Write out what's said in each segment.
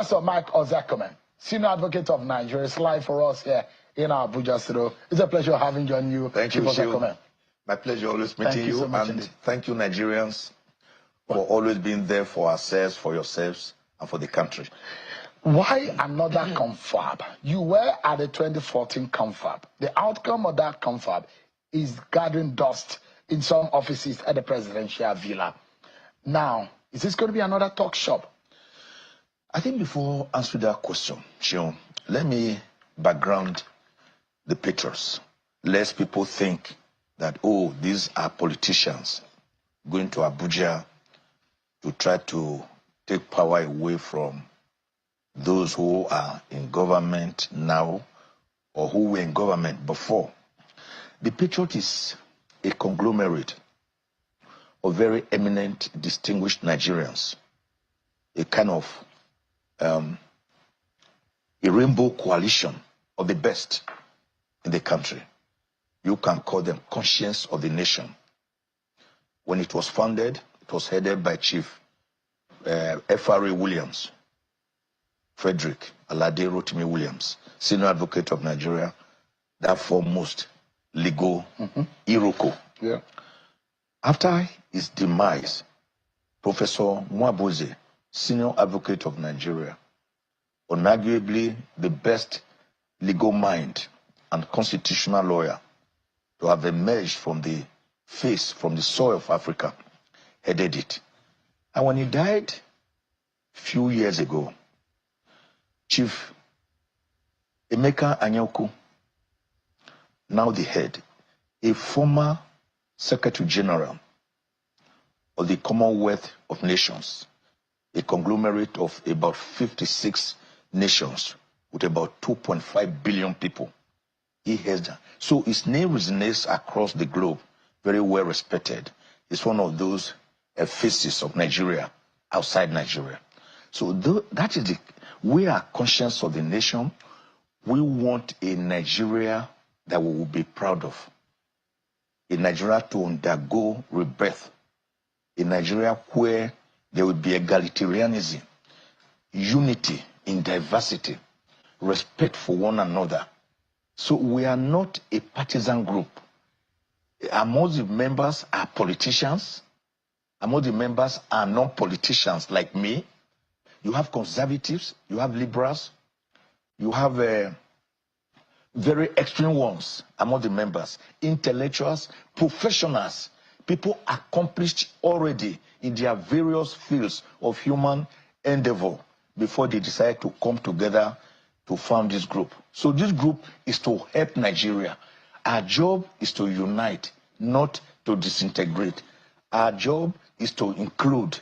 So Mike Ozekomen, Senior Advocate of Nigeria, is live for us here in our Abuja studio. It's a pleasure having you. Thank you, Ozekomen. My pleasure always meeting you, so and thank you, Nigerians, for always being there for ourselves, for yourselves, and for the country. Why another confab? You were at the 2014 confab. The outcome of that confab is gathering dust in some offices at the presidential villa. Now, is this going to be another talk shop? I think before answering that question, Shion, let me background the pictures. Lest people think that, oh, these are politicians going to Abuja to try to take power away from those who are in government now or who were in government before. The Patriot is a conglomerate of very eminent, distinguished Nigerians, a kind of a rainbow coalition of the best in the country. You can call them conscience of the nation. When it was founded, it was headed by Chief F.R.A. Williams, Frederick Alade Rotimi Williams, Senior Advocate of Nigeria, that foremost legal Iroko. Yeah. After his demise, Professor Mwaboze, Senior Advocate of Nigeria, unarguably the best legal mind and constitutional lawyer to have emerged from the soil of Africa, headed it. And when he died a few years ago, Chief Emeka Anyaoku, now the head, a former Secretary General of the Commonwealth of Nations, a conglomerate of about 56 nations with about 2.5 billion people. He has that. So his name resonates across the globe, very well respected. He's one of those faces of Nigeria outside Nigeria. So that is we are conscious of the nation. We want a Nigeria that we will be proud of. A Nigeria to undergo rebirth. A Nigeria where there will be egalitarianism, unity in diversity, respect for one another. So we are not a partisan group. Among the members are politicians. Among the members are non-politicians like me. You have conservatives, you have liberals, you have very extreme ones among the members, intellectuals, professionals, people accomplished already in their various fields of human endeavor before they decide to come together to form this group. So this group is to help Nigeria. Our job is to unite, not to disintegrate. Our job is to include,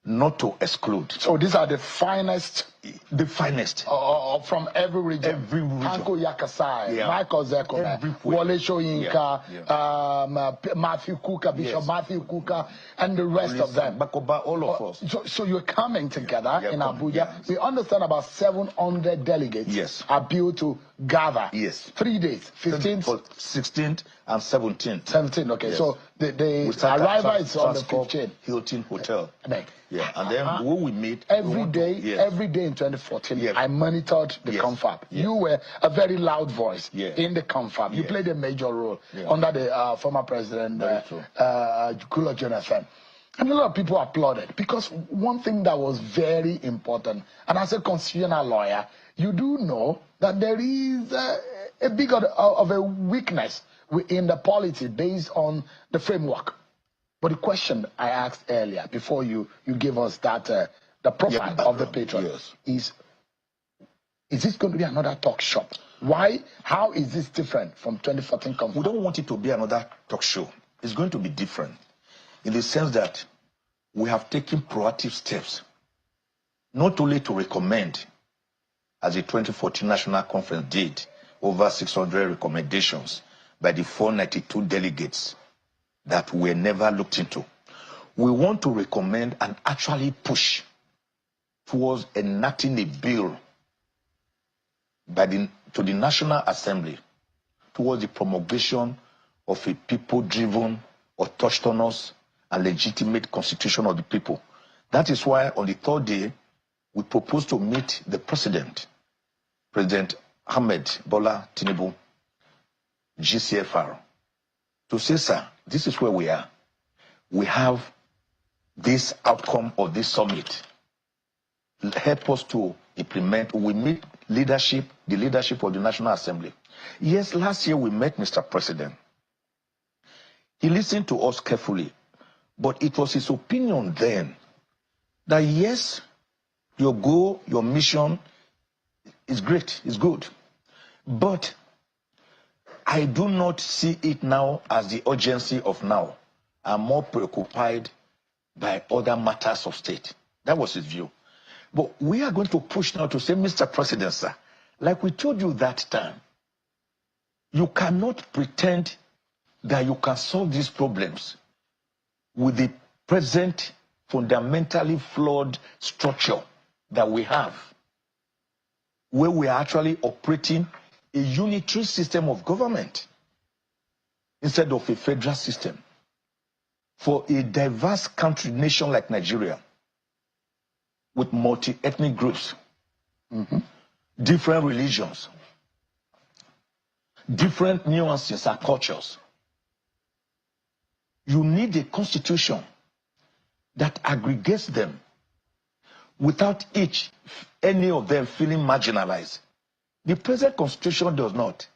not to exclude. So these are the finest? The finest. From every region? Every region. Hanko Yakasai, Michael Zekome, Wole Soyinka, Matthew Kuka, Bishop Matthew Kuka, and the rest of them. Bakoba, all of us. So you're coming together in Abuja. We understand about 700 delegates are built to gather. 3 days, 15th, 16th, and 17th. 17th, okay. So the arrival is on the 15th. Hilton Hotel. Yeah, and then when we meet every day in 2014, I monitored the confab. You were a very loud voice in the confab. You played a major role under the former president, Goodluck Jonathan. And a lot of people applauded because one thing that was very important, and as a constitutional lawyer, you do know that there is a big of a weakness in the polity based on the framework. But the question I asked earlier, before you gave us that the profile of the Patriot, is this going to be another talk shop? Why? How is this different from 2014 confab? We don't want it to be another talk show. It's going to be different in the sense that we have taken proactive steps, not only to recommend, as the 2014 National Conference did, over 600 recommendations by the 492 delegates that were never looked into. We want to recommend and actually push towards enacting a bill to the National Assembly towards the promulgation of a people-driven, autonomous, and legitimate constitution of the people. That is why on the third day, we proposed to meet the president, President Ahmed Bola Tinubu, GCFR, to say, sir, this is where we are. We have this outcome of this summit. Help us to implement. We meet leadership, the leadership of the National Assembly. Yes, last year we met Mr. President. He listened to us carefully, but it was his opinion then that yes, your goal, your mission is great, is good. But I do not see it now as the urgency of now. I'm more preoccupied by other matters of state. That was his view. But we are going to push now to say, Mr. President, sir, like we told you that time, you cannot pretend that you can solve these problems with the present fundamentally flawed structure that we have, where we are actually operating a unitary system of government instead of a federal system. For a diverse country, nation like Nigeria, with multi-ethnic groups, different religions, different nuances and cultures, you need a constitution that aggregates them without any of them feeling marginalized. The present constitution does not.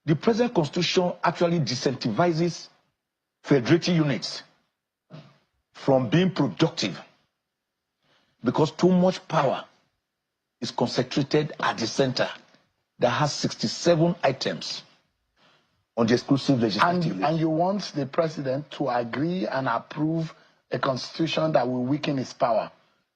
The present constitution actually disincentivizes federative units from being productive because too much power is concentrated at the center that has 67 items on the exclusive legislative. And you want the president to agree and approve a constitution that will weaken his power?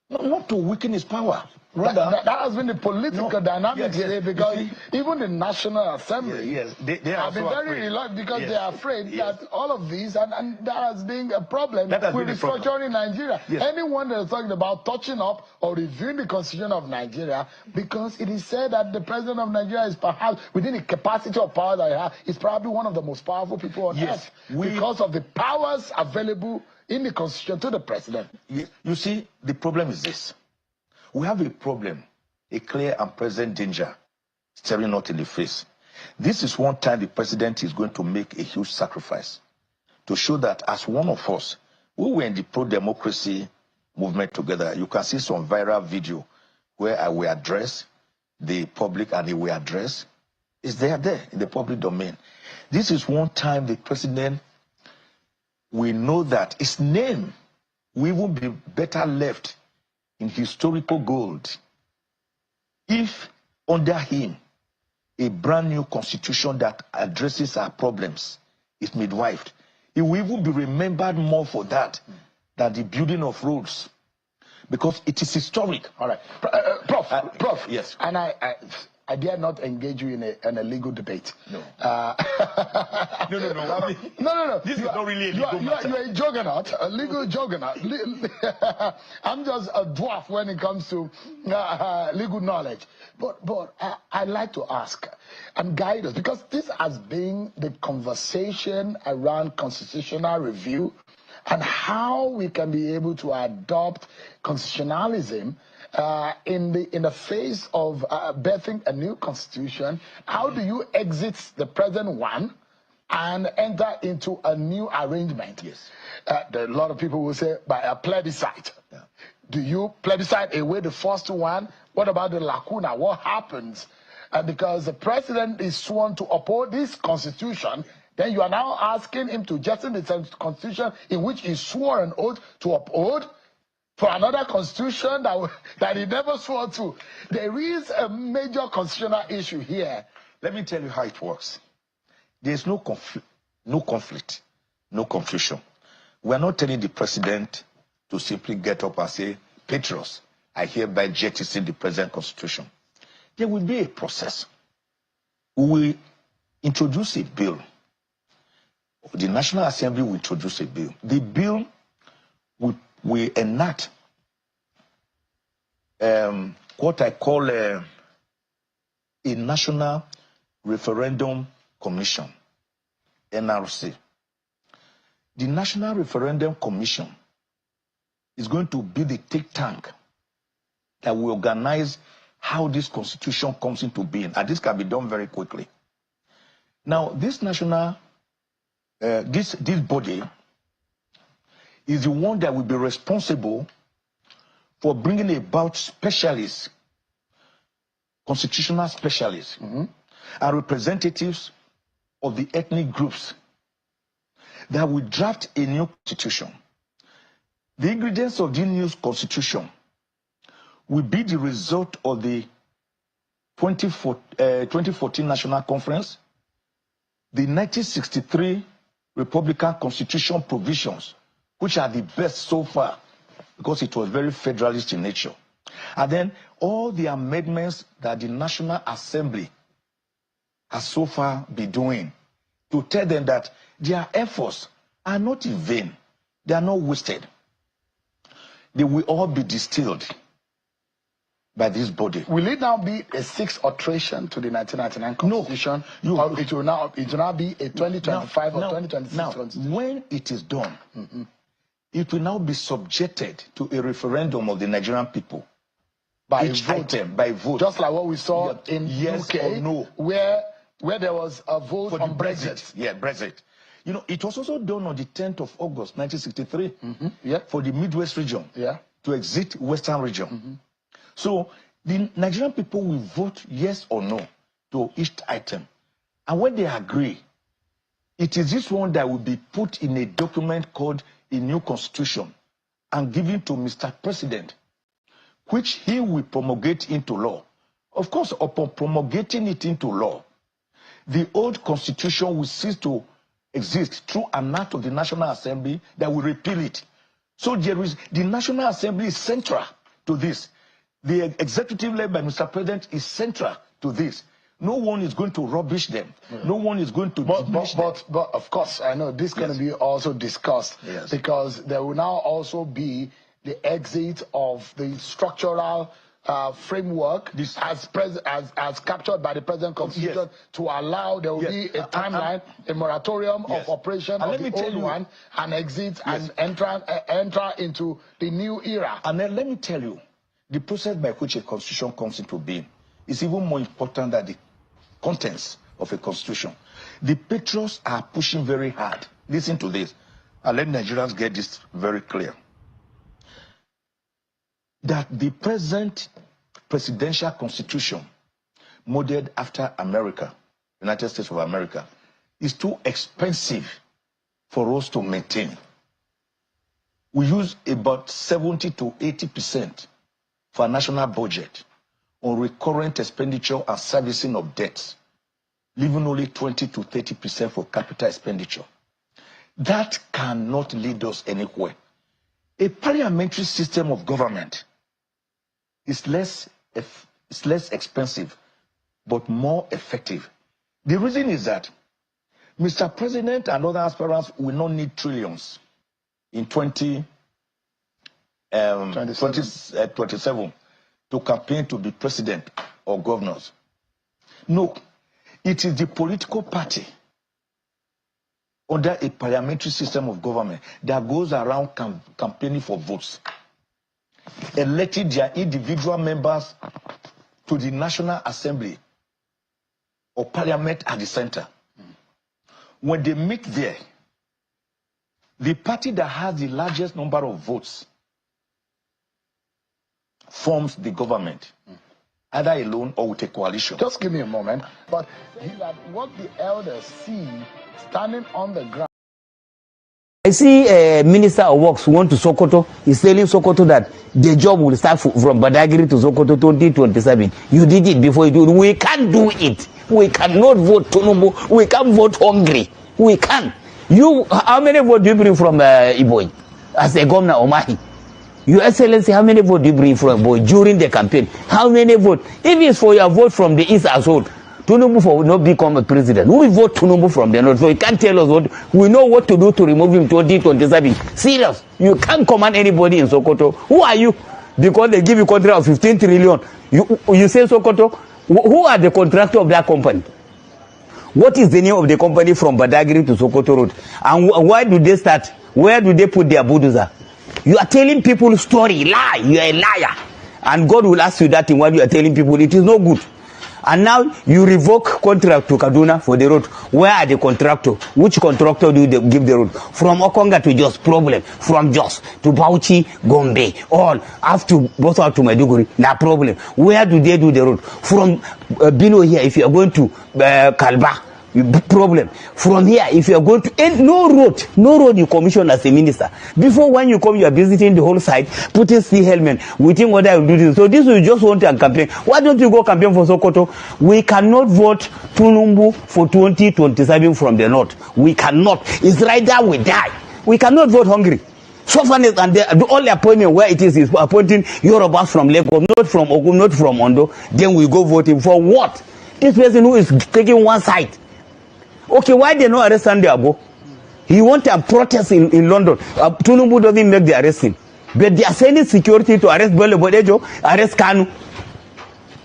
No, not to weaken his power. Rather, that has been the political dynamic today, because even the National Assembly they have been very reluctant because they are afraid that all of these, and that has been a problem with restructuring in Nigeria. Anyone that is talking about touching up or reviewing the constitution of Nigeria, because it is said that the president of Nigeria is perhaps, within the capacity of power that he has, is probably one of the most powerful people on earth because of the powers available in the constitution to the president. You see, the problem is this. We have a problem, a clear and present danger staring us in the face. This is one time the president is going to make a huge sacrifice to show that as one of us, we were in the pro-democracy movement together. You can see some viral video where I will address the public and he will address. It's there in the public domain. This is one time the president will know that his name will even be better left in historical gold if under him a brand new constitution that addresses our problems is midwifed. He will even be remembered more for that than the building of roads, because it is historic. All right. Prof. Yes. And I dare not engage you in a legal debate. No. No. This is not really a legal matter. You're a juggernaut, a legal juggernaut. I'm just a dwarf when it comes to legal knowledge. But I'd like to ask and guide us, because this has been the conversation around constitutional review and how we can be able to adopt constitutionalism in the face of birthing a new constitution. How do you exit the present one and enter into a new arrangement? Yes. A lot of people will say by a plebiscite. Yeah. Do you plebiscite away the first one? What about the lacuna? What happens? Because the president is sworn to uphold this constitution, then you are now asking him to jettison the constitution in which he swore an oath to uphold for another constitution that he never swore to. There is a major constitutional issue here. Let me tell you how it works. There is no conflict, no confusion. We are not telling the president to simply get up and say, Patriots, I hereby jettison the present constitution. There will be a process. We will introduce a bill. The National Assembly will introduce a bill. The bill will enact what I call a National Referendum Commission, NRC. The National Referendum Commission is going to be the think tank that will organize how this constitution comes into being, and this can be done very quickly. Now, this national, this body is the one that will be responsible for bringing about specialists, constitutional specialists, and representatives of the ethnic groups that will draft a new constitution. The ingredients of the new constitution will be the result of the 2014 National Conference, the 1963 Republican Constitution provisions, which are the best so far because it was very federalist in nature, and then all the amendments that the National Assembly has so far been doing to tell them that their efforts are not in vain, they are not wasted. They will all be distilled by this body. Will it now be a sixth alteration to the 1999 Constitution? No. Or it will now be a 2025 or 2026 Constitution? When it is done, it will now be subjected to a referendum of the Nigerian people. By each vote. item, by vote. Just like what we saw in yes UK, or no. where there was a vote on Brexit. Yeah, Brexit. You know, it was also done on the 10th of August, 1963, yeah, for the Midwest region, yeah, to exit Western region. So the Nigerian people will vote yes or no to each item. And when they agree, it is this one that will be put in a document called a new constitution and given to Mr. President, which he will promulgate into law. Of course, upon promulgating it into law, the old constitution will cease to exist through an act of the National Assembly that will repeal it. So the National Assembly is central to this. The executive led by Mr. President is central to this. No one is going to rubbish them. No one is going to diminish them. But of course, I know this is going to be also discussed because there will now also be the exit of the structural framework as captured by the Present Constitution to allow there will be a timeline, a moratorium of operation of the old one, and exit and enter into the new era. And then let me tell you, the process by which a constitution comes into being is even more important than the contents of a constitution. The patriots are pushing very hard. Listen to this, and let Nigerians get this very clear. That the present presidential constitution, modeled after America, United States of America, is too expensive for us to maintain. We use about 70 to 80% for our national budget on recurrent expenditure and servicing of debts, leaving only 20 to 30% for capital expenditure. That cannot lead us anywhere. A parliamentary system of government is less expensive, but more effective. The reason is that Mr. President and other aspirants will not need trillions in 2027 to campaign to be president or governors. No, it is the political party under a parliamentary system of government that goes around campaigning for votes, electing their individual members to the National Assembly or Parliament at the center. When they meet there, the party that has the largest number of votes forms the government, either alone or with a coalition. Just give me a moment. But what the elders see standing on the ground. I see a minister of works who went to Sokoto. He's telling Sokoto that the job will start from Badagry to Sokoto 2027. You did it before you do it. We can't do it. We cannot vote Tinubu. We can't vote hungry. We can't. You, how many votes do you bring from Iboy as a governor Omahi? Your Excellency, how many votes do you bring from Iboy during the campaign? How many votes? If it's for your vote from the East as well, Tinubu will not become a president. We vote Tinubu from the North, so you can't tell us what. We know what to do to remove him 2027. Serious. You can't command anybody in Sokoto. Who are you? Because they give you contract of 15 trillion. You say Sokoto? Who are the contractor of that company? What is the name of the company from Badagry to Sokoto Road? And why do they start? Where do they put their bulldozer? You are telling people story, lie. You are a liar. And God will ask you that thing while you are telling people it is no good. And now you revoke contract to Kaduna for the road. Where are the contractor? Which contractor do you give the road? From Okonga to Jos, problem. From Jos to Bauchi, Gombe, all. Have to both out to Maiduguri, no problem. Where do they do the road? From Bino here, if you are going to Kalba, problem. From here, if you are going to no road you commission as a minister. Before when you come, you are visiting the whole site, putting steel helmet, waiting what I will do this. So this we just want to campaign. Why don't you go campaign for Sokoto? We cannot vote Tunumbu for 2027 from the north. We cannot. It's right there we die. We cannot vote hungry. So far, and the only appointment where it is appointing Yorubas from Lagos, not from Ogun, not from Ondo. Then we go voting for what? This person who is taking one side. Okay, why they not arrest Sunday Abo? He want a protest in London. Tunumbu doesn't make the arresting. But they are sending security to arrest Bello Bodejo, arrest Kanu.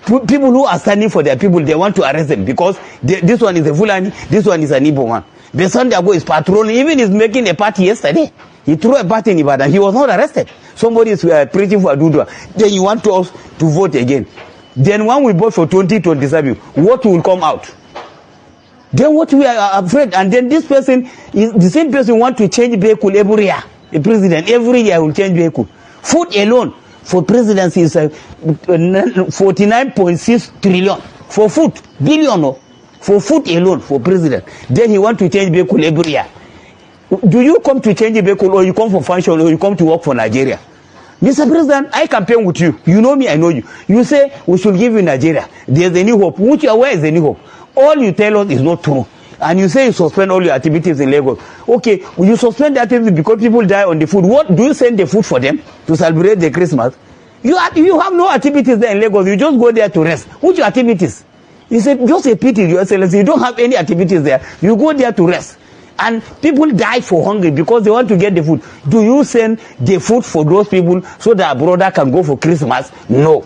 People who are standing for their people, they want to arrest them because this one is a Fulani, this one is an Igbo one. But Sunday Abo is patrolling, even is making a party yesterday. He threw a party in Ibadan. He was not arrested. Somebody is preaching for Adudua. Then you want us to vote again. Then when we vote for 2027, what will come out? Then what we are afraid, and then this person is the same person want to change vehicle every year. The president every year will change vehicle. Food alone for presidency is 49.6 trillion for food, billion for food alone for president. Then he want to change vehicle every year. Do you come to change a vehicle, or you come for function, or you come to work for Nigeria? Mr. President, I campaign with you. You know me, I know you. You say we should give you Nigeria. There's any hope. Which where is any hope? All you tell us is not true. And you say you suspend all your activities in Lagos. Okay, you suspend the activities because people die on the food. What do you send the food for them to celebrate the Christmas? You have no activities there in Lagos. You just go there to rest. Which activities? He said, just a pity, Your Excellency. You don't have any activities there. You go there to rest. And people die for hunger because they want to get the food. Do you send the food for those people so that a brother can go for Christmas? No.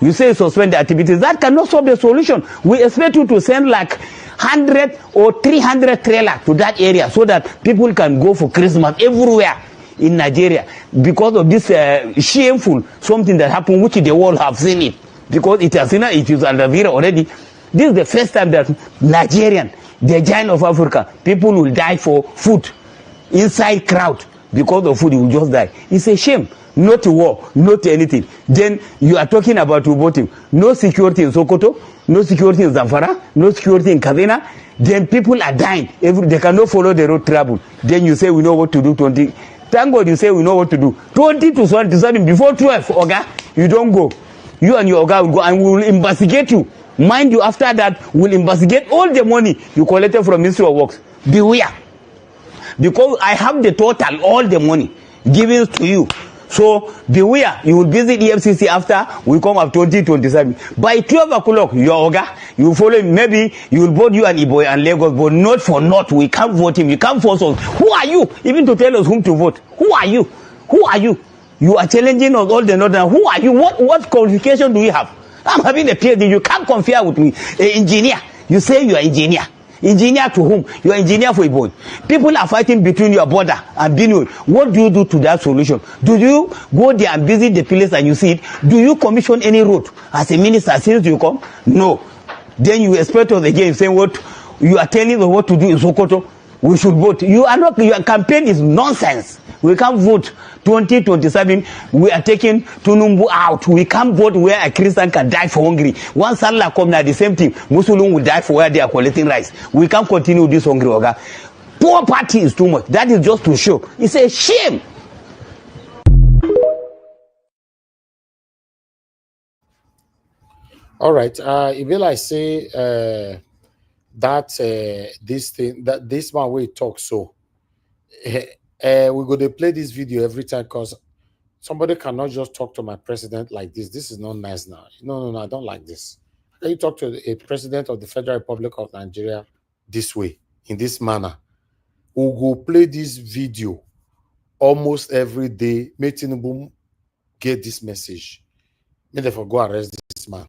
You say suspend the activities. That cannot solve the solution. We expect you to send like 100 or 300 trailers to that area so that people can go for Christmas everywhere in Nigeria because of this shameful something that happened, which the world have seen it. Because it has seen it is under Vera already. This is the first time that Nigerian, the giant of Africa, people will die for food inside crowd because of food. You will just die. It's a shame. Not war, not anything. Then you are talking about voting. No security in Sokoto, no security in Zamfara, no security in Kaduna. Then people are dying. They cannot follow the road travel. Then you say we know what to do. 20. Thank God you say we know what to do. 20 to 27 before 12, Oga, you don't go. You and your Oga will go and we will investigate you. Mind you, after that, we'll investigate all the money you collected from Ministry of Works. Beware. Because I have the total, all the money given to you. So beware, you will visit EFCC after we come up 2027. By 12 o'clock, your Oga, you follow him. Maybe you will vote you and Iboy and Lagos, but not for not. We can't vote him. You can't force us. Who are you even to tell us whom to vote? Who are you? Who are you? You are challenging us all the northern. Who are you? What qualification do you have? I'm having a PhD. You can't compare with me. An engineer. You say you are engineer. Engineer to whom? You are engineer for Iboy. People are fighting between your border and Benue. What do you do to that solution? Do you go there and visit the place and you see it? Do you commission any road as a minister since you come? No. Then you expect us again saying what you are telling us what to do in Sokoto. We should vote. You are not. Your campaign is nonsense. We can't vote 2027. We are taking Tunumbu out. We can't vote where a Christian can die for hungry. Once Salah come now, the same thing. Muslim will die for where they are collecting rice. We can't continue this hungry, Oga. Poor party is too much. That is just to show. It's a shame. All right. If I say this thing, that this man will talk so. We're going to play this video every time because somebody cannot just talk to my president like this. This is not nice now. No, I don't like this. How can you talk to a president of the Federal Republic of Nigeria this way, in this manner? We'll go play this video almost every day. Make Tinubu get this message. May therefore go arrest this man.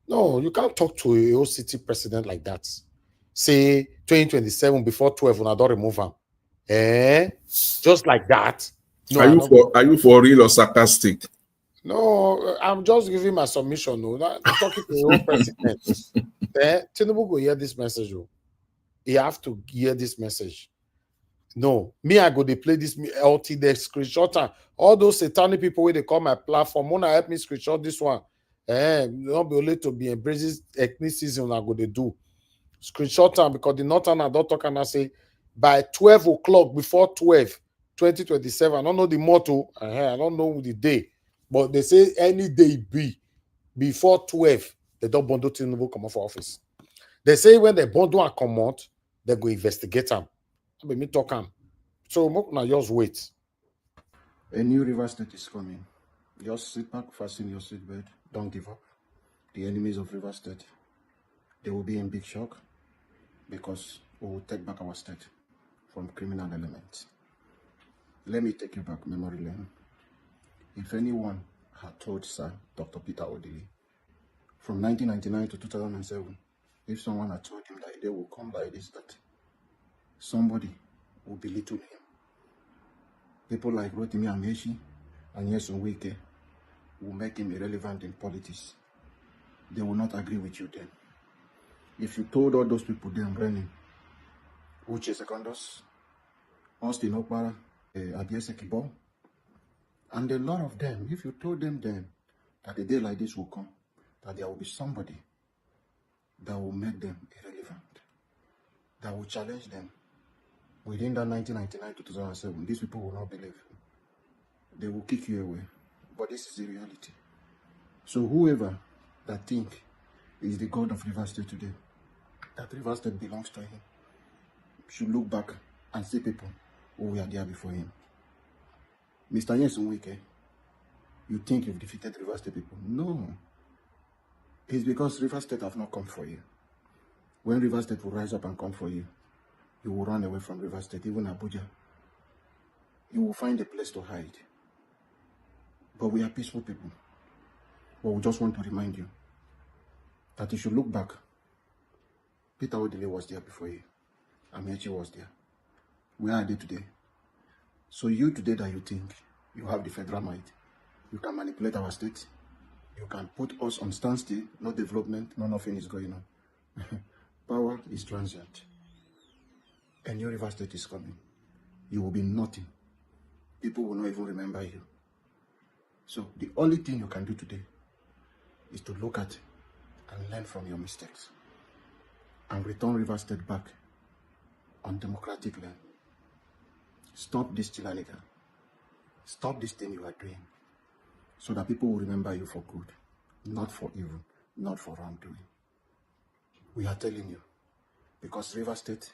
No, you can't talk to a OCT president like that. Say 2027 before 12 when I don't remove him. Just like that. No, are you for real or sarcastic? No, I'm just giving my submission. No, not talking to the whole president. Tinubu go hear this message. Oh. He have to hear this message. No, me, I go they play this LT the screenshot. All those satanic people where they call my platform, wanna help me screenshot this one. Not be only to be embracing ethnicism. I go they do screenshot time because the northern I don't talk and I say by 12 o'clock before 12, 2027. I don't know the motto. I don't know the day, but they say any day before 12, they don't bundle Tinubu come off office. They say when they bundle and come out, they go investigate them. Let me talk them. So now just wait. A new river state is coming. Just sit back, fasten your seatbelt. Don't give up. The enemies of River State, they will be in big shock because we will take back our state from criminal elements. Let me take you back memory lane. If anyone had told Sir Dr. Peter Odili from 1999 to 2007, if someone had told him that a day will come like this, that somebody will belittle him. People like Rotimi Amechi and Nyesom Wike will make him irrelevant in politics. They will not agree with you then. If you told all those people then running, Uche Secondus, Austin Okpara, Abiese Kibo, and a lot of them, if you told them then that a day like this will come, that there will be somebody that will make them irrelevant, that will challenge them within that 1999 to 2007, these people will not believe. They will kick you away. But this is the reality. So whoever that think is the God of River State today, that River State belongs to him, should look back and see people who were there before him. Mr. Nyesom Wike, you think you've defeated River State people? No. It's because River State have not come for you. When River State will rise up and come for you, you will run away from River State, even Abuja. You will find a place to hide. But we are peaceful people. But we just want to remind you that you should look back. Peter Odile was there before you. Amechi was there. Where are they today? So you today that you think you have the federal might, you can manipulate our state, you can put us on standstill, no development, no nothing is going on. Power is transient. A new River State is coming. You will be nothing. People will not even remember you. So the only thing you can do today is to look at and learn from your mistakes and return River State back on democratic land. Stop this tyrannical. Stop this thing you are doing so that people will remember you for good, not for evil, not for wrongdoing. We are telling you because River State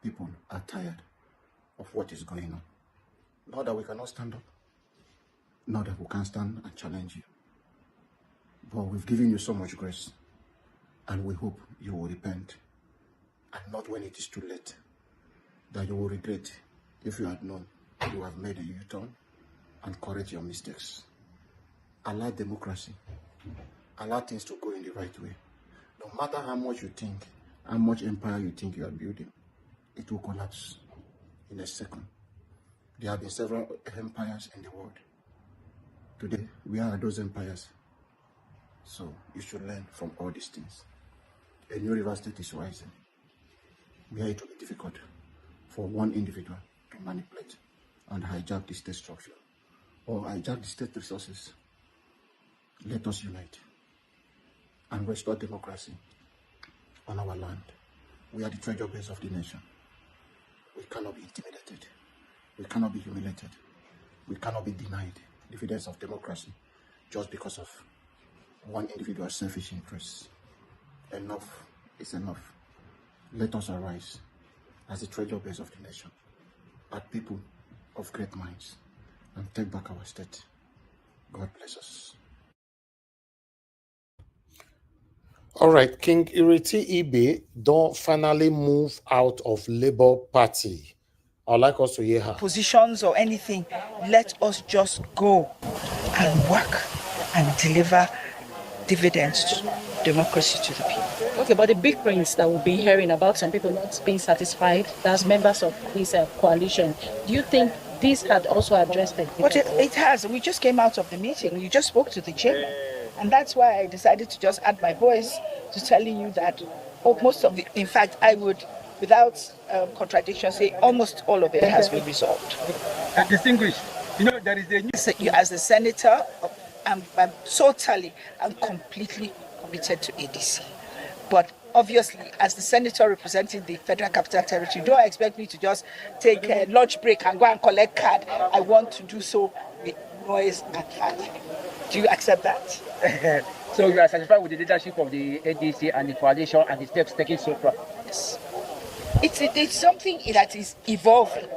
people are tired of what is going on. Not that we cannot stand up, not that we can stand and challenge you, but we've given you so much grace, and we hope you will repent, and not when it is too late, that you will regret if you had known you have made a U-turn and correct your mistakes. Allow democracy, allow things to go in the right way. No matter how much you think, how much empire you think you are building, it will collapse in a second. There have been several empires in the world. Today, we are those empires. So you should learn from all these things. A new River State is rising. Where it will be difficult for one individual to manipulate and hijack the state structure or hijack the state resources. Let us unite and restore democracy on our land. We are the treasure base of the nation. We cannot be intimidated. We cannot be humiliated. We cannot be denied dividends of democracy just because of one individual's selfish interests. Enough is enough. Let us arise as the treasure base of the nation, as people of great minds, and take back our state. God bless us. All right, King Ireti Ibe don't finally move out of Labour Party. I'd like us to hear her. Positions or anything, let us just go and work and deliver dividends to democracy to the people. Okay, but the big prince that we've been hearing about some people not being satisfied as members of this coalition, do you think this had also addressed it. But it has. We just came out of the meeting. You just spoke to the chairman. And that's why I decided to just add my voice to telling you that most of the, in fact, I would, without contradiction, say almost all of it has been resolved. Distinguished, there is a new... As a senator, I'm totally and completely committed to ADC. But obviously, as the senator representing the Federal Capital Territory, don't expect me to just take a lunch break and go and collect card. I want to do so with noise and fun. Do you accept that? So you are satisfied with the leadership of the ADC and the coalition and the steps taken so far? Yes. It's something that is evolving.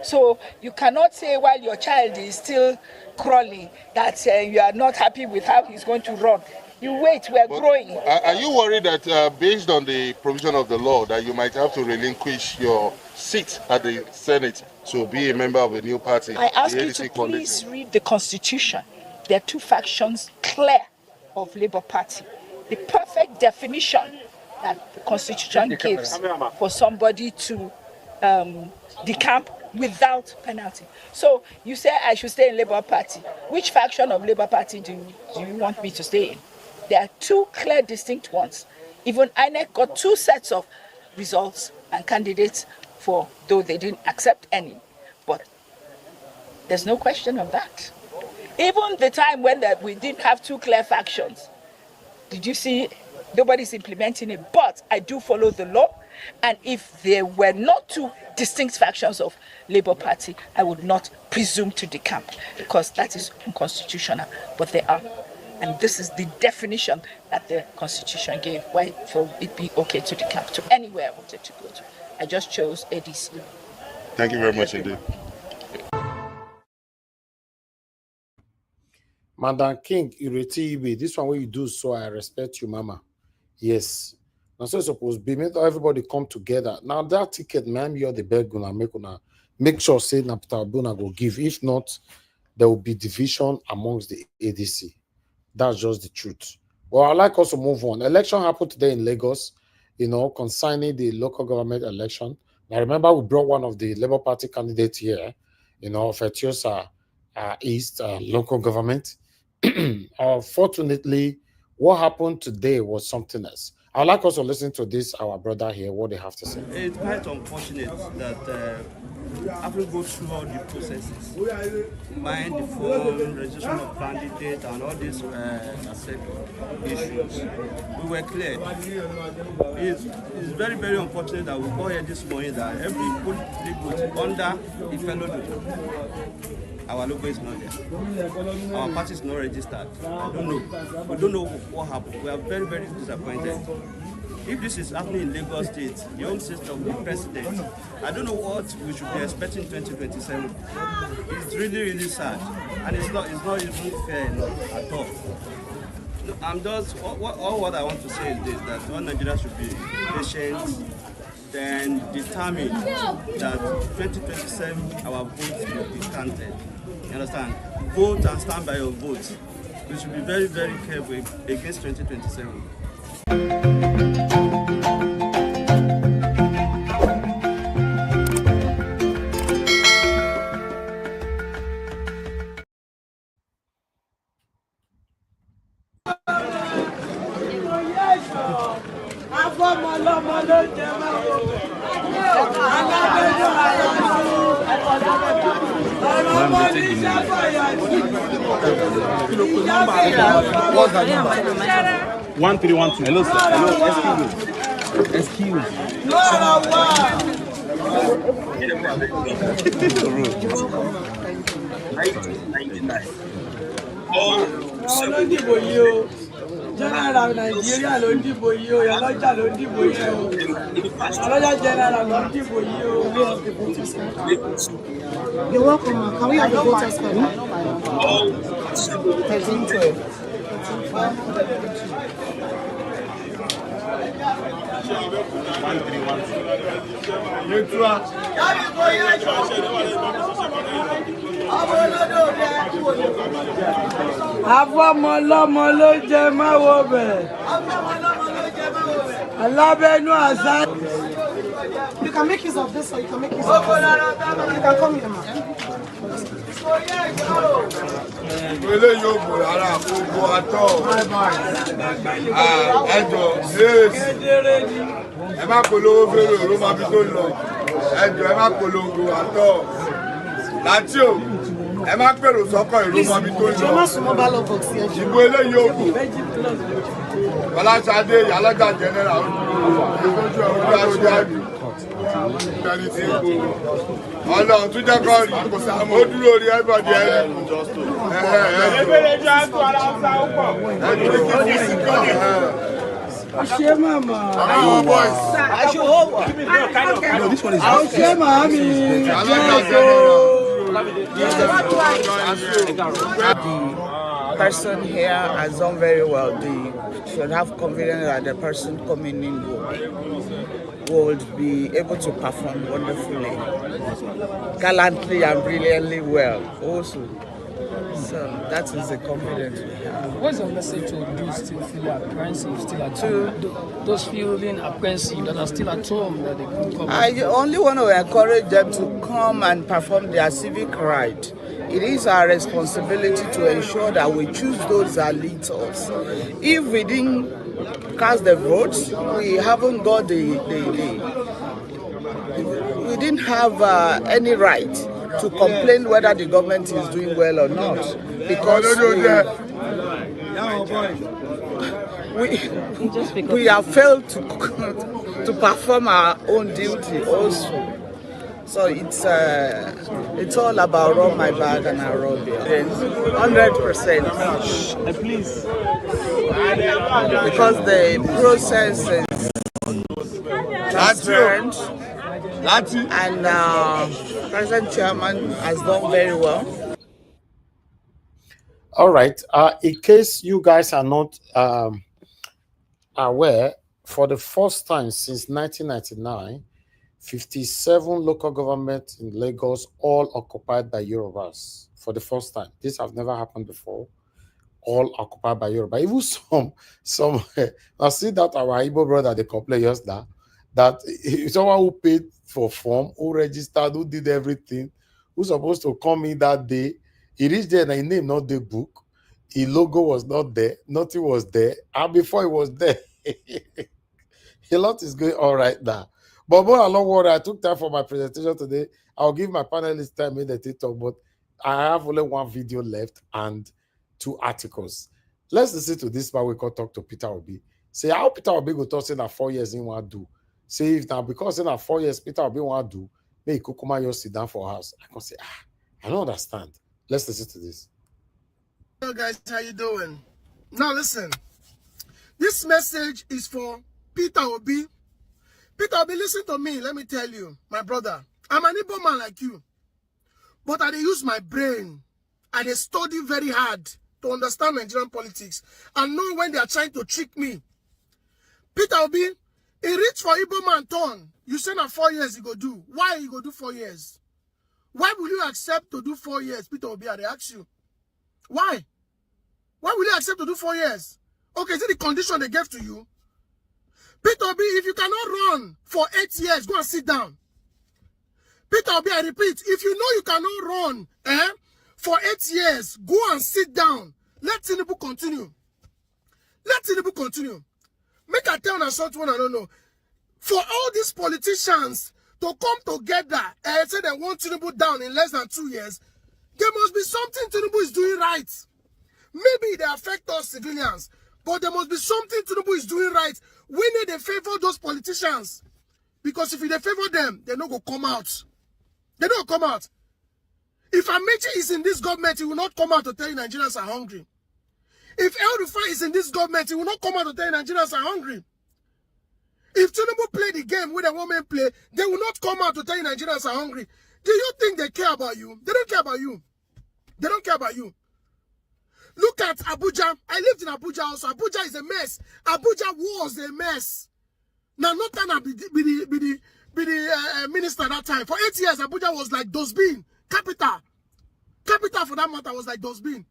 So you cannot say while your child is still crawling that you are not happy with how he's going to run. You wait, we're growing. Are you worried that based on the provision of the law that you might have to relinquish your seat at the Senate to be a member of a new party? I ask you to please read the Constitution. There are two factions clear of Labour Party. The perfect definition that the Constitution gives for somebody to decamp without penalty. So you say I should stay in Labour Party. Which faction of Labour Party do you want me to stay in? There are two clear, distinct ones. Even INEC got two sets of results and candidates for, though they didn't accept any. But there's no question of that. Even the time when we didn't have two clear factions, did you see nobody's implementing it? But I do follow the law. And if there were not two distinct factions of Labour Party, I would not presume to decamp because that is unconstitutional. But they are. And this is the definition that the Constitution gave. Why will it be okay to decamp to anywhere I wanted to go to? I just chose ADC. Thank you very much indeed. Madam King, Ireti, this one where you do so, I respect you, Mama. Yes. Now, so it's supposed to be made everybody come together. Now, that ticket, man, you're the best gonna make sure say Napitabuna go give. If not, there will be division amongst the ADC. That's just the truth. Well, I'd like us to move on. Election happened today in Lagos, concerning the local government election. Now, remember, we brought one of the Labour Party candidates here, Fetiosa East local government. Fortunately, what happened today was something else. I'd like us to listen to this, our brother here, what they have to say. It's quite unfortunate that after go through all the processes, buying the form, registration of candidate, and all these issues, we were cleared. It's very, very unfortunate that we got here this morning that every political booth under the fellow logo, our logo is not there. Our party is not registered. I don't know. We don't know what happened. We are very, very disappointed. If this is happening in Lagos State, the home state of the president, I don't know what we should be expecting in 2027. It's really, really sad. And it's not even fair enough at all. I'm just, what I want to say is this, that all Nigerians should be patient, then determine that 2027 our votes will be counted. You understand? Vote and stand by your votes. We should be very, very careful against 2027. What's that number? 1312. Hello, sir. Hello, excuse me. General Nigeria ló dìbò yìí o, Yálọ́jà ló dìbò yìí o, Yálọ́jà General ló dìbò yìí o. You're welcome. Can we have the voters card? 1312. Afọmọlọ́mọ ló jẹ máwo bẹ̀. Alábẹ́nú àṣà. You can make use of this or you can make use of this. You can come here, ma. This one is the person here has done very well. They should have confidence that the person coming in will be able to perform wonderfully, gallantly and brilliantly well also. So that is the confidence we have. What's the message to those still feeling apprehensive, still at home? Those feeling apprehensive that are still at home that they can come? I only want to encourage them to come and perform their civic right. It is our responsibility to ensure that we choose those that lead us. If we didn't cast the votes, we haven't got we didn't have any right to complain whether the government is doing well or not, because we have failed to perform our own duty also. So it's all about run my bag and I roll it. 100%. Please. Because the process is transparent. And President Chairman has done very well. All right. In case you guys are not aware, for the first time since 1999, 57 local governments in Lagos all occupied by Yorubas. For the first time. This has never happened before. All occupied by Yoruba. Even some I see that our Igbo brother, they complain yesterday, that someone who paid for form, who registered, who did everything, who's supposed to come in that day, he reached there and his name not the book, his logo was not there, nothing was there, and before it was there, a lot is going all right now. But more along what I took time for my presentation today. I'll give my panelists time in the TikTok, but I have only one video left and 2 articles. Let's listen to this part we can talk to Peter Obi. Say how Peter Obi go talk say na 4 years in want do. Say if now because in 4 years Peter Obi want do, make Kukuma just sit down for house. I can say, I don't understand. Let's listen to this. Hello guys, how you doing? Now listen, this message is for Peter Obi. Peter Obi, listen to me. Let me tell you, my brother, I'm an Igbo man like you, but I use my brain. I study very hard to understand Nigerian politics and know when they are trying to trick me. Peter Obi, he reach for Igbo man turn. You say na 4 years he go do. Why he go do 4 years? Why will you accept to do 4 years, Peter Obi? I ask you. Why? Why will you accept to do 4 years? Okay, is it the condition they gave to you? Peter Obi, if you cannot run for 8 years, go and sit down. Peter Obi, I repeat, if you know you cannot run for 8 years, go and sit down. Let Tinubu continue. Let Tinubu continue. Make a tell and short one, I don't know. For all these politicians to come together and say they want Tinubu down in less than 2 years, there must be something Tinubu is doing right. Maybe they affect us civilians, but there must be something Tinubu is doing right. We need to favor those politicians. Because if they favor them, they're not going to come out. They don't come out. If Amechi is in this government, he will not come out to tell you Nigerians are hungry. If El Rufai is in this government, he will not come out to tell you Nigerians are hungry. If Tinubu play the game with a woman play, they will not come out to tell you Nigerians are hungry. Do you think they care about you? They don't care about you. They don't care about you. Look at Abuja. I lived in Abuja also. Abuja is a mess. Abuja was a mess. Now, not that be the minister at that time. For 8 years, Abuja was like dustbin. Capital for that matter was like dustbin.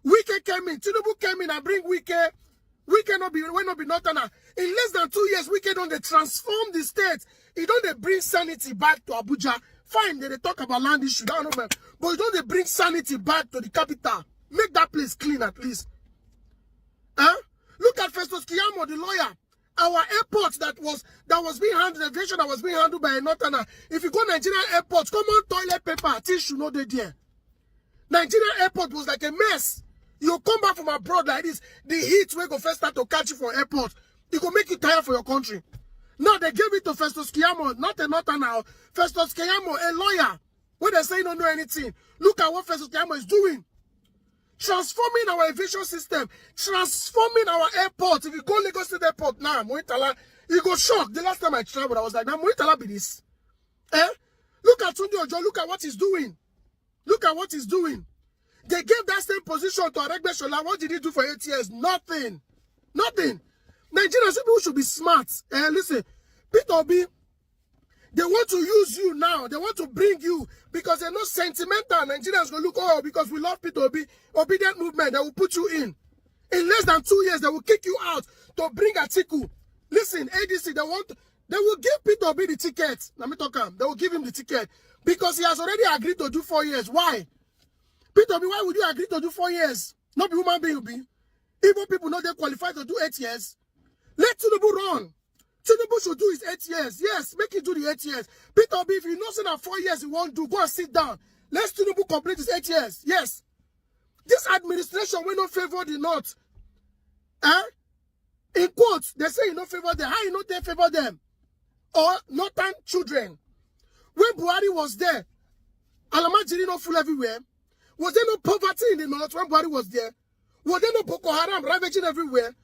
Wike came in. Tinubu came in and bring Wike. Wike not be nothing. In less than 2 years, Wike don't they transform the state. He don't they bring sanity back to Abuja. Fine, they talk about land issue. but you don't bring sanity back to the capital. Make that place clean at least. Huh? Look at Festus Keyamo, the lawyer. Our airport that was being handled, the aviation that was being handled by a northerner. If you go Nigerian airport, common toilet paper, tissue, no they there. Nigerian airport was like a mess. You come back from abroad like this, the heat will go first start to catch you for airport. It will make you tired for your country. Now they gave it to Festus Keyamo, not a northerner. Festus Keyamo, a lawyer. When they say you don't know anything, look at what Festus Keyamo is doing. Transforming our aviation system, transforming our airport. If you go Lagos State Airport now, Moitala, you go shocked. The last time I traveled, I was like, now Moitala be this. Look at Tunde Ojo, look at what he's doing. Look at what he's doing. They gave that same position to Aregbe Shola. What did he do for 8 years? Nothing. Nothing. Nigerians, people should be smart. Listen, Peter Obi, they want to use you now. They want to bring you because they're not sentimental. Nigerians go look, oh, because we love Peter Obi, obedient movement, they will put you in. In less than 2 years, they will kick you out to bring Atiku. Listen, ADC, they will give Peter Obi the ticket. Let me talk him. They will give him the ticket because he has already agreed to do 4 years. Why? Peter Obi, why would you agree to do 4 years? Not be human being, be. Even people know they qualify to do 8 years. Let Tinubu run. Tinubu should do his 8 years. Yes, make him do the 8 years. Peter Obi, if you know say that 4 years he won't do, go and sit down. Let Tinubu complete his 8 years. Yes. This administration will not favor the North. In quotes, they say you don't favor them. How you not they favor them? Or northern children. When Buhari was there, Alamajiri not full everywhere. Was there no poverty in the North when Buhari was there? Was there no Boko Haram ravaging everywhere?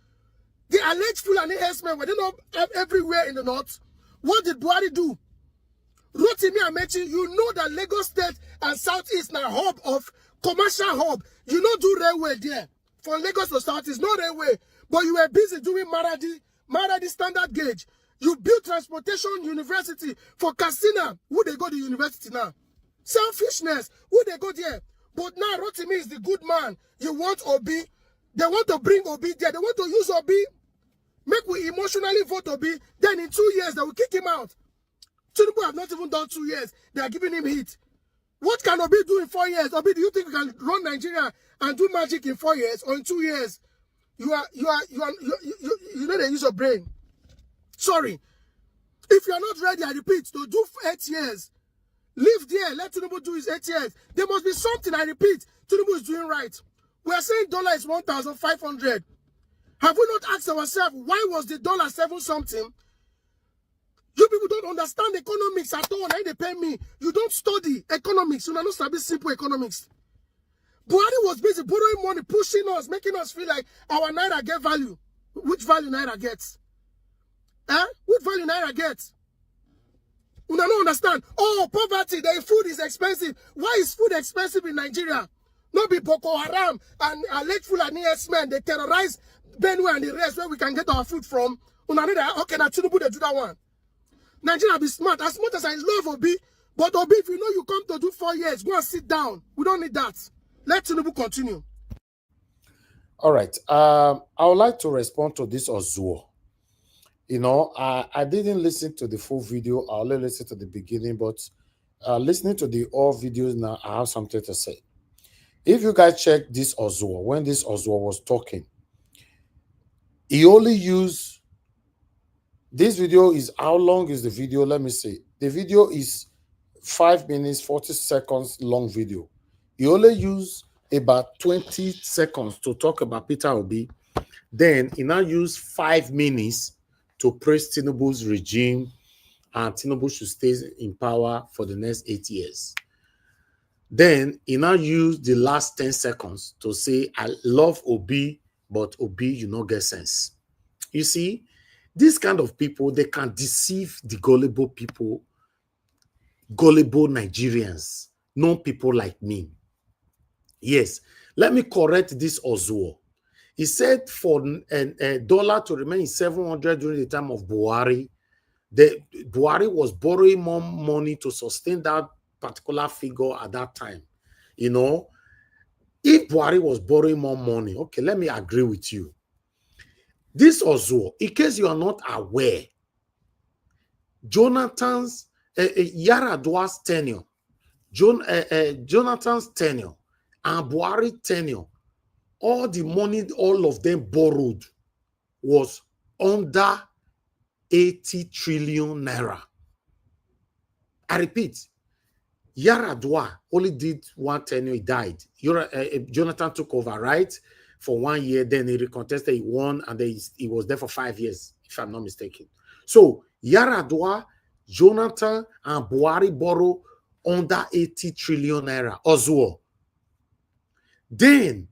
The alleged Fulani herdsmen were they not everywhere in the North? What did Buhari do? Rotimi Amechi, you know that Lagos State and Southeast now hub of commercial hub. You don't do railway there. From Lagos to Southeast, no railway. But you were busy doing Maradi standard gauge. You built transportation university for Katsina. Who they go to university now? Selfishness. Who they go there? But now Rotimi is the good man. You want Obi. They want to bring Obi there. They want to use Obi. Make we emotionally vote Obi. Then in 2 years, they will kick him out. Tinubu have not even done 2 years. They are giving him heat. What can Obi do in 4 years? Obi, do you think you can run Nigeria and do magic in 4 years or in 2 years? You know they use your brain. Sorry. If you are not ready, I repeat, to do 8 years, live there. Let Tinubu do his 8 years. There must be something, I repeat, Tinubu is doing right. We are saying dollar is 1,500. Have we not asked ourselves, why was the dollar 7 something? You people don't understand economics at all. Now they pay me. You don't study economics. You don't study simple economics. Buhari was busy borrowing money, pushing us, making us feel like our Naira get value. Which value Naira gets? Which value Naira gets? You don't understand. Oh, poverty, the food is expensive. Why is food expensive in Nigeria? Not be Boko Haram and alleged Fulani men. They terrorize Benue and the rest where we can get our food from. Okay, now Tinubu, they do that one. Nigeria be smart. As much as I love Obi, but Obi, if you know you come to do 4 years, go and sit down. We don't need that. Let Tinubu continue. All right. I would like to respond to this Ozuo. You know, I didn't listen to the full video. I only listened to the beginning, but listening to the all videos now, I have something to say. If you guys check this Ozuo, when this Ozuo was talking, he only used, this video is, how long is the video? Let me see. The video is 5 minutes, 40 seconds long video. He only used about 20 seconds to talk about Peter Obi. Then he now used 5 minutes to praise Tinubu's regime, and Tinubu should stay in power for the next 8 years. Then he now used the last 10 seconds to say, I love Obi, but Obi, you no get sense. You see, these kind of people, they can deceive the gullible people, gullible Nigerians, non people like me. Yes, let me correct this Ozuo. He said for a dollar to remain 700 during the time of Buhari, Buhari was borrowing more money to sustain that particular figure at that time. You know, if Buhari was borrowing more money, okay, let me agree with you. This Ozuo, in case you are not aware, Jonathan's Yaradua's tenure Jonathan's tenure and Buhari tenure, all the money all of them borrowed was under 80 trillion naira. I repeat, Yaradua only did one tenure, he died. Jonathan took over, right? For 1 year, then he recontested, he won, and then he was there for 5 years, if I'm not mistaken. So Yaradua, Jonathan, and Buhari borrow under 80 trillion naira. Ozuo. Then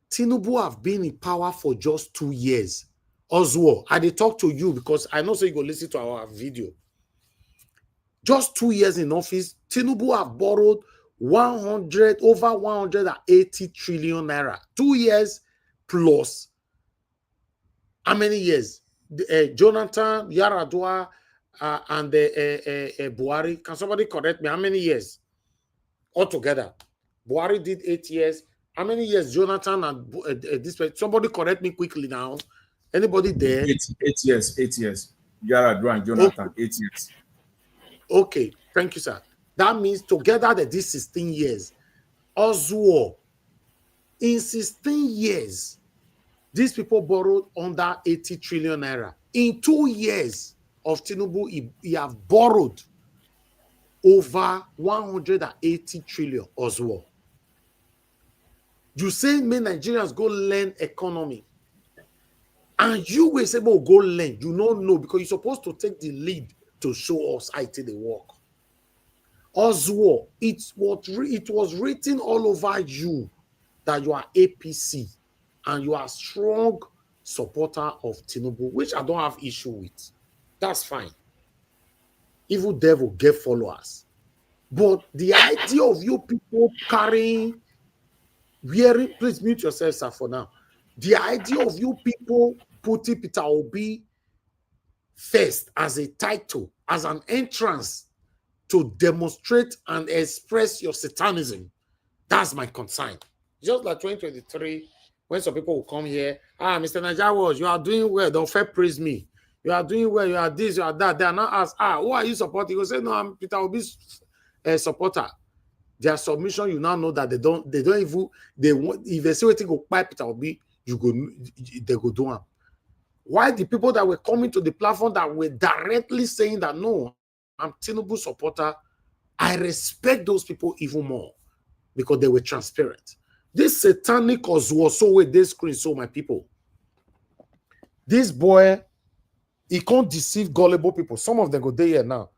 Tinubu have been in power for just 2 years. Ozuo, I did talk to you because I know so you go listen to our video. Just 2 years in office, Tinubu have borrowed over 180 trillion naira. 2 years plus. How many years? Jonathan, Yaradua, and Buhari. Can somebody correct me? How many years altogether? Buhari did 8 years. How many years Jonathan and this? Somebody correct me quickly now. Anybody there? 8 years. 8 years. Yaradua and Jonathan, okay. 8 years. Okay, thank you, sir. That means together that this 16 years. Ozuo, in 16 years, these people borrowed under 80 trillion naira. In 2 years of Tinubu, he have borrowed over 180 trillion. Ozuo. You say many Nigerians go learn economy. And you will say, well, go learn. You don't know because you're supposed to take the lead to show us how they work. Ozuo, it was written all over you that you are APC and you are a strong supporter of Tinubu, which I don't have issue with. That's fine. Evil devil get followers. But the idea of you people carrying, wearing, please mute yourself, sir, for now. The idea of you people putting Peter Obi first as a title, as an entrance to demonstrate and express your satanism, that's my concern. Just like 2023, when some people will come here, Mr. Nigerians, you are doing well, don't fair praise me. You are doing well, you are this, you are that. They are not asked, who are you supporting? You will say, no, I'm Peter Obi's supporter. Their submission, you now know that they don't even, if they say what go buy Peter Obi, they go do them. Why the people that were coming to the platform that were directly saying that, no, I'm Tinubu supporter, I respect those people even more because they were transparent. This satanic Ozuo so with this screen, so my people. This boy, he can't deceive gullible people. Some of them go there here now.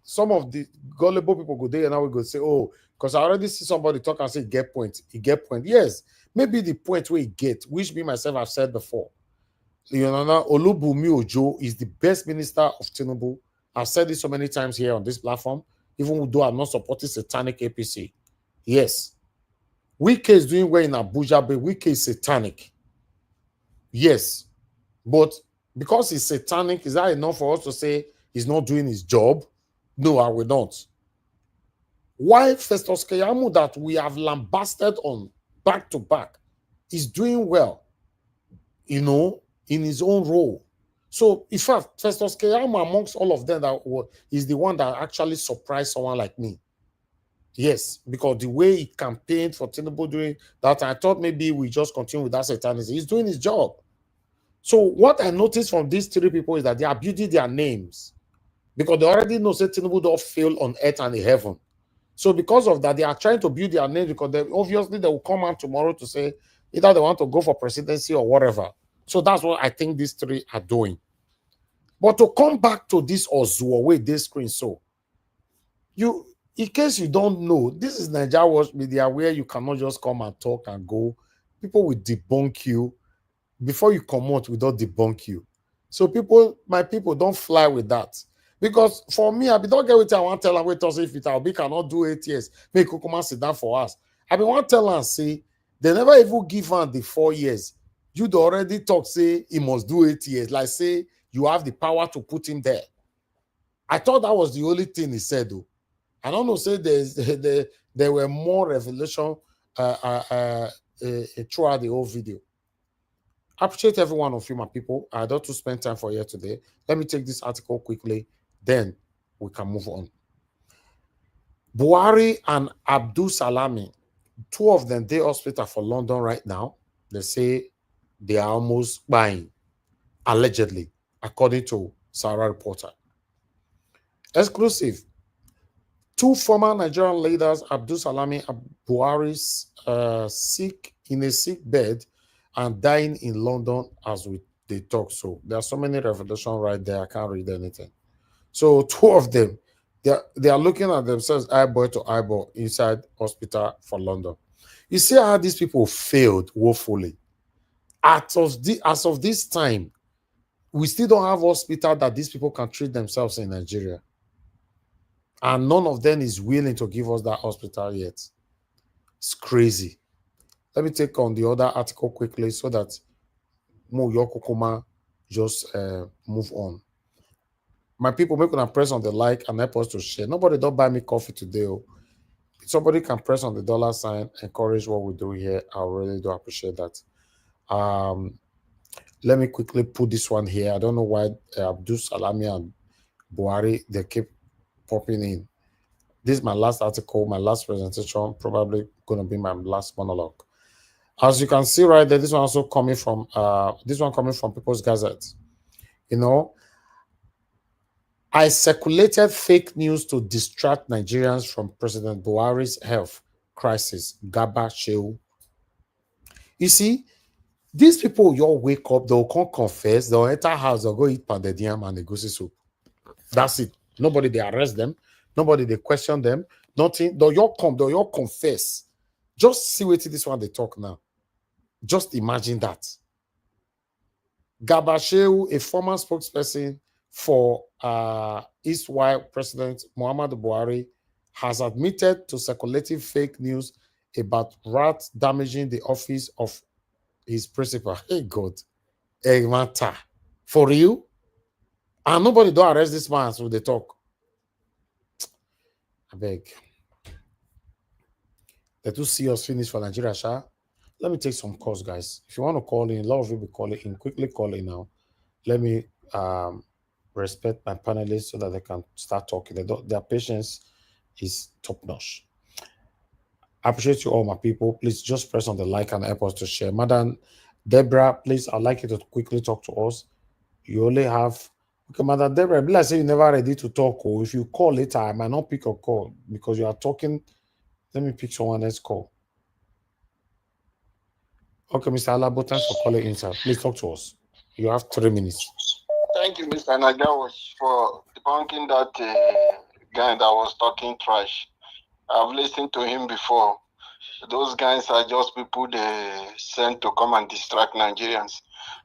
Some of the gullible people go there and now we go say, oh, because I already see somebody talk and say, get point. He get point. Yes, maybe the point where he get, which me myself I've said before. You know, now Olubunmi Ojo is the best minister of Tinubu. I've said this so many times here on this platform, even though I'm not supporting satanic APC. Yes. Wike is doing well in Abuja, but Wike is satanic. Yes. But because he's satanic, is that enough for us to say he's not doing his job? No, I will not. Why Festus Keyamo that we have lambasted on back to back is doing well, you know, in his own role. So, in fact, Festus Keyamo amongst all of them is the one that actually surprised someone like me. Yes, because the way he campaigned for Tinubu during that, I thought maybe we just continue with that satanism. He's doing his job. So, what I noticed from these three people is that they are building their names because they already know that Tinubu don't fail on earth and in heaven. So, because of that, they are trying to build their names because obviously they will come out tomorrow to say either they want to go for presidency or whatever. So, that's what I think these three are doing. But to come back to this Ozuo with this screen, so in case you don't know, this is Nigeria Watch Media where you cannot just come and talk and go. People will debunk you before you come out. We don't debunk you. So my people, don't fly with that. Because for me, I don't get what I want to tell and wait us if it will be cannot do 8 years. Make Kukuma sit down for us. I mean, want to tell and say they never even give her the 4 years. You'd already talk, say he must do 8 years. Like say you have the power to put him there. I thought that was the only thing he said, though. I don't know, say there were more revelation throughout the whole video. I appreciate every one of you, my people. I don't to spend time for here today. Let me take this article quickly, then we can move on. Buhari and Abdulsalami, two of them, they hospital for London right now. They say they are almost buying, allegedly, according to Sarah Reporter. Exclusive. Two former Nigerian leaders, Abdulsalami and Buhari's sick in a sick bed and dying in London as they talk. So there are so many revelations right there. I can't read anything. So two of them, they are looking at themselves eyeball to eyeball inside hospital for London. You see how these people failed woefully. As of this time, we still don't have hospital that these people can treat themselves in Nigeria. And none of them is willing to give us that hospital yet. It's crazy. Let me take on the other article quickly so that Mo Yokokoma just move on. My people, make them press on the like and help us to share. Nobody don't buy me coffee today. If somebody can press on the $sign, encourage what we do here. I really do appreciate that. Let me quickly put this one here. I don't know why Abdulsalami and Buhari, they keep popping in. This is my last article, my last presentation, probably going to be my last monologue. As you can see right there, this one also coming from People's Gazette. You know, I circulated fake news to distract Nigerians from President Buhari's health crisis. Gaba Shehu. You see, these people, you all wake up, they'll come confess, they'll enter house, they'll go eat pounded yam and egusi soup. That's it. Nobody they arrest them. Nobody they question them. Nothing. They'll all confess. Just see what this one they talk now. Just imagine that. Gabasheu, a former spokesperson for East-Wide President Muhammadu Buhari, has admitted to circulating fake news about rats damaging the office of his principal. Hey God, hey matter for you, and nobody don't arrest this man as they talk. I beg. They do see us finish for Nigeria, Sha. Let me take some calls, guys. If you want to call in, a lot of you will call in. Quickly call in now. Let me respect my panelists so that they can start talking. Their patience is top notch. I appreciate you all, my people. Please just press on the like and help us to share. Madam Deborah, please, I'd like you to quickly talk to us. You only have... Okay, Madam Deborah, let's say you're never ready to talk, or if you call later, I might not pick your call because you are talking. Let me pick someone else's call. Okay, Mr. Alabo, thanks for calling in, sir. Please talk to us. You have 3 minutes. Thank you, Mr. Nagawash, for debunking that guy that was talking trash. I've listened to him before. Those guys are just people they sent to come and distract Nigerians.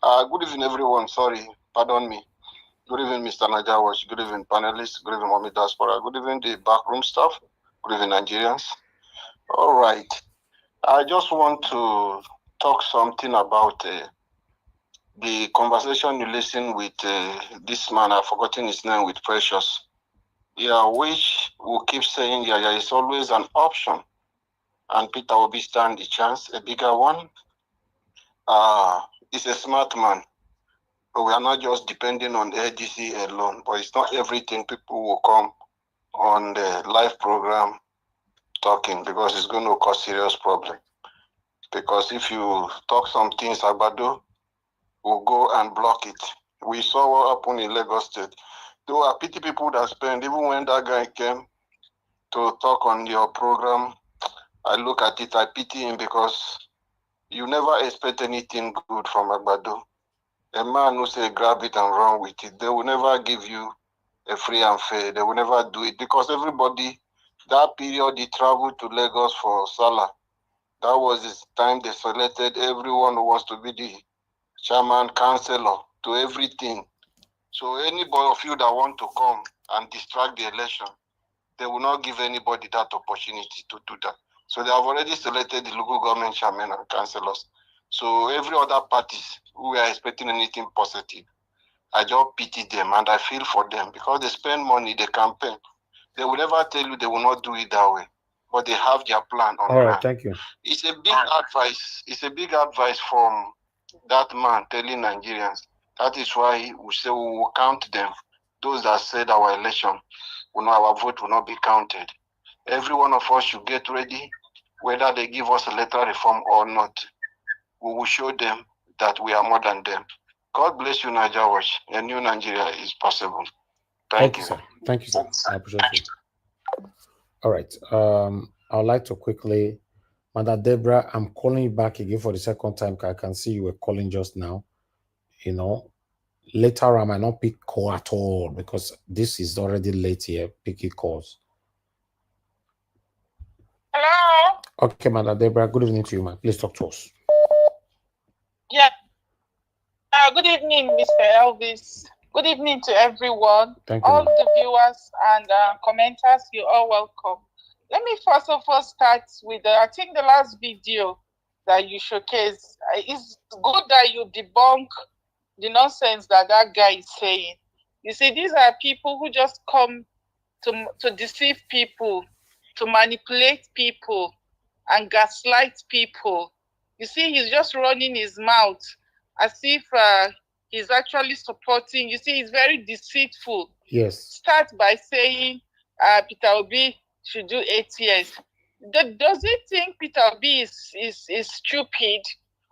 Good evening, everyone. Sorry, pardon me. Good evening, Mr. Nagawash. Good evening, panelists. Good evening, Mommy Diaspora. Good evening, the backroom staff. Good evening, Nigerians. All right. I just want to talk something about the conversation you listen with this man. I've forgotten his name, with Precious. Yeah, which will keep saying, yeah, it's always an option. And Peter Obi stand the chance, a bigger one. He's a smart man. But we are not just depending on ADC alone. But it's not everything people will come on the live program talking, because it's going to cause serious problem. Because if you talk some things, Agbado will go and block it. We saw what happened in Lagos State. There were pity people that spend, even when that guy came to talk on your program, I look at it, I pity him, because you never expect anything good from Agbado. A man who say grab it and run with it, they will never give you a free and fair. They will never do it, because everybody, that period he traveled to Lagos for Salah, that was his time they selected everyone who wants to be the chairman, councillor, to everything. So anybody of you that want to come and distract the election, they will not give anybody that opportunity to do that. So they have already selected the local government chairman and councillors. So every other parties who are expecting anything positive, I just pity them and I feel for them, because they spend money, they campaign. They will never tell you they will not do it that way, but they have their plan on All right, thank you. It's a big advice. It's a big advice from that man telling Nigerians. That is why we say we will count them. Those that said our election, our vote will not be counted. every one of us should get ready, whether they give us a electoral reform or not. We will show them that we are more than them. God bless you, Nigeria Watch. A new Nigeria is possible. Thank you. Sir. Thank you, sir. I appreciate it. All right. I would like to quickly, Madam Deborah, I'm calling you back again for the second time. I can see you were calling just now. You know, later I might not pick call at all because this is already late here. Picky calls. Hello. Okay, Madam Deborah. Good evening to you, man. Please talk to us. Yeah. Good evening, Mr. Elvis. Good evening to everyone. Thank you. All the viewers and commenters, you're all welcome. Let me first of all start with, I think the last video that you showcased. It's good that you debunk the nonsense that guy is saying. You see, these are people who just come to deceive people, to manipulate people, and gaslight people. You see, he's just running his mouth as if he's actually supporting. You see, he's very deceitful. Yes. Start by saying Peter Obi should do 8 years. Does he think Peter Obi is stupid,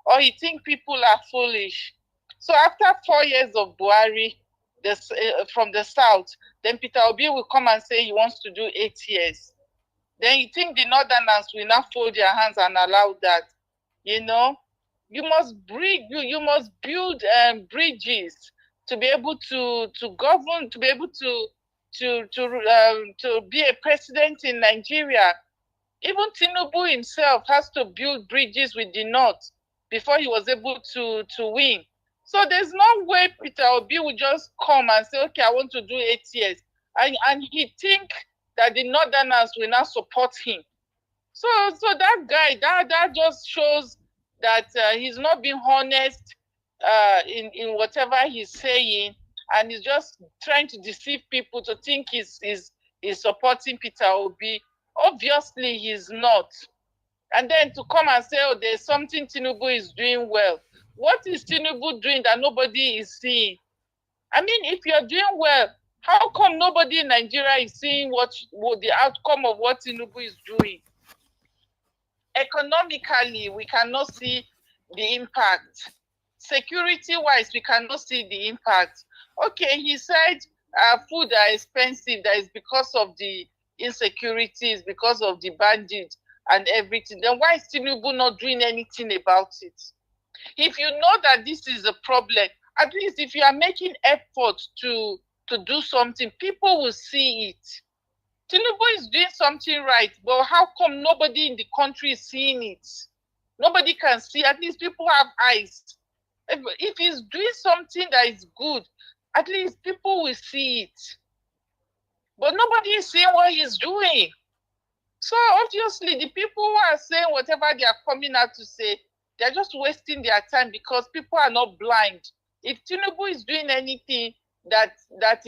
or he think people are foolish? So after 4 years of Buhari from the south, then Peter Obi will come and say he wants to do 8 years. Then you think the Northerners will not fold their hands and allow that? You know, you must build bridges to be able to govern, to be able to be a president in Nigeria. Even Tinubu himself has to build bridges with the North before he was able to win. So there's no way Peter Obi will just come and say, okay, I want to do 8 years. And he think that the Northerners will not support him. So that guy, that just shows that he's not being honest in whatever he's saying, and he's just trying to deceive people to think he's supporting Peter Obi. Obviously, he's not. And then to come and say, oh, there's something Tinubu is doing well. What is Tinubu doing that nobody is seeing? I mean, if you're doing well, how come nobody in Nigeria is seeing what the outcome of what Tinubu is doing? Economically, we cannot see the impact. Security-wise, we cannot see the impact. Okay, he said food are expensive. That is because of the insecurities, because of the bandits and everything. Then why is Tinubu not doing anything about it? If you know that this is a problem, at least if you are making effort to do something, people will see it. Tinubu is doing something right, but how come nobody in the country is seeing it? Nobody can see. At least people have eyes. If he's doing something that is good, at least people will see it. But nobody is seeing what he's doing. So obviously, the people who are saying whatever they are coming out to say, they're just wasting their time because people are not blind. If Tinubu is doing anything that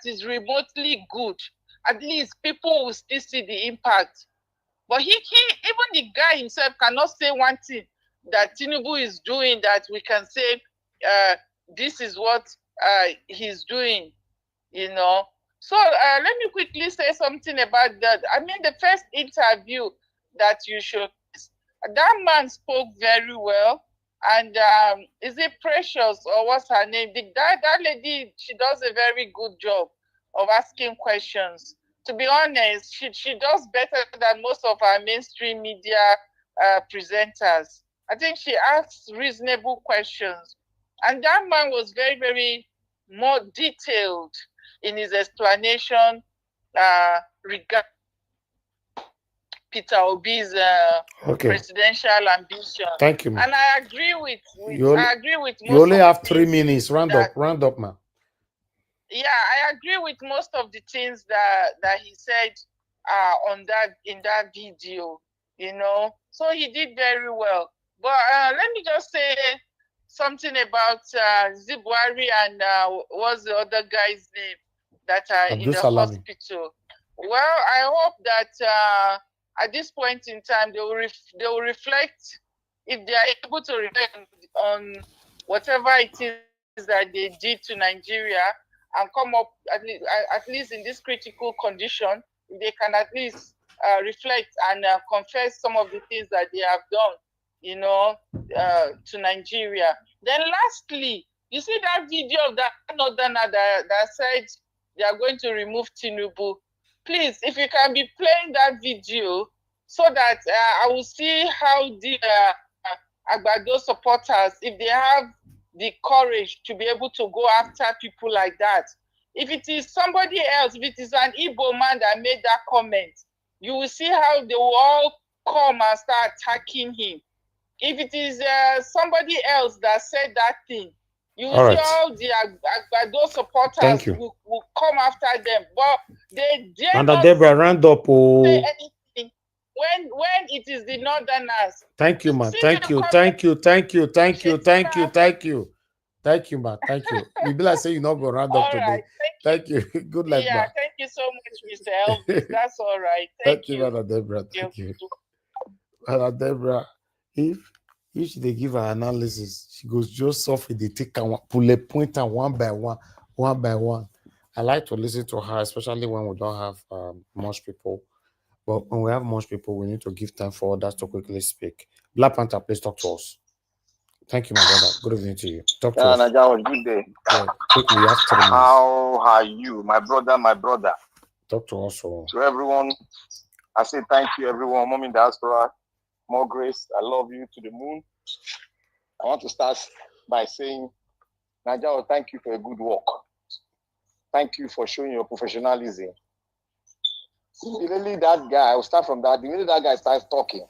is remotely good, at least people will still see the impact. But he even the guy himself cannot say one thing that Tinubu is doing that we can say this is what he's doing, you know. So let me quickly say something about that. I mean, the first interview that you showed, that man spoke very well. And is it Precious or what's her name? That lady, she does a very good job of asking questions. To be honest, she does better than most of our mainstream media presenters. I think she asks reasonable questions. And that man was very, very more detailed in his explanation regarding Peter Obi's presidential ambition. Thank you, man. And I agree with most. You only have 3 minutes. Round up, man. Yeah, I agree with most of the things that he said in that video, you know. So he did very well. But let me just say something about Buhari and what's the other guy's name that are in the hospital. Well, I hope that at this point in time they will reflect, if they are able to reflect on whatever it is that they did to Nigeria, and come up at least in this critical condition, they can at least reflect and confess some of the things that they have done, you know, to Nigeria. Then lastly, you see that video of that northerner that said they are going to remove Tinubu. Please, if you can be playing that video so that I will see how the Agbado supporters, if they have the courage to be able to go after people like that. If it is somebody else, if it is an Igbo man that made that comment, you will see how they will all come and start attacking him. If it is somebody else that said that thing, you will see all the Agbado supporters will come after them. But they dare not Deborah, round up. say anything when it is the northerners. Thank you, man. Thank you, man. Thank you. You be like say you not go round up today. Right, thank you. Good luck, man. Thank you so much, Mr. Elvis. That's all right. Thank you, Madam Deborah. Thank you. Madam Deborah, if they give her analysis, she goes just off with the tick and pull a point and one by one. I like to listen to her, especially when we don't have much people. But when we have much people, we need to give time for others to quickly speak. Black Panther, please talk to us. Thank you, my brother. Good evening to you. Talk to us. Nigerian, good day. Yeah, quickly, you have 3 minutes. How are you, my brother? Talk to us. To everyone, I say thank you, everyone. Mom in diaspora, more grace. I love you to the moon. I want to start by saying, Nigerian, thank you for a good work. Thank you for showing your professionalism. Immediately that guy, I will start from that. Immediately that guy starts talking,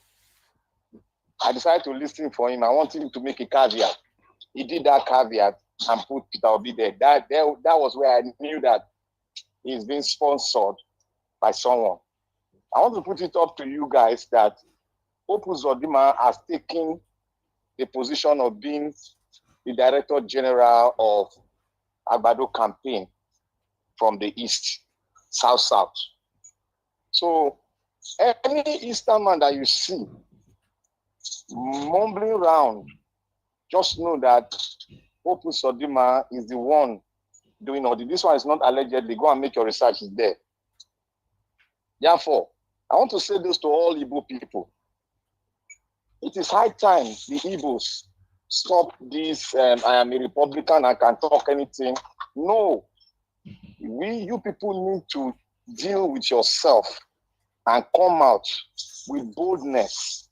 I decided to listen for him. I want him to make a caveat. He did that caveat and put Peter Obi there. That was where I knew that he's being sponsored by someone. I want to put it up to you guys that Opus Zodima has taken the position of being the Director General of Agbado campaign from the East, South. So any Eastern man that you see mumbling around, just know that Opus Zodima is the one doing all this. This one is not allegedly. Go and make your research, it's there. Therefore, I want to say this to all Igbo people. It is high time the Igbos stop this, I am a Republican, I can talk anything. No. You people need to deal with yourself and come out with boldness,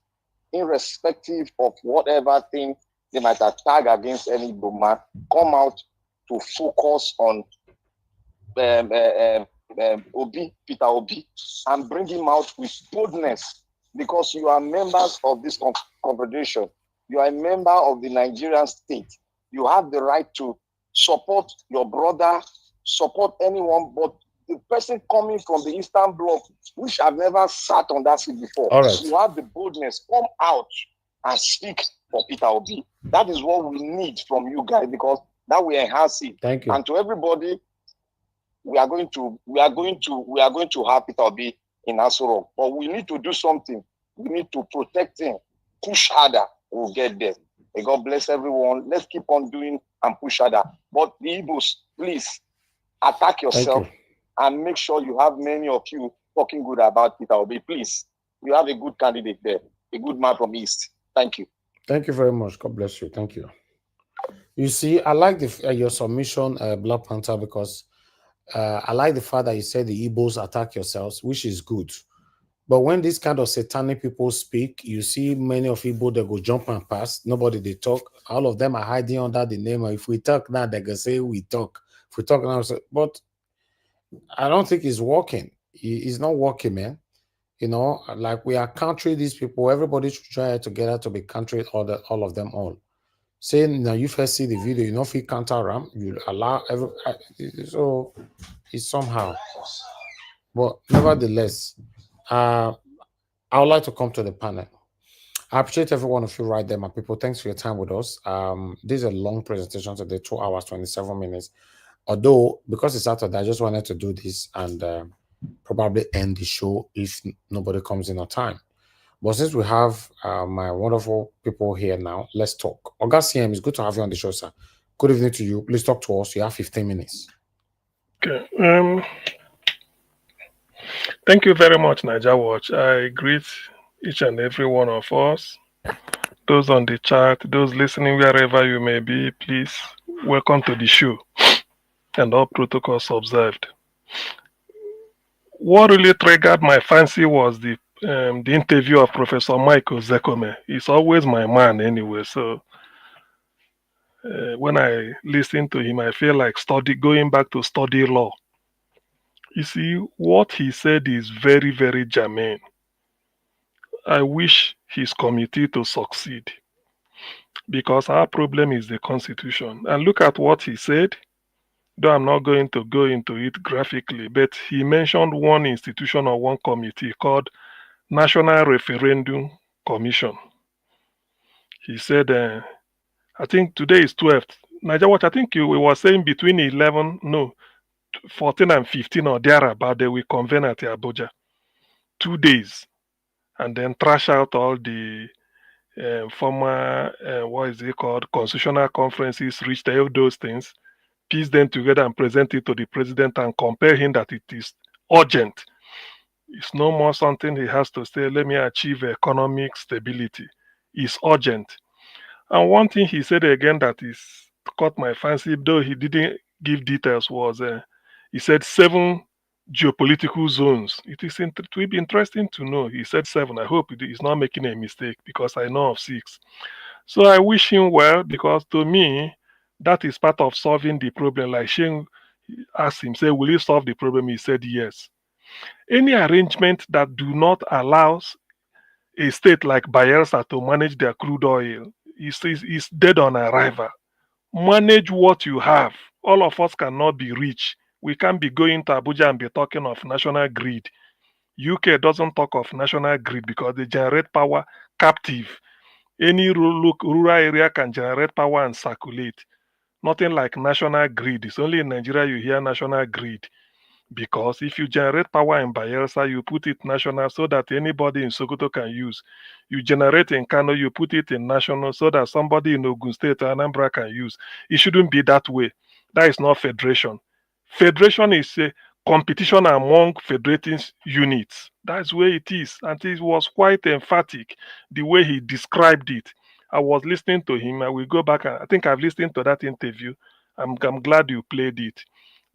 irrespective of whatever thing they might attack against any Igbo man. Come out to focus on Obi, Peter Obi, and bring him out with boldness, because you are members of this confederation. You are a member of the Nigerian state. You have the right to support your brother, support anyone, but the person coming from the Eastern Bloc, which I've never sat on that seat before, you have the boldness, come out and speak for Peter Obi. That is what we need from you guys, because that will enhance it. Thank you. And to everybody, we are going to have Peter Obi in Asoro, but we need to do something. We need to protect him, push harder. We'll get there. May God bless everyone. Let's keep on doing and push harder. But the Igbos, please attack yourself and make sure you have many of you talking good about Peter Obi. Please, you have a good candidate there, a good man from East. Thank you. Thank you very much. God bless you. Thank you. You see, I like your submission, Black Panther, because I like the fact that you said the Igbos attack yourselves, which is good. But when these kind of satanic people speak, you see many of Igbo that go jump and pass. Nobody they talk. All of them are hiding under the name of, if we talk now, they can say we talk. If we talk now, but I don't think it's working. It's not working, man. You know, like we are countering these people. Everybody should try together to be countering all of them all. Saying now you first see the video, you know, if you counter ram, you allow so it's somehow. But nevertheless, I would like to come to the panel. I appreciate every one of you right there, my people. Thanks for your time with us. This is a long presentation today, 2 hours, 27 minutes. Although, because it's Saturday, I just wanted to do this and probably end the show if nobody comes in on time. But since we have my wonderful people here now, let's talk. August CM, it's good to have you on the show, sir. Good evening to you. Please talk to us. You have 15 minutes. Okay. Thank you very much, Niger Watch. I greet each and every one of us. Those on the chat, those listening wherever you may be, please welcome to the show and all protocols observed. What really triggered my fancy was the interview of Professor Michael Zekome. He's always my man anyway, so when I listen to him, I feel like going back to study law. You see, what he said is very, very germane. I wish his committee to succeed because our problem is the constitution. And look at what he said, though I'm not going to go into it graphically, but he mentioned one institution or one committee called National Referendum Commission. He said, I think today is 12th. Niger Watch, I think we were saying between 14 and 15 or thereabout, they will convene at Abuja. 2 days. And then trash out all the former, what is it called, constitutional conferences, reach all those things, piece them together and present it to the president and compare him that it is urgent. It's no more something he has to say, let me achieve economic stability. It's urgent. And one thing he said again that is caught my fancy, though he didn't give details, was he said 7 geopolitical zones. It will be interesting to know. He said 7. I hope he's not making a mistake because I know of 6. So I wish him well because to me, that is part of solving the problem. Like Shane asked him, say, will you solve the problem? He said yes. Any arrangement that do not allow a state like Bayelsa to manage their crude oil is dead on arrival. Manage what you have. All of us cannot be rich. We can't be going to Abuja and be talking of national grid. UK doesn't talk of national grid because they generate power captive. Any rural area can generate power and circulate. Nothing like national grid. It's only in Nigeria you hear national grid. Because if you generate power in Bayelsa, you put it national so that anybody in Sokoto can use. You generate in Kano, you put it in national so that somebody in Ogun State or Anambra can use. It shouldn't be that way. That is not federation. Federation is a competition among federating units. That's where it is. And it was quite emphatic the way he described it. I was listening to him. I will go back. I think I've listened to that interview. I'm glad you played it.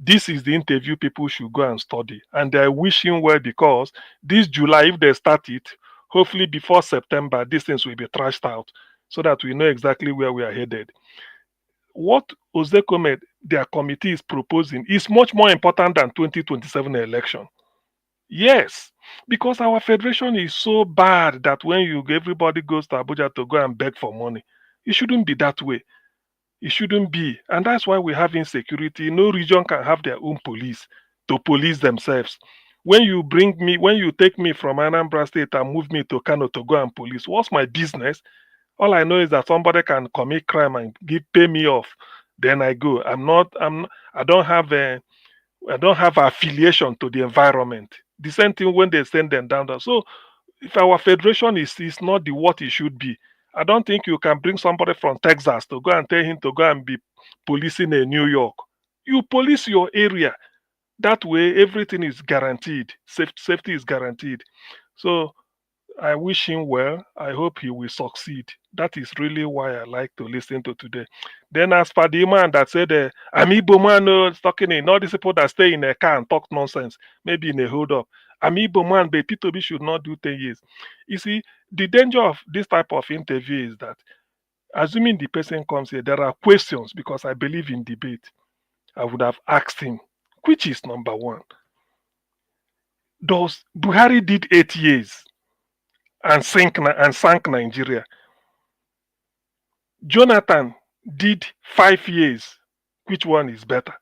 This is the interview people should go and study. And I wish him well because this July, if they start it, hopefully before September, these things will be trashed out so that we know exactly where we are headed. What Ozekome, their committee is proposing is much more important than 2027 election. Yes, because our federation is so bad that when everybody goes to Abuja to go and beg for money, it shouldn't be that way. It shouldn't be. And that's why we have insecurity. No region can have their own police to police themselves. When you take me from Anambra State and move me to Kano to go and police, what's my business? All I know is that somebody can commit crime and pay me off. Then I go. I don't have affiliation to the environment. The same thing when they send them down there. So if our federation is not what it should be, I don't think you can bring somebody from Texas to go and tell him to go and be policing in New York. You police your area. That way, everything is guaranteed. Safety is guaranteed. So I wish him well. I hope he will succeed. That is really why I like to listen to today. Then as for the man that said, I'm Igbo man talking in all these people that stay in a car and talk nonsense, maybe in a hold up. I'm Igbo man, but P2B should not do 10 years. You see, the danger of this type of interview is that, assuming the person comes here, there are questions because I believe in debate. I would have asked him, which is number one. Buhari did 8 years and sank Nigeria. Jonathan did 5 years. Which one is better?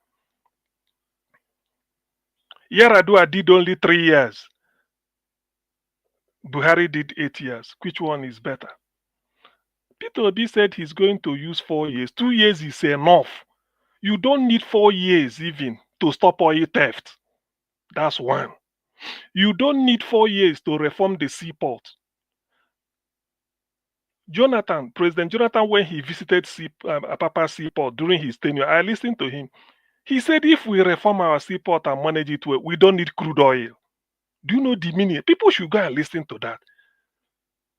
Yaradua did only 3 years. Buhari did 8 years. Which one is better? Peter Obi said he's going to use 4 years. 2 years is enough. You don't need 4 years even to stop oil theft. That's one. You don't need 4 years to reform the seaport. President Jonathan, when he visited Apapa Seaport during his tenure, I listened to him. He said if we reform our seaport and manage it well, we don't need crude oil. Do you know the meaning? People should go and listen to that.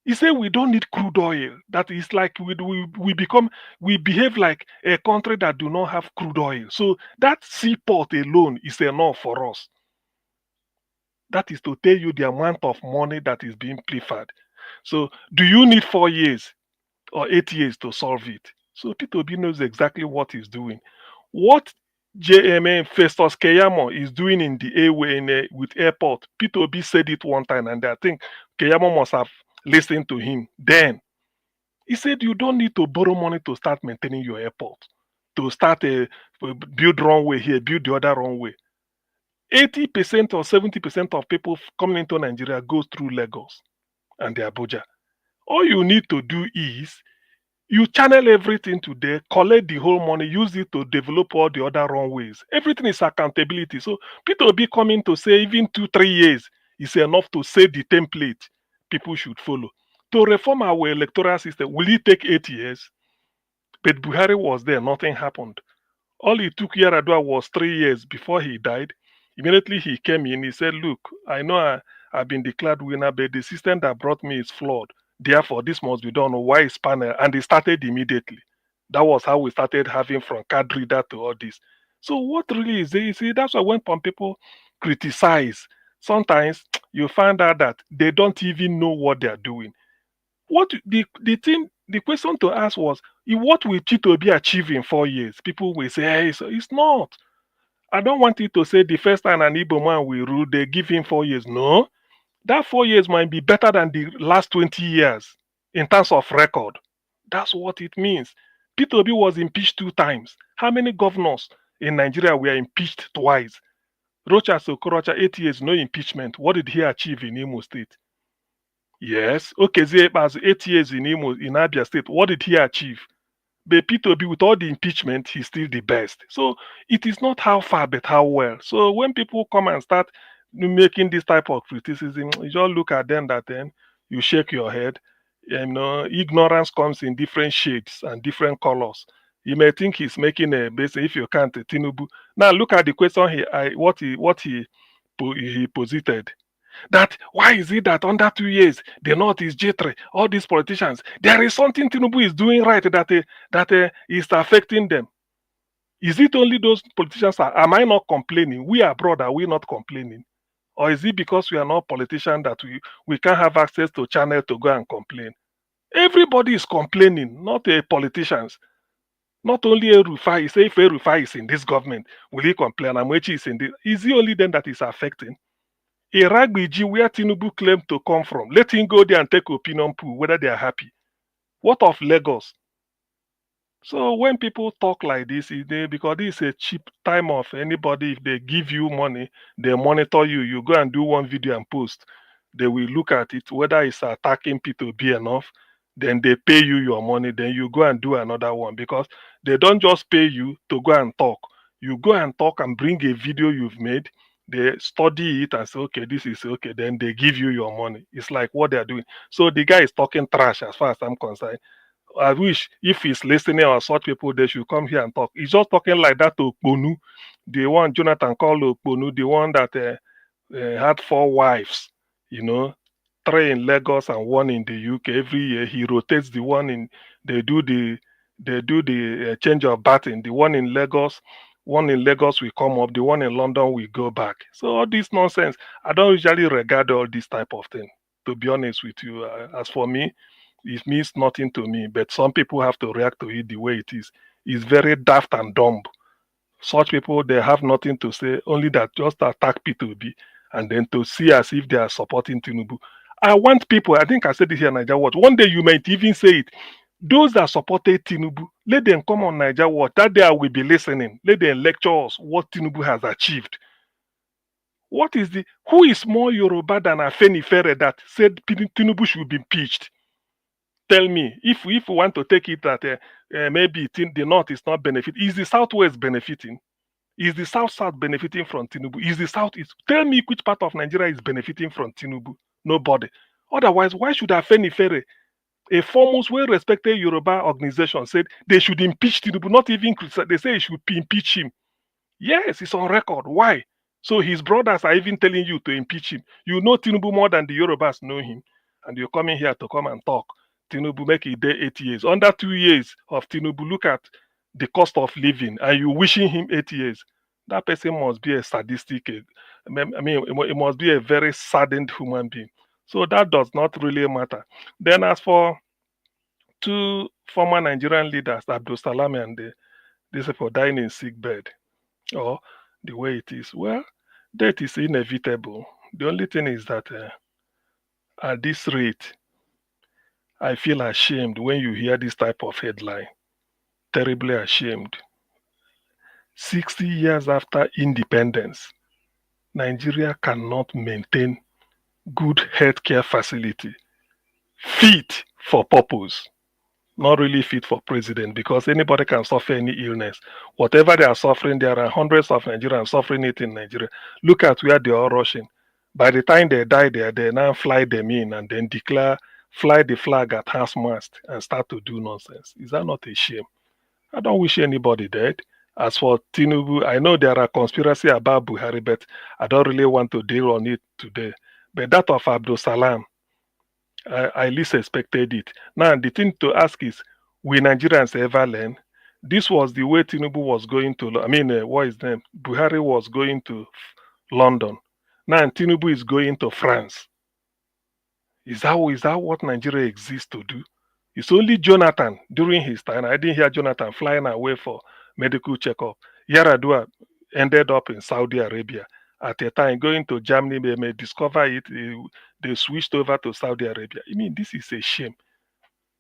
He said we don't need crude oil. That is like we behave like a country that do not have crude oil. So that seaport alone is enough for us. That is to tell you the amount of money that is being preferred. So do you need 4 years or 8 years to solve it? So Peter B knows exactly what he's doing. What JMN Festus Keyamo is doing in the airway with airport, Peter B said it one time, and I think Keyamo must have listened to him. Then he said you don't need to borrow money to start maintaining your airport, to start build runway here, build the other runway. 80% or 70% of people coming into Nigeria goes through Lagos and the Abuja. All you need to do is you channel everything to there, collect the whole money, use it to develop all the other runways. Everything is accountability. So people will be coming to say even 2-3 years is enough to say the template people should follow. To reform our electoral system, will it take 8 years? But Buhari was there, nothing happened. All it took Yaradua was 3 years before he died. Immediately he came in, he said, look, I know I've been declared winner, but the system that brought me is flawed. Therefore, this must be done. Why is panel? And they started immediately. That was how we started having from card reader to all this. So what really is it? You see, that's why when some people criticize, sometimes you find out that they don't even know what they're doing. What the question to ask was, what will Chito be achieving in 4 years? People will say, hey, so it's not. I don't want you to say the first time an Igbo man will rule, they give him 4 years. No. That 4 years might be better than the last 20 years in terms of record. That's what it means. Peter Obi was impeached 2 times. How many governors in Nigeria were impeached twice? Rocha Sokorocha, 8 years, no impeachment. What did he achieve in Imo State? Yes. Okezie Ekpazu, 8 years in Abia State. What did he achieve? But Peter Obi, with all the impeachment, he's still the best. So it is not how far, but how well. So when people come and start making this type of criticism, you just look at them that then you shake your head. Ignorance comes in different shades and different colors. You may think he's making a base if you can't Tinubu. Now look at the question he posited. That why is it that under 2 years the North is jittery? All these politicians, there is something Tinubu is doing right that is affecting them. Is it only those politicians? Am I not complaining? We abroad, are we not complaining? Or is it because we are not politicians that we can't have access to channel to go and complain? Everybody is complaining, not politicians. Not only Rufai. Say if Rufai is in this government, will he complain? Amechi is in this. Is it only them that is affecting? Iragbiji, where Tinubu claimed to come from, let him go there and take opinion pool whether they are happy. What of Lagos? So when people talk like this, because this is a cheap time of anybody, if they give you money, they monitor you. You go and do one video and post. They will look at it, whether it's attacking P2B enough, then they pay you your money, then you go and do another one. Because they don't just pay you to go and talk. You go and talk and bring a video you've made. They study it and say, okay, this is okay. Then they give you your money. It's like what they're doing. So the guy is talking trash as far as I'm concerned. I wish if he's listening or such people, they should come here and talk. He's just talking like that to Okponu, the one Jonathan called Okponu, the one that had 4 wives, 3 in Lagos and 1 in the UK. Every year he rotates the one in. They do the change of baton. The one in Lagos will come up. The one in London will go back. So all this nonsense, I don't usually regard all this type of thing. To be honest with you, as for me, it means nothing to me. But some people have to react to it the way it is. It's very daft and dumb. Such people, they have nothing to say, only that just attack P2B and then to see as if they are supporting Tinubu. I want people, I think I said this here in Nigeria Watch, one day you might even say it. Those that supported Tinubu, let them come on Nigeria Watch. That day I will be listening. Let them lecture us what Tinubu has achieved. Who is more Yoruba than Afenifere that said Tinubu should be impeached? Tell me, if we want to take it that maybe the North is not benefiting, is the Southwest benefiting? Is the South benefiting from Tinubu? Is the Southeast? Tell me which part of Nigeria is benefiting from Tinubu. Nobody. Otherwise, why should Afenifere, a foremost well-respected Yoruba organization, said they should impeach Tinubu? Not even criticize. They say they should impeach him. Yes, it's on record. Why? So his brothers are even telling you to impeach him. You know Tinubu more than the Yorubas know him. And you're coming here to come and talk. Tinubu make it there 8 years. Under 2 years of Tinubu, look at the cost of living. And you wishing him 8 years. That person must be a sadistic, I mean, it must be a very saddened human being. So that does not really matter. Then as for two former Nigerian leaders, Abdulsalami and these people dying in sick bed, or the way it is, well, death is inevitable. The only thing is that at this rate, I feel ashamed when you hear this type of headline. Terribly ashamed. 60 years after independence, Nigeria cannot maintain good healthcare facility fit for purpose. Not really fit for president, because anybody can suffer any illness. Whatever they are suffering, there are hundreds of Nigerians suffering it in Nigeria. Look at where they are rushing. By the time they die there, they now fly them in and then fly the flag at half-mast and start to do nonsense. Is that not a shame? I don't wish anybody dead. As for Tinubu, I know there are conspiracy about Buhari, but I don't really want to deal on it today. But that of Abdulsalam, I least expected it. Now, the thing to ask is, will Nigerians ever learn? This was the way Tinubu was going to, what is his name? Buhari was going to London. Now, Tinubu is going to France. Is that what Nigeria exists to do? It's only Jonathan during his time. I didn't hear Jonathan flying away for medical checkup. Yaradua ended up in Saudi Arabia. At a time, going to Germany, they may discover it. They switched over to Saudi Arabia. I mean, this is a shame.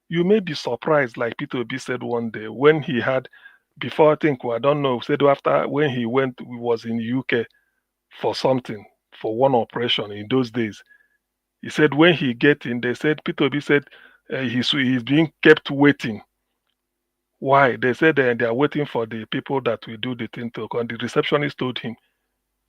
You may be surprised, like Peter Obi said one day, when he had, before I think, I don't know, said after when he was in UK for something, for one operation in those days. He said when he get in, they said, Peter Obi said he's being kept waiting. Why? They said they are waiting for the people that will do the thing to come. The receptionist told him,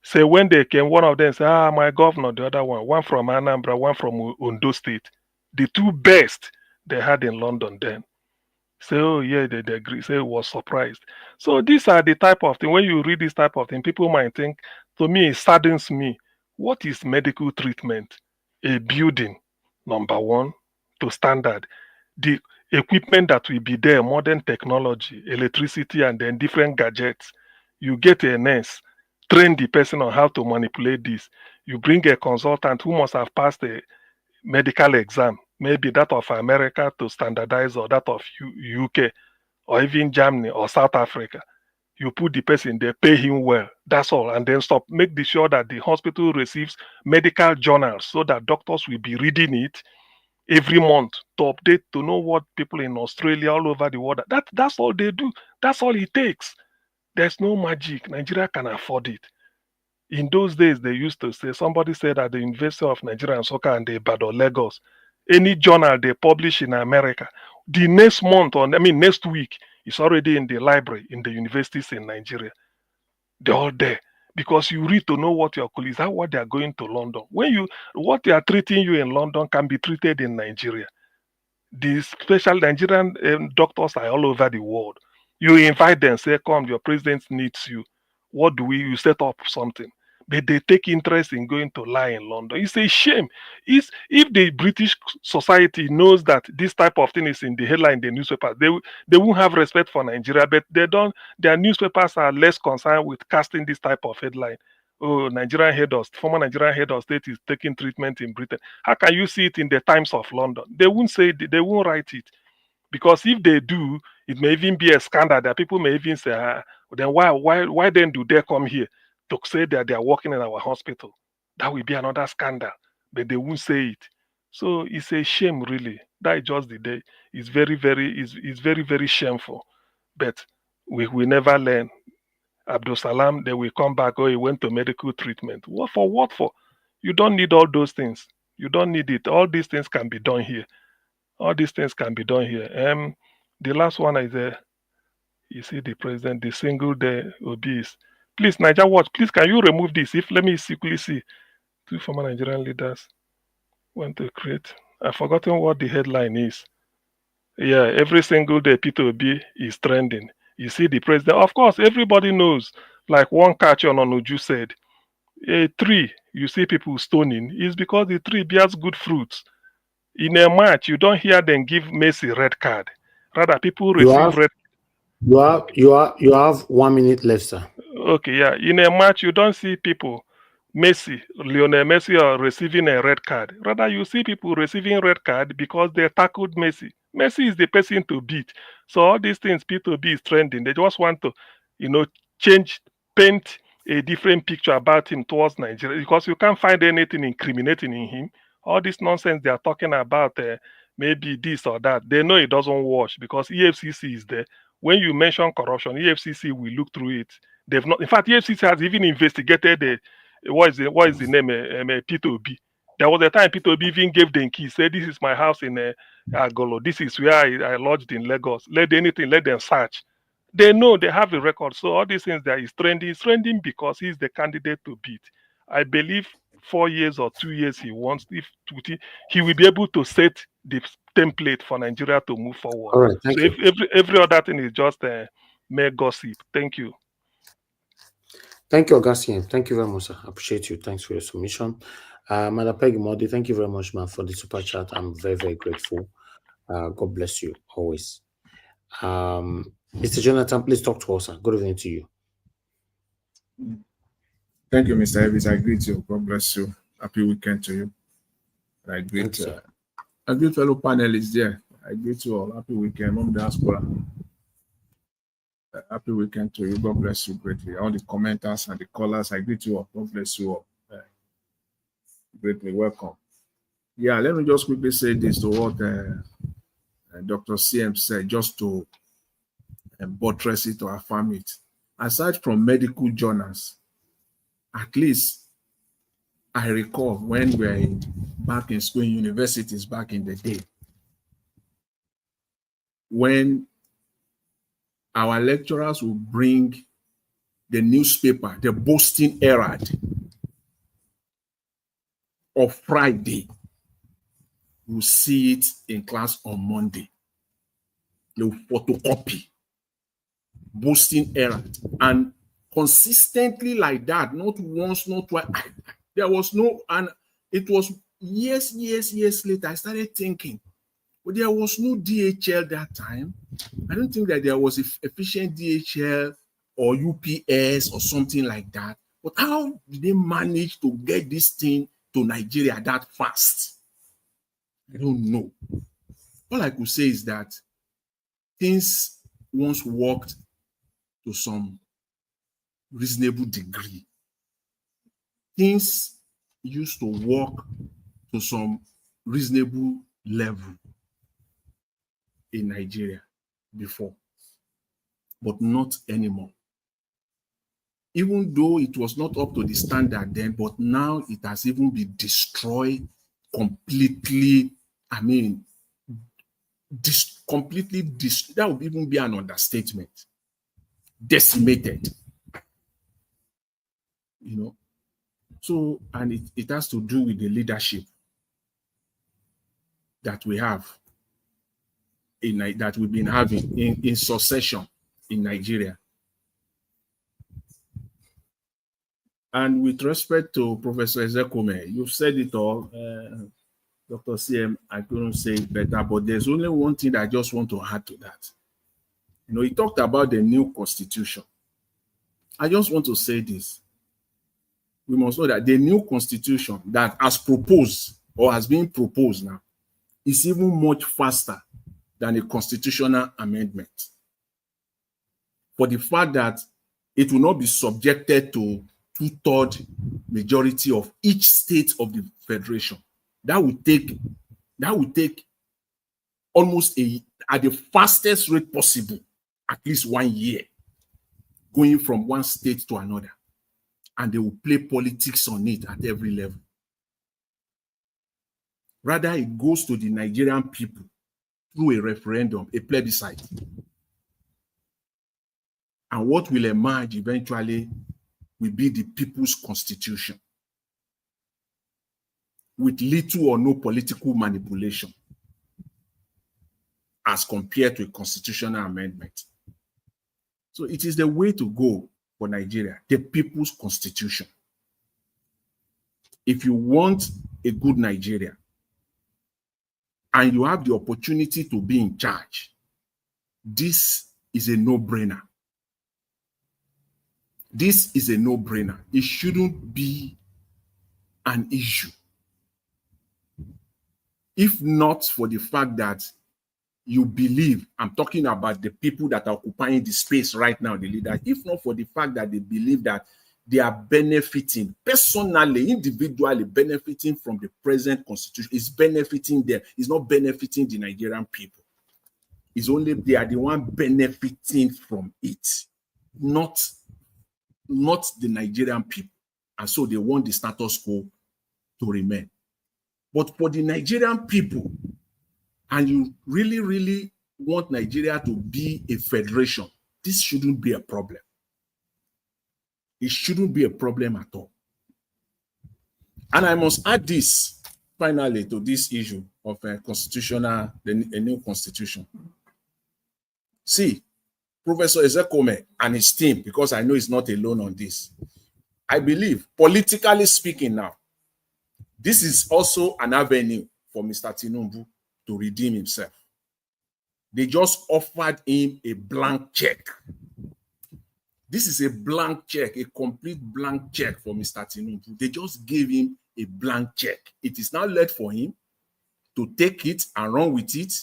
say when they came, one of them said, my governor, the other one from Anambra, one from Ondo State. The two best they had in London then. Say, oh yeah, they agree. Say, was surprised. So these are the type of thing. When you read this type of thing, people might think, to me, it saddens me. What is medical treatment? A building, number one, to standard. The equipment that will be there, modern technology, electricity, and then different gadgets. You get a nurse, train the person on how to manipulate this. You bring a consultant who must have passed a medical exam, maybe that of America to standardize, or that of UK, or even Germany or South Africa. You put the person there, pay him well. That's all. And then stop. Make sure that the hospital receives medical journals so that doctors will be reading it every month to update, to know what people in Australia, all over the world. That's all they do. That's all it takes. There's no magic. Nigeria can afford it. In those days, they used to say, somebody said at the University of Nigeria and Soccer and the Ibadan, Lagos, any journal they publish in America, the next month, next week, it's already in the library, in the universities in Nigeria. They're all there. Because you read to know what your colleagues are, what they are going to London. What they are treating you in London can be treated in Nigeria. The special Nigerian doctors are all over the world. You invite them, say, come, your president needs you. What do you set up something? But they take interest in going to lie in London. It's a shame. If the British society knows that this type of thing is in the headline, the newspapers, they won't have respect for Nigeria, but they don't. Their newspapers are less concerned with casting this type of headline. Oh, former Nigerian head of state is taking treatment in Britain. How can you see it in the Times of London? They won't say it, they won't write it. Because if they do, it may even be a scandal that people may even say, then why then do they come here to say that they are working in our hospital? That will be another scandal, but they won't say it. So it's a shame, really. That is just the day. It's very, very shameful. But we will never learn. Abdulsalam, they will come back, he went to medical treatment. What for? You don't need all those things. You don't need it. All these things can be done here. The last one is you see the president, the single day obese. Please, Niger Watch, please, can you remove this? Let me quickly see. Two former Nigerian leaders want to create. I've forgotten what the headline is. Yeah, every single day Peter Obi is trending. You see the president. Of course, everybody knows, like one catch on Onuju said, a tree, you see people stoning, is because the tree bears good fruits. In a match, you don't hear them give Messi red card. Rather, people receive red. You have 1 minute left, sir. Okay, yeah. In a match, you don't see people, Lionel Messi, are receiving a red card. Rather, you see people receiving red card because they tackled Messi. Messi is the person to beat. So all these things, P2B is trending. They just want to, paint a different picture about him towards Nigeria because you can't find anything incriminating in him. All this nonsense they are talking about, maybe this or that, they know it doesn't wash because EFCC is there. When you mention corruption, EFCC will look through it. They've not. In fact, EFCC has even investigated what is the name P2B. There was a time P2B even gave them keys. Said, "This is my house in Agolo. This is where I lodged in Lagos. Let them search." They know they have a record. So all these things that is trending. It's trending because he's the candidate to beat. I believe 4 years or 2 years he wants. If he will be able to set the template for Nigeria to move forward. All right, thank you. If every other thing is just mere gossip. Thank you. Thank you, Augustine. Thank you very much, sir. I appreciate you. Thanks for your submission. Madam Peggy Modi, thank you very much, ma'am, for the super chat. I'm very, very grateful. God bless you always. Mr. Jonathan, please talk to us, sir. Good evening to you. Thank you, Mr. Elvis. I greet you. God bless you. Happy weekend to you. I greet fellow panelists there. I greet you all. Happy weekend. Mom Diaspora. Happy weekend to you. God bless you greatly. All the commenters and the callers, I greet you all. God bless you all. Greatly welcome. Yeah, let me just quickly say this to what Dr. CM said, just to buttress it or affirm it. Aside from medical journals, at least I recall when we were back in school in universities back in the day, when our lecturers would bring the newspaper, the Boston Herald of Friday. We'll see it in class on Monday. They'll photocopy Boston Herald, and consistently like that, not once, not twice. There was no, and it was years later, I started thinking, but there was no DHL that time. I don't think that there was efficient DHL or UPS or something like that. But how did they manage to get this thing to Nigeria that fast? I don't know. All I could say is that things once worked to some reasonable degree. Things used to work to some reasonable level in Nigeria before, but not anymore. Even though it was not up to the standard then, but now it has even been destroyed completely. I mean, that would even be an understatement. Decimated. So, and it has to do with the leadership that we have that we've been having in succession in Nigeria. And with respect to Professor Ezekume, you've said it all. Dr. CM, I couldn't say it better, but there's only one thing that I just want to add to that. He talked about the new constitution. I just want to say this. We must know that the new constitution that has proposed or has been proposed now is even much faster than a constitutional amendment. For the fact that it will not be subjected to 2/3 majority of each state of the federation. That would take almost at the fastest rate possible, at least 1 year, going from one state to another. And they will play politics on it at every level. Rather, it goes to the Nigerian people through a referendum, a plebiscite. And what will emerge eventually will be the people's constitution, with little or no political manipulation as compared to a constitutional amendment. So it is the way to go for Nigeria, the people's constitution. if you want a good Nigeria and you have the opportunity to be in charge, this is a no-brainer. This is a no-brainer. It shouldn't be an issue. If not for the fact that you believe, I'm talking about the people that are occupying the space right now, the leaders, if not for the fact that they believe that they are benefiting, personally, individually benefiting from the present constitution, is benefiting them, it's not benefiting the Nigerian people. It's only they are the one benefiting from it, not the Nigerian people. And so they want the status quo to remain. But for the Nigerian people, and you really, really want Nigeria to be a federation, this shouldn't be a problem. It shouldn't be a problem at all. And I must add this, finally, to this issue of a new constitution. See, Professor Ezekome and his team, because I know he's not alone on this, I believe, politically speaking now, this is also an avenue for Mr. Tinubu to redeem himself. They just offered him a blank check. This is a blank check, a complete blank check for Mr. Tinubu. They just gave him a blank check. It is now left for him to take it and run with it,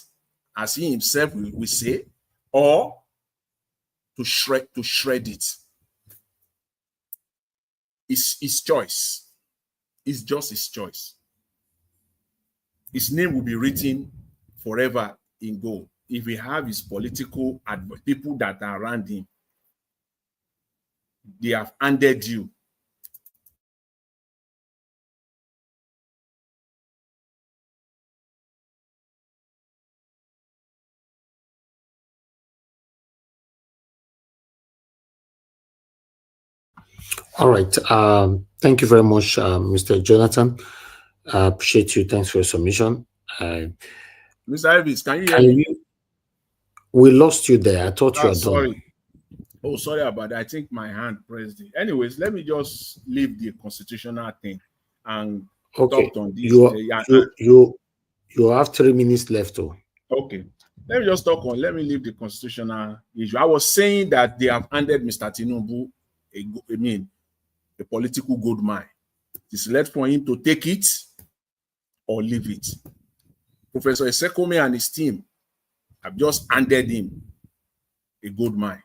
as he himself will say, or to shred it. It's his choice. It's just his choice. His name will be written forever in gold if we have his political people that are around him. They have handed you. All right. Thank you very much, Mr. Jonathan. I appreciate you. Thanks for your submission. Mr. Elvis, can you hear me? We lost you there. I thought you were sorry. done. Oh, sorry about that. I think my hand pressed it. Anyways, let me just leave the constitutional thing and talk on this. You have 3 minutes left. Okay. Let me just talk on, let me leave the constitutional issue. I was saying that they have handed Mr. Tinubu a political gold mine. It's left for him to take it or leave it. Professor Ezekome and his team have just handed him a gold mine.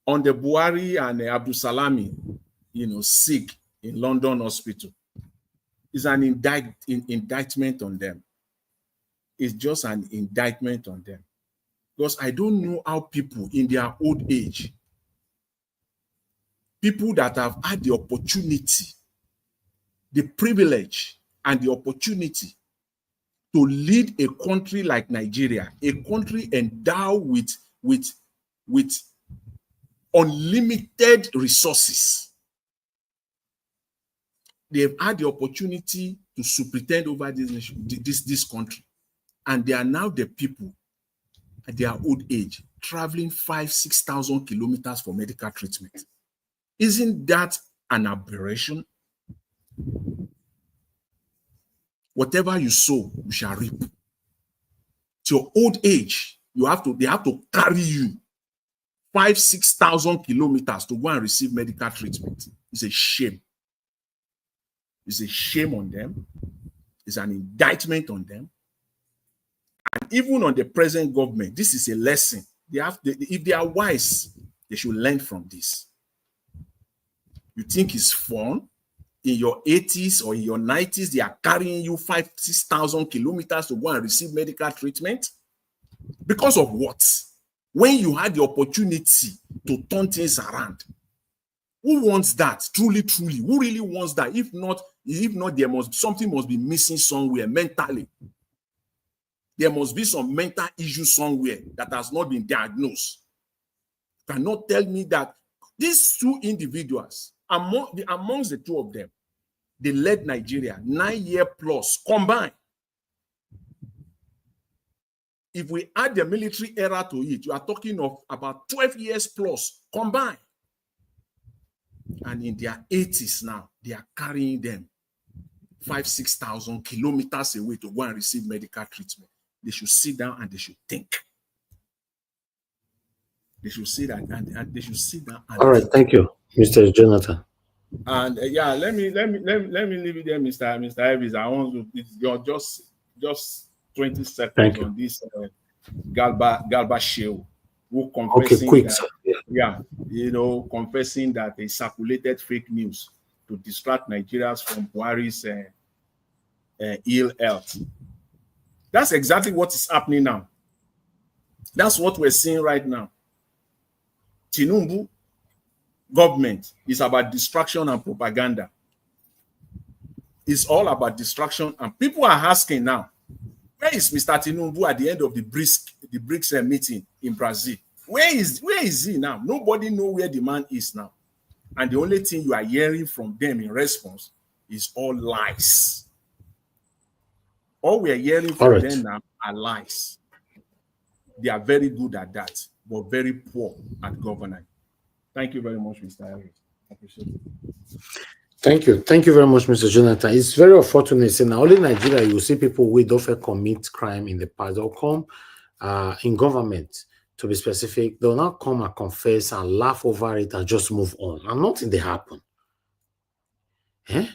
On the Buhari and Abdulsalami, sick in London hospital, is an indictment on them. It's just an indictment on them. Because I don't know how people in their old age, people that have had the opportunity, the privilege and the opportunity to lead a country like Nigeria, a country endowed with unlimited resources. They've had the opportunity to superintend over this country. And they are now the people at their old age traveling 5,000-6,000 kilometers for medical treatment. Isn't that an aberration? Whatever you sow, you shall reap. To your old age, they have to carry you 5,000-6,000 kilometers to go and receive medical treatment. It's a shame. It's a shame on them. It's an indictment on them. And even on the present government, this is a lesson. If they are wise, they should learn from this. You think it's fun? In your 80s or in your 90s, they are carrying you 5,000-6,000 kilometers to go and receive medical treatment? Because of what? When you had the opportunity to turn things around. Who wants that? Truly, truly. Who really wants that? If not, something must be missing somewhere mentally. There must be some mental issue somewhere that has not been diagnosed. You cannot tell me that these two individuals, amongst the two of them, they led Nigeria 9 years plus combined. If we add the military era to it, you are talking of about 12 years plus combined. and in their 80s now, they are carrying them 5,000-6,000 kilometers away to go and receive medical treatment. They should sit down and they should think. They should sit down and they should sit down. And all right, thank you, Mr. Jonathan. And yeah, let me leave it there, Mr. Evans. I want to just 20 seconds on this Galba show, who confessing quick, that, sir. yeah, confessing that they circulated fake news to distract Nigerians from Buhari's ill health. That's exactly what is happening now. That's what we're seeing right now. Tinubu government is about distraction and propaganda. It's all about distraction, and people are asking now, where is Mr. Tinubu at the end of the BRICS meeting in Brazil? Where is he now? Nobody knows where the man is now. And the only thing you are hearing from them in response is all lies. All we are hearing from them now are lies. They are very good at that, but very poor at governing. Thank you very much, Mr. Harris. I appreciate it. Thank you. Thank you very much, Mr. Jonathan. It's very unfortunate. In only Nigeria, you see people who don't commit crime in the past. They'll come in government, to be specific. They'll not come and confess and laugh over it and just move on. And nothing they happen. Eh?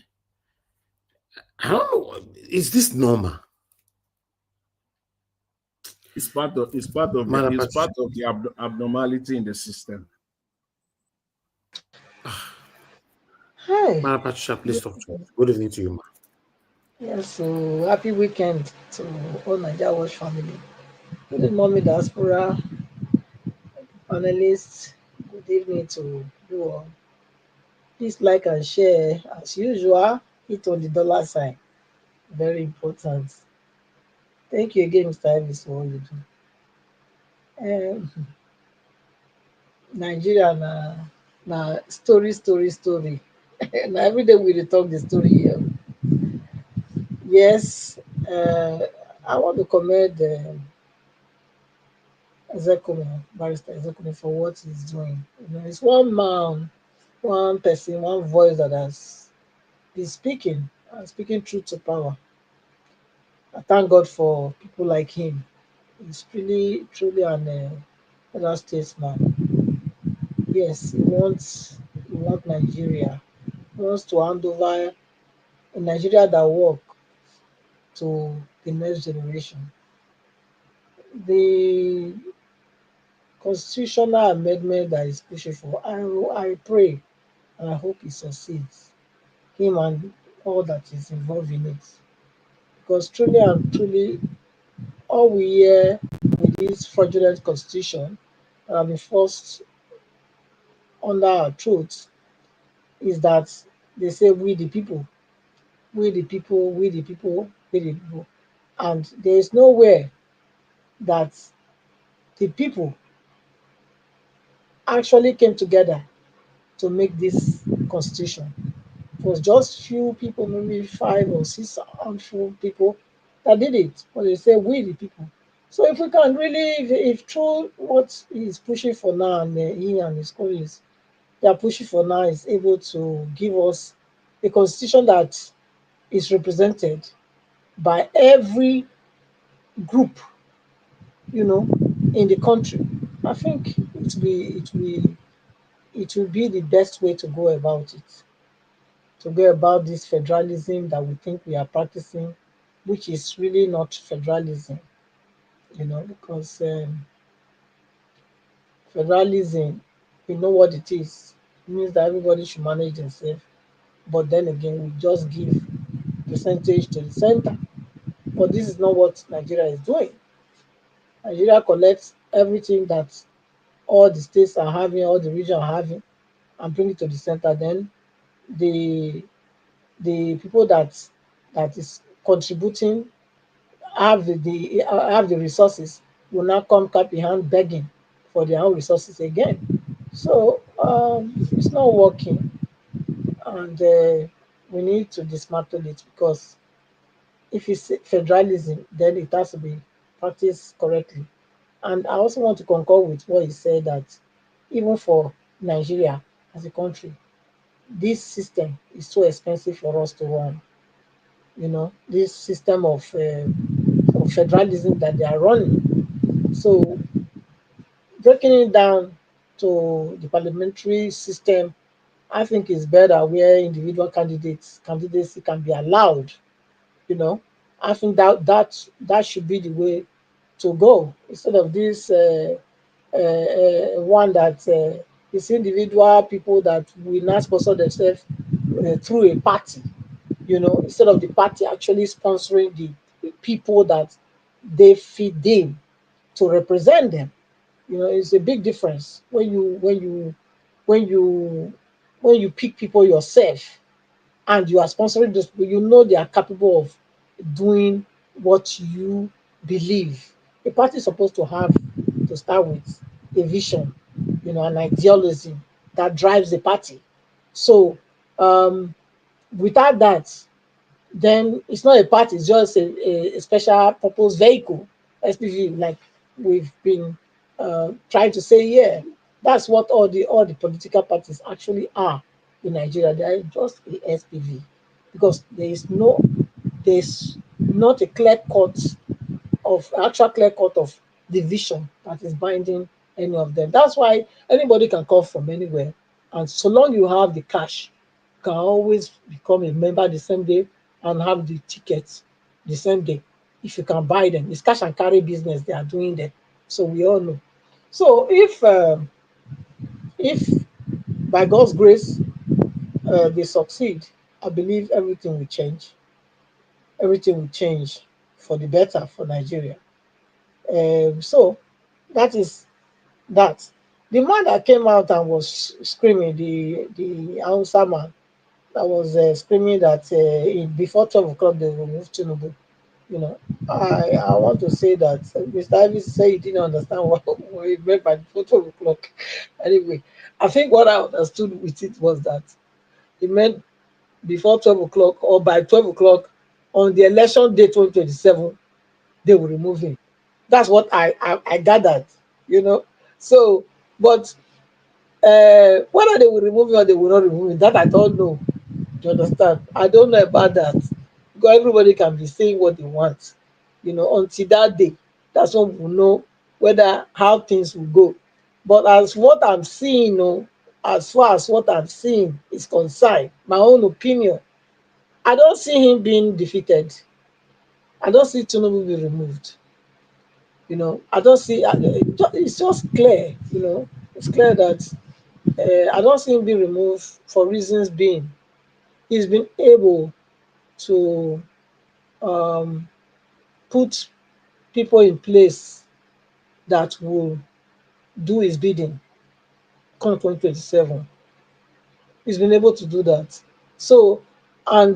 I don't know. Is this normal? It's part of the abnormality in the system. Hi. Madam Patricia, please talk to me. Good evening to you, ma. Yes, so happy weekend to all Nigeria Watch family. Good morning, diaspora, panelists. Good evening to you all. Please like and share as usual. Hit on the dollar sign. Very important. Thank you again, Mr. Elvis, for all you do. Nigeria na story. Na every day we dey talk the story here. Yes, I want to commend Barrister Ezekume for what he's doing. It's one man, one person, one voice that has been speaking truth to power. I thank God for people like him. He's really, truly an elder statesman. Yes, he wants Nigeria. He wants to hand over a Nigeria that work to the next generation. The constitutional amendment that is pushing for, I pray and I hope he succeeds. Him and all that is involved in it. Because truly and truly, all we hear with this fraudulent constitution that have been forced under our throats is that they say we the people, we the people, we the people, we the people. And there is nowhere that the people actually came together to make this constitution. It was just few people, maybe 5 or 6 handful people that did it. But they say we the people. So if we can really, if true what he's pushing for now, and he and his colleagues, they are pushing for now, is able to give us a constitution that is represented by every group, in the country, I think it will be the best way to go about it. To go about this federalism that we think we are practicing, which is really not federalism, because federalism, we know what it is. It means that everybody should manage themselves. But then again, we just give percentage to the center. But this is not what Nigeria is doing. Nigeria collects everything that all the states are having, all the regions are having, and bring it to the center. Then the people that is contributing have the resources will now come cap in hand begging for their own resources again. So it's not working, and we need to dismantle it, because if it's federalism, then it has to be practiced correctly. And I also want to concur with what he said, that even for Nigeria as a country, this system is so expensive for us to run. This system of federalism that they are running. So breaking it down to the parliamentary system, I think is better where individual candidacy can be allowed. You know, I think that should be the way to go instead of this one that is individual people that will not sponsor themselves through a party. Instead of the party actually sponsoring the people that they feed in to represent them. It's a big difference when you when you pick people yourself and you are sponsoring those people. They are capable of doing what you believe. A party is supposed to have, to start with, a vision, an ideology that drives the party. So without that, then it's not a party, it's just a special purpose vehicle, SPV, like we've been trying to say here. That's what all the political parties actually are in Nigeria. They are just a SPV because there's not a actual clear cut of the vision that is binding any of them. That's why anybody can come from anywhere, and so long you have the cash, you can always become a member the same day and have the tickets the same day if you can buy them. It's cash and carry business they are doing there, so we all know. So if by God's grace they succeed, I believe everything will change. Everything will change for the better for Nigeria. So that is that. The man that came out and was screaming, the Hausa man that was screaming that before 12 o'clock they will remove Tinubu. You know, I want to say that Mr. Davis said he didn't understand what he meant by before 12 o'clock. Anyway, I think what I understood with it was that he meant before 12 o'clock or by 12 o'clock on the election day 2027 they will remove him. That's what I gathered, you know. So, but whether they will remove him or they will not remove him, that I don't know. Do you understand? I don't know about that because everybody can be saying what they want, until that day. That's when we'll know whether how things will go. But as what I'm seeing, as far as what I'm seeing is concerned, my own opinion, I don't see him being defeated. I don't see Tinubu be removed. I don't see. It's just clear. It's clear that I don't see him being removed for reasons being he's been able to um, put people in place that will do his bidding come 2027. He's been able to do that. So, and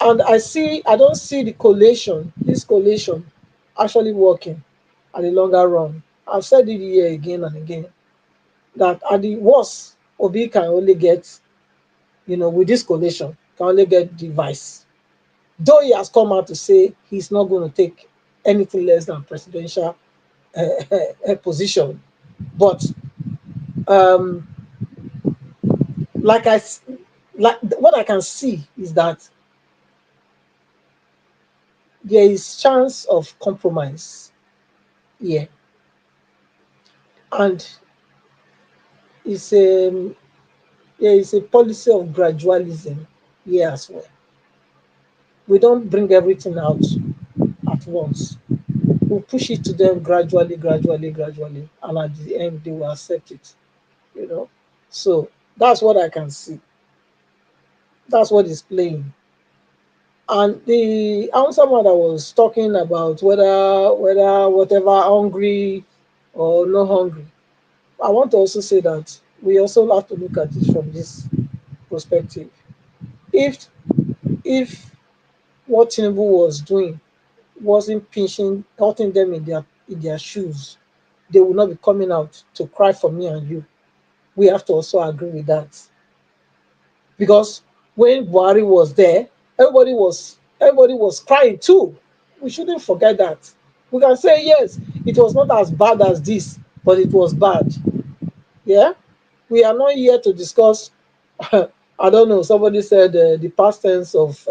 I don't see this collation actually working at the longer run. I've said it here again and again that at the worst, Obi can only get, with this collation, can only get the vice. Though he has come out to say he's not going to take anything less than presidential position, but um, like like what I can see is that there is chance of compromise here, and it's there is a policy of gradualism here as well. We don't bring everything out at once. We push it to them gradually, gradually, gradually, and at the end they will accept it. You know, so that's what I can see. That's what is playing. And the answer that was talking about whether whatever hungry or no hungry, I want to also say that we also have to look at it from this perspective. If if what Tinubu was doing wasn't pinching, cutting them in their shoes, they would not be coming out to cry for me and you. We have to also agree with that. Because when Buhari was there, everybody was crying too. We shouldn't forget that. We can say yes, it was not as bad as this, but it was bad. Yeah, we are not here to discuss. I don't know. Somebody said the past tense of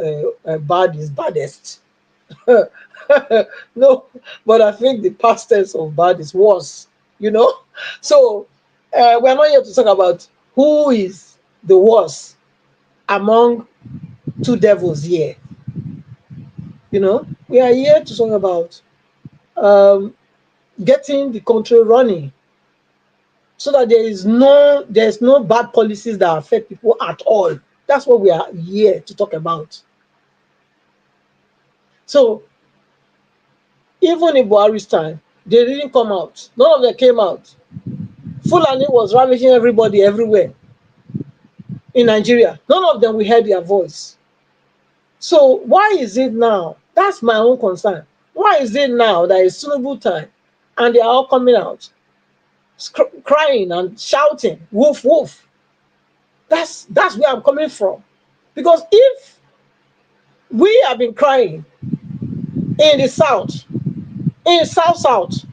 bad is baddest. No, but I think the past tense of bad is worse. You know, so we're not here to talk about who is the worst among two devils here. You know, we are here to talk about um, getting the country running so that there's no bad policies that affect people at all. That's what we are here to talk about. So even in Buhari's time, they didn't come out. None of them came out. Fulani was ravaging everybody everywhere in Nigeria. None of them we heard their voice. So why is it now? That's my own concern. Why is it now that it's Tinubu time and they are all coming out crying and shouting, "Woof woof"? That's where I'm coming from. Because if we have been crying in the south, in south,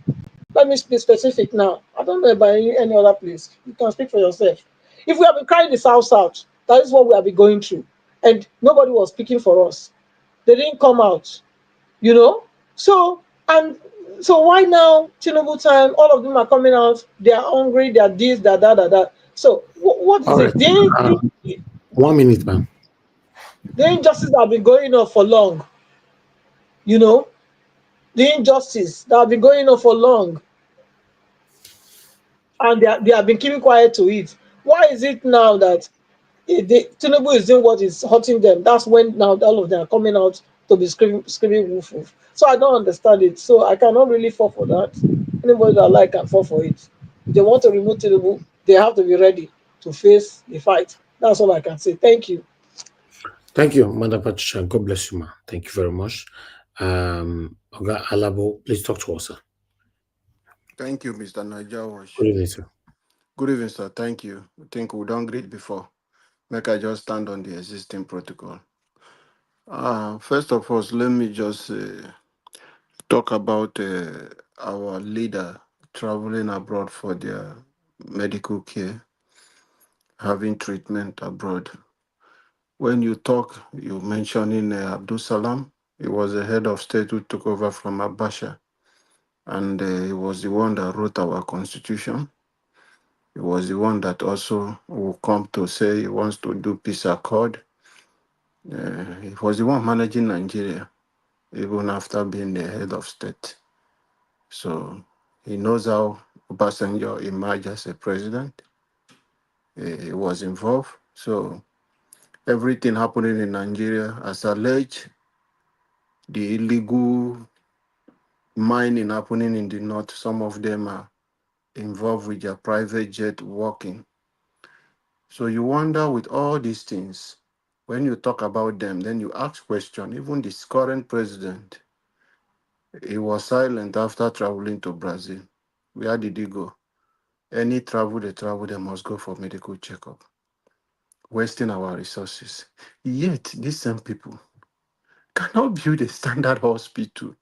let me be specific now. I don't know about any other place. You can speak for yourself. If we have been crying in the south, that is what we have been going through, and nobody was speaking for us. They didn't come out, you know. So and so why now Tinubu time? All of them are coming out. They are hungry. They are this, that. So what is All it? right. 1 minute, man. The injustice that have been going on for long, you know, the injustice that have been going on for long, and they have been keeping quiet to it. Why is it now that Tinubu is doing what is hurting them? That's when now all of them are coming out to be screaming woof woof. So I don't understand it. So I cannot really fall for that. Anybody that like can fall for it. If they want to remove Tinubu, they have to be ready to face the fight. That's all I can say. Thank you. Thank you, Madam Patricia. God bless you, ma. Thank you very much. Oga Alabo, please talk to us, sir. Thank you, Mr. Niger. Good evening, sir. Good evening, sir. Thank you. I think we don't greet before. Make I just stand on the existing protocol. First of all, let me just talk about our leader traveling abroad for their medical care, having treatment abroad. When you talk, you mentioning Abdulsalam. He was the head of state who took over from Abacha, and he was the one that wrote our constitution. He was the one that also will come to say he wants to do peace accord. He was the one managing Nigeria, even after being the head of state. So he knows how Obasanjo emerged as a president. He was involved. So everything happening in Nigeria, as alleged, the illegal mining happening in the north, some of them are involved with their private jet working. So you wonder with all these things, when you talk about them, then you ask question. Even this current president, he was silent after traveling to Brazil. Where did he go? Any travel, they must go for medical checkup, wasting our resources. Yet, these same people cannot build a standard hospital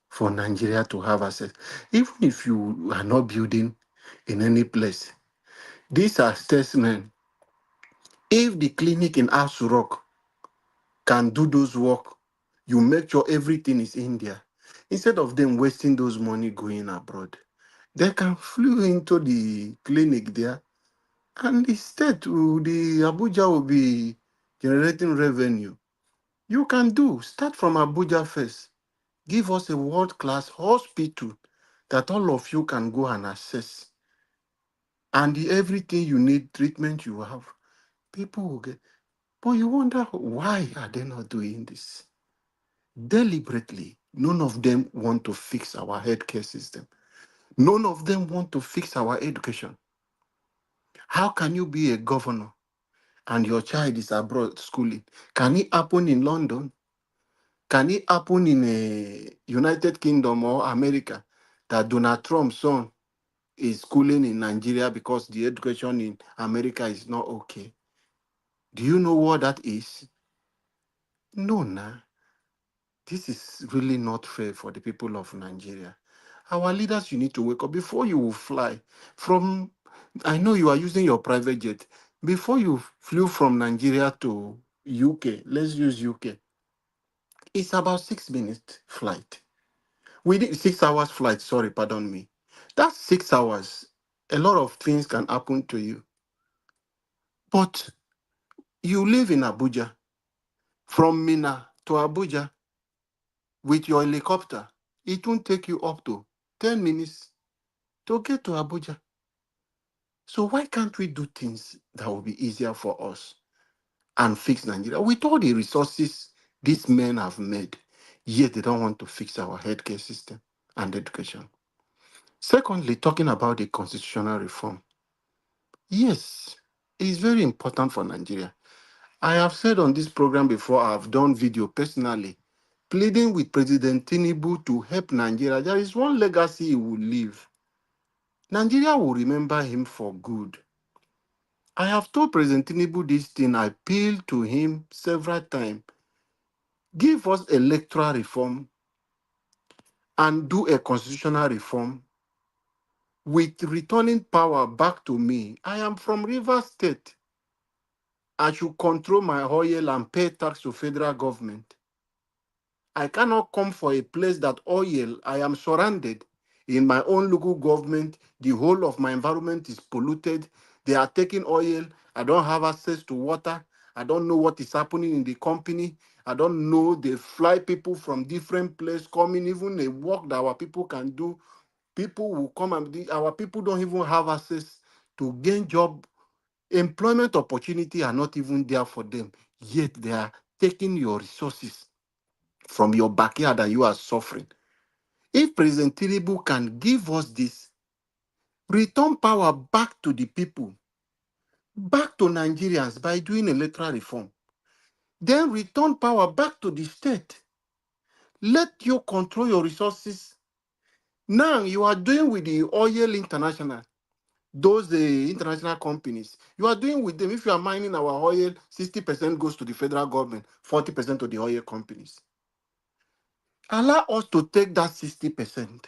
for Nigeria to have access. Even if you are not building in any place, these are statesmen. If the clinic in Asu Rock can do those work, you make sure everything is in there. Instead of them wasting those money going abroad, they can flew into the clinic there, and the state, the Abuja will be generating revenue. You can start from Abuja first. Give us a world-class hospital that all of you can go and access. And everything you need, treatment you have, people will get. But you wonder, why are they not doing this? Deliberately, none of them want to fix our healthcare system. None of them want to fix our education. How can you be a governor and your child is abroad schooling? Can it happen in London? Can it happen in a United Kingdom or America that Donald Trump's son is schooling in Nigeria because the education in America is not okay? Do you know what that is? No, nah. This is really not fair for the people of Nigeria. Our leaders, you need to wake up before you will fly from I know you are using your private jet. Before you flew from Nigeria to UK, let's use UK. It's about 6 minutes flight. We did 6 hours flight, sorry, pardon me. That's 6 hours. A lot of things can happen to you. But you live in Abuja. From Mina to Abuja with your helicopter, it won't take you up to 10 minutes to get to Abuja. So why can't we do things that will be easier for us and fix Nigeria? With all the resources these men have made, yet they don't want to fix our healthcare system and education. Secondly, talking about the constitutional reform. Yes, it's very important for Nigeria. I have said on this program before, I have done video personally, pleading with President Tinubu to help Nigeria. There is one legacy he will leave. Nigeria will remember him for good. I have told President Tinubu this thing. I appealed to him several times. Give us electoral reform and do a constitutional reform with returning power back to me. I am from Rivers State. I should control my oil and pay tax to federal government. I cannot come for a place that oil, I am surrounded in my own local government. The whole of my environment is polluted. They are taking oil. I don't have access to water. I don't know what is happening in the company. I don't know. They fly people from different places coming, even a work that our people can do. People will come and our people don't even have access to gain job. Employment opportunity are not even there for them. Yet they are taking your resources from your backyard and you are suffering. If President Tinubu can give us this, return power back to the people, back to Nigerians by doing electoral reform, then return power back to the state. Let you control your resources. Now you are doing with the Oil International, those international companies. You are doing with them. If you are mining our oil, 60% goes to the federal government, 40% to the oil companies. Allow us to take that 60%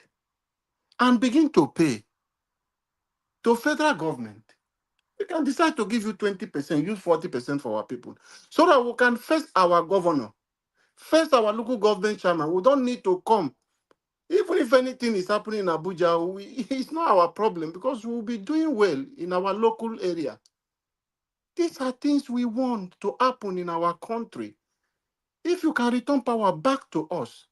and begin to pay to federal government. We can decide to give you 20%, use 40% for our people, so that we can face our governor, face our local government chairman. We don't need to come. Even if anything is happening in Abuja, it's not our problem because we will be doing well in our local area. These are things we want to happen in our country. If you can return power back to us,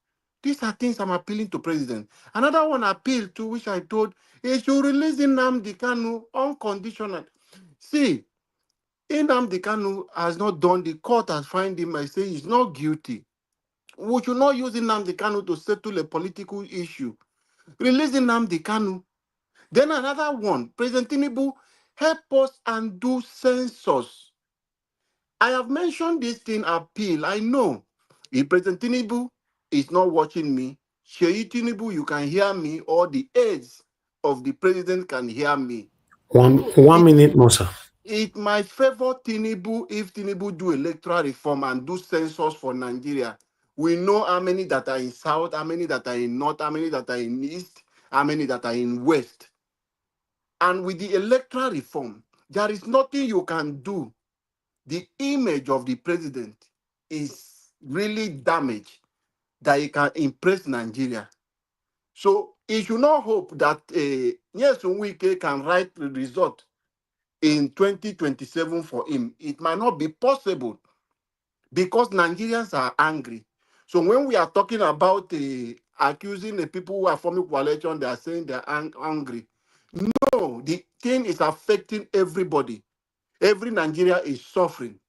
these are things I'm appealing to President. Another one appeal to which I told is to release Nnamdi Kanu unconditional. See, Nnamdi Kanu has not done, the court has found him, I say he's not guilty. We should not use Nnamdi Kanu to settle a political issue. Release Nnamdi Kanu. Then another one, President Tinubu, help us and do census. I have mentioned this thing appeal. I know if President Tinubu is not watching me, Sheyi Tinubu, you can hear me, or the aides of the president can hear me. One minute more, sir. It might favor Tinubu if Tinubu do electoral reform and do census for Nigeria. We know how many that are in South, how many that are in North, how many that are in East, how many that are in West. And with the electoral reform, there is nothing you can do. The image of the president is really damaged that he can impress Nigeria. So he should not hope that yes, Wike can write the result in 2027 for him. It might not be possible because Nigerians are angry. So when we are talking about accusing the people who are forming coalition, they are saying they are angry. No, the thing is affecting everybody. Every Nigeria is suffering.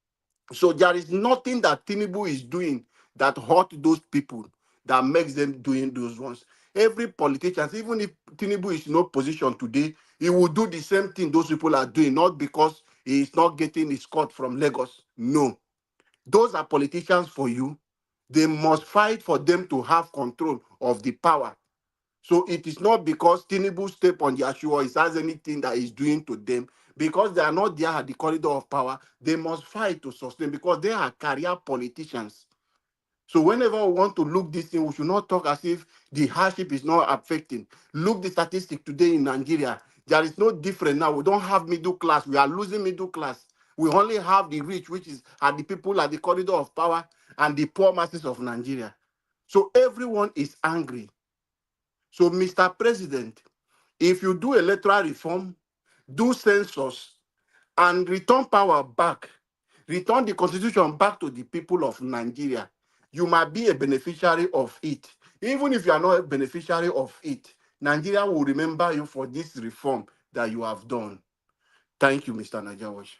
So there is nothing that Tinubu is doing that hurt those people, that makes them doing those ones. Every politician, even if Tinubu is in no position today, he will do the same thing those people are doing, not because he is not getting his cut from Lagos. No. Those are politicians for you. They must fight for them to have control of the power. So it is not because Tinubu step on their shoe or he has anything that he's doing to them. Because they are not there at the corridor of power, they must fight to sustain because they are career politicians. So whenever we want to look this thing, we should not talk as if the hardship is not affecting. Look the statistic today in Nigeria. There is no difference now. We don't have middle class. We are losing middle class. We only have the rich, which are the people at the corridor of power, and the poor masses of Nigeria. So everyone is angry. So, Mr. President, if you do electoral reform, do census, and return power back, return the constitution back to the people of Nigeria, you might be a beneficiary of it. Even if you are not a beneficiary of it, Nigeria will remember you for this reform that you have done. Thank you, Mr. Najawash.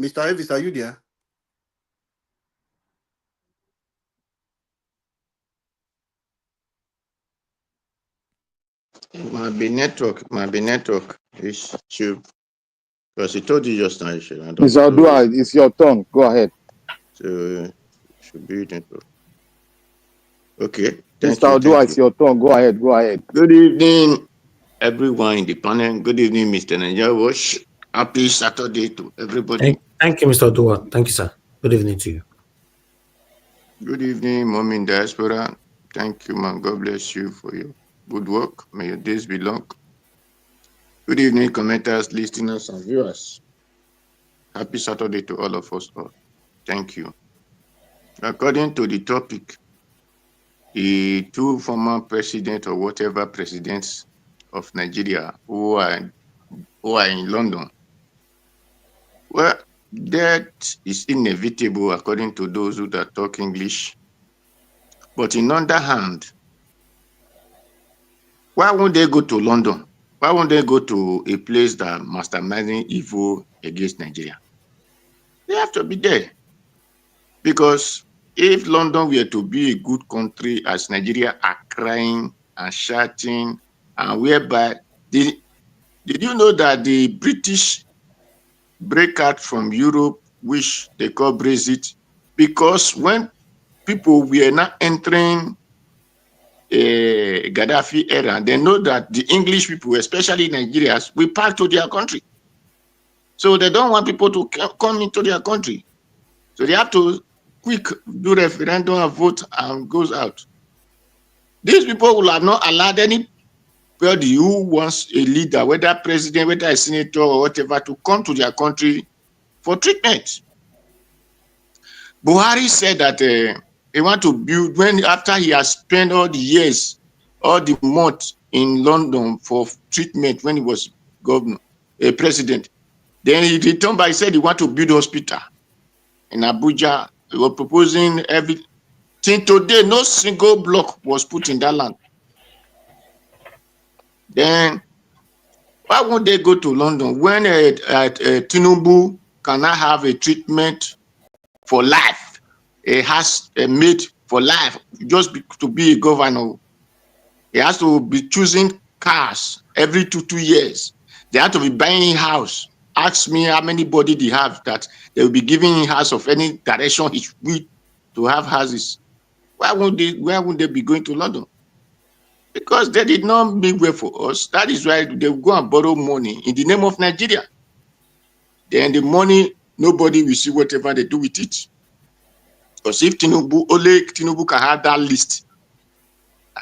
Mr. Elvis, are you there? Might be network issue. Because he told you just now, Mr. Odua, it's your turn. Go ahead. So, should be network. Okay. Mr. Odua, it's your turn. Go ahead. Go ahead. Good evening, everyone in the panel. Good evening, Mr. Najawash. Happy Saturday to everybody. Thank you, Mr. Odua. Thank you, sir. Good evening to you. Good evening, Mom in Diaspora. Thank you, man. God bless you for your good work. May your days be long. Good evening, commenters, listeners, and viewers. Happy Saturday to all of us all. Thank you. According to the topic, the two former presidents or whatever presidents of Nigeria who are in London, well, that is inevitable according to those who talk English. But in other hand, why won't they go to London? Why won't they go to a place that masterminding evil against Nigeria? They have to be there. Because if London were to be a good country as Nigeria are crying and shouting, and whereby, did you know that the British break out from Europe, which they call Brexit? Because when people were not entering a Gaddafi era, they know that the English people, especially Nigerians, will pack to their country. So they don't want people to come into their country. So they have to quick do referendum and vote and goes out. These people will have not allowed anybody who wants a leader, whether president, whether a senator or whatever, to come to their country for treatment. Buhari said that he want to build, after he has spent all the years, all the months in London for treatment when he was governor, president. Then he returned back, he said he want to build hospital in Abuja. They were proposing everything. Today, no single block was put in that land. Then, why won't they go to London when Tinubu cannot have a treatment for life? It has a made for life, just to be a governor. He has to be choosing cars every two years. They have to be buying house. Ask me how many body they have that they will be giving him house of any direction he will to have houses. Why won't they be going to London? Because they did not make way for us. That is why they will go and borrow money in the name of Nigeria. Then the money, nobody will see whatever they do with it. Because if only Tinubu can have that list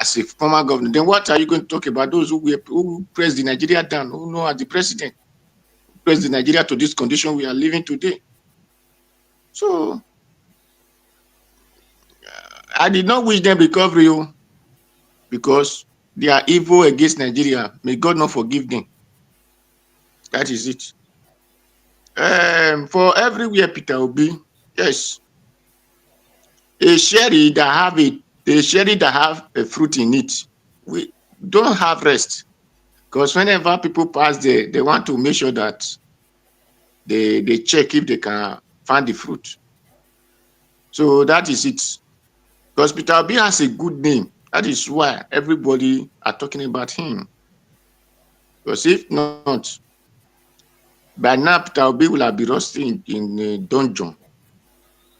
as a former governor, then what are you going to talk about? Those who press the Nigeria down, who know as the president, who press the Nigeria to this condition we are living today. So, I did not wish them recovery because they are evil against Nigeria. May God not forgive them. That is it. For everywhere, Peter Obi, yes, a sherry that have a fruit in it, we don't have rest. Because whenever people pass there, they want to make sure that they check if they can find the fruit. So that is it. Because Peter Obi has a good name. That is why everybody are talking about him. Because if not, by now Peter Obi will have been rusting in a dungeon.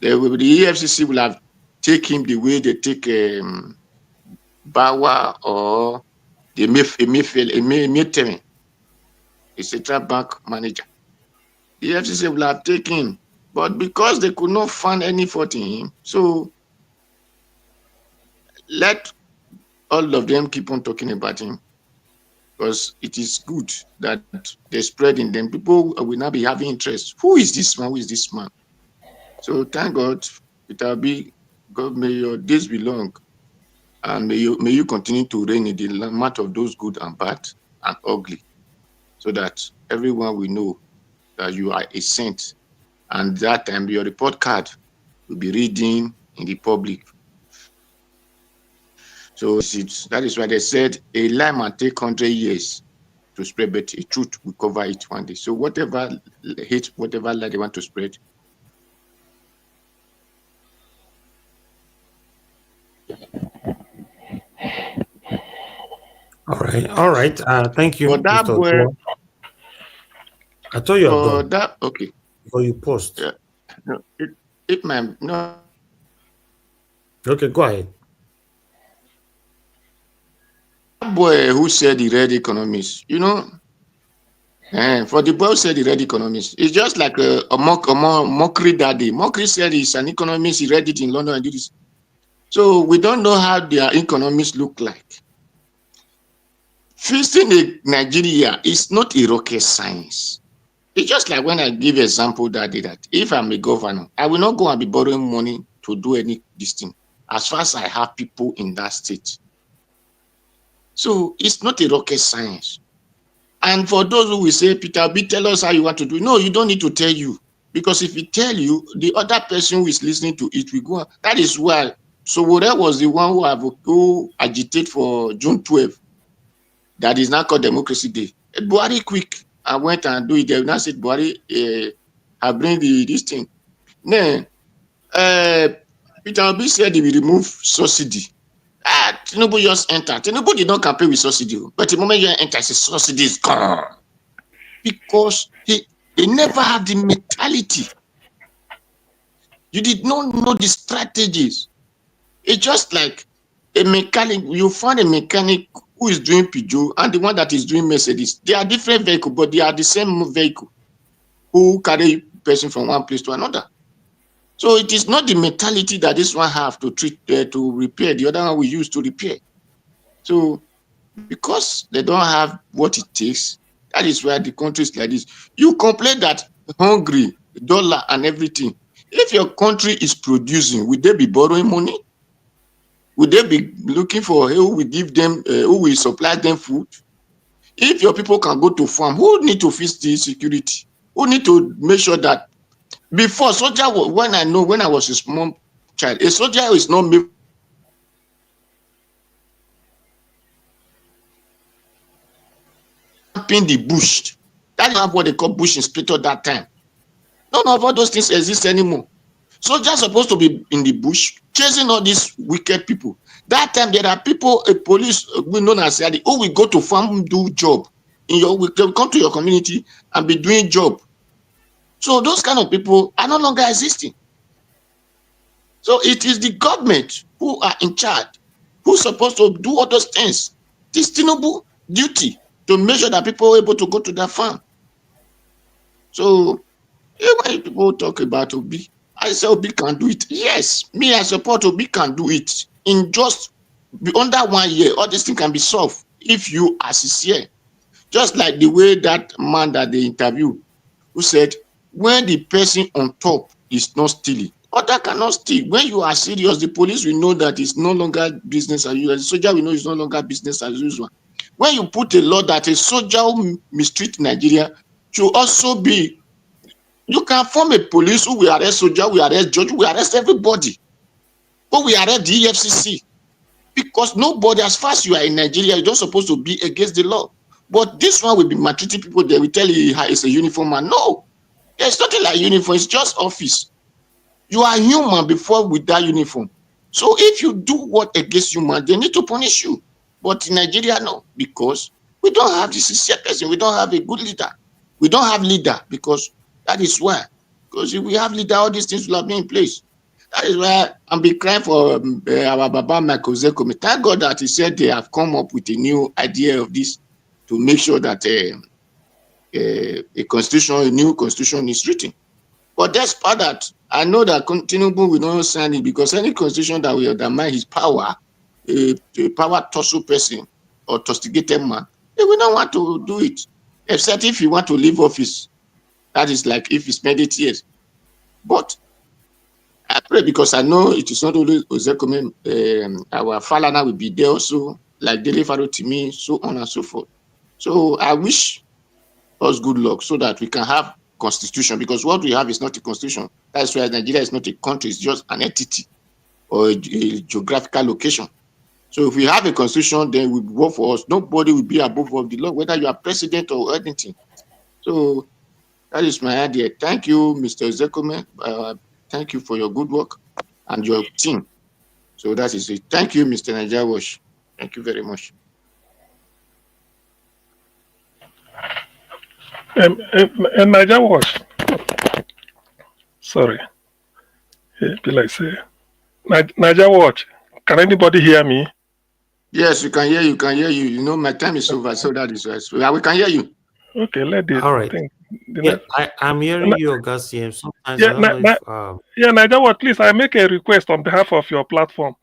The EFCC will have taken him the way they take Bawa or the Emefiele, a central bank manager. The EFCC will have taken him. But because they could not find any fault in him, so let all of them keep on talking about him, because it is good that they spread in them. People will now be having interest. Who is this man? Who is this man? So thank God, it will be, God, may your days be long, and may you continue to reign in the matter of those good and bad and ugly, so that everyone will know that you are a saint. And that time your report card will be reading in the public. So that is why they said a lie might take 100 years to spread, but a truth will cover it one day. So whatever hate, whatever lie they want to spread. All right. Thank you, For that Mr. boy, Otua. I thought you are for done. that, okay. Or you post. Yeah. No, it might no. Okay, go ahead. That boy who said he read economics, for the boy who said he read economics, it's just like a mockery that day. Mockery said he's an economist, he read it in London and did this. So we don't know how their economists look like. Fixing Nigeria is not a rocket science. It's just like when I give example that day that if I'm a governor, I will not go and be borrowing money to do any this thing as far as I have people in that state. So it's not a rocket science. And for those who will say, Peter B, tell us how you want to do it. No, you don't need to tell you. Because if he tell you, the other person who is listening to it will go on. That is why Sowore was the one who agitated for June 12th. That is now called Democracy Day. Buhari quick and went and do it. They now said Buhari have bring this thing. Then Peter Obi said he will remove subsidy. Tinubu just entered. Tinubu did not campaign with subsidy, but the moment you enter, his subsidy is gone. Because they never have the mentality. You did not know the strategies. It's just like a mechanic. You find a mechanic who is doing Peugeot and the one that is doing Mercedes. They are different vehicles, but they are the same vehicle who carry person from one place to another. So it is not the mentality that this one have to treat to repair. The other one we use to repair. So because they don't have what it takes, that is why the country is like this. You complain that hungry, dollar and everything. If your country is producing, will they be borrowing money? Would they be looking for who will give them, who will supply them food? If your people can go to farm, who need to fix the security? Who need to make sure that before soldier, when I was a small child, a soldier is not made in the bush. That is what they call bush inspector that time. None of all those things exist anymore. Soldiers are supposed to be in the bush chasing all these wicked people. That time there are people, a police known as who will go to farm do job. Will come to your community and be doing job. So those kind of people are no longer existing. So it is the government who are in charge, who's supposed to do all those things. This Tinubu duty to make sure that people are able to go to their farm. So when people talk about Obi, I say Obi can do it. Yes, me I support Obi can do it. In just under 1 year, all this thing can be solved if you are sincere. Just like the way that man that they interviewed, who said, when the person on top is not stealing, other cannot steal. When you are serious, the police will know that it's no longer business as usual. The soldier will know it's no longer business as usual. When you put a law that a soldier who mistreat Nigeria should also be, you can form a police who will arrest soldier, will arrest judge, will arrest everybody. But we arrest the EFCC. Because nobody, as far as you are in Nigeria, you're not supposed to be against the law. But this one will be maltreating people. They will tell you it's a uniform man. No, there's nothing like uniform. It's just office. You are human before with that uniform. So if you do what against human, they need to punish you. But in Nigeria, no, because we don't have the sincere person. We don't have a good leader. We don't have leader because that is why. Because if we have leader, all these things will have been in place. That is why I'm be crying for our Baba Michael Zekome. Thank God that he said they have come up with a new idea of this to make sure that a new constitution is written. But despite that, I know that Tinubu will not sign it because any constitution that will undermine his power, a power tussle person or tostigated man, they will not want to do it. Except if you want to leave office. That is like if he spent 8 years. But I pray because I know it is not only Ozekome, our Falana will be there also, like Dele Farotimi, so on and so forth. So I wish us good luck so that we can have constitution, because what we have is not a constitution. That's why Nigeria is not a country, it's just an entity or a geographical location. So if we have a constitution, then we work for us. Nobody will be above of the law, whether you are president or anything. So that is my idea. Thank you, Mr. Zekome. Thank you for your good work and your team. So that is it. Thank you, Mr. Nigeria Wash. Thank you very much. Nigeria Wash. Sorry. Be like say. Nigeria Watch. Can anybody hear me? Yes, we can hear you. Can hear you. You know, my time is over, so that is right. So, we can hear you. Okay, let it. All right. Yeah, I'm hearing you, Augustine. Sometimes I don't know if. Nigeria Watch, please, I make a request on behalf of your platform.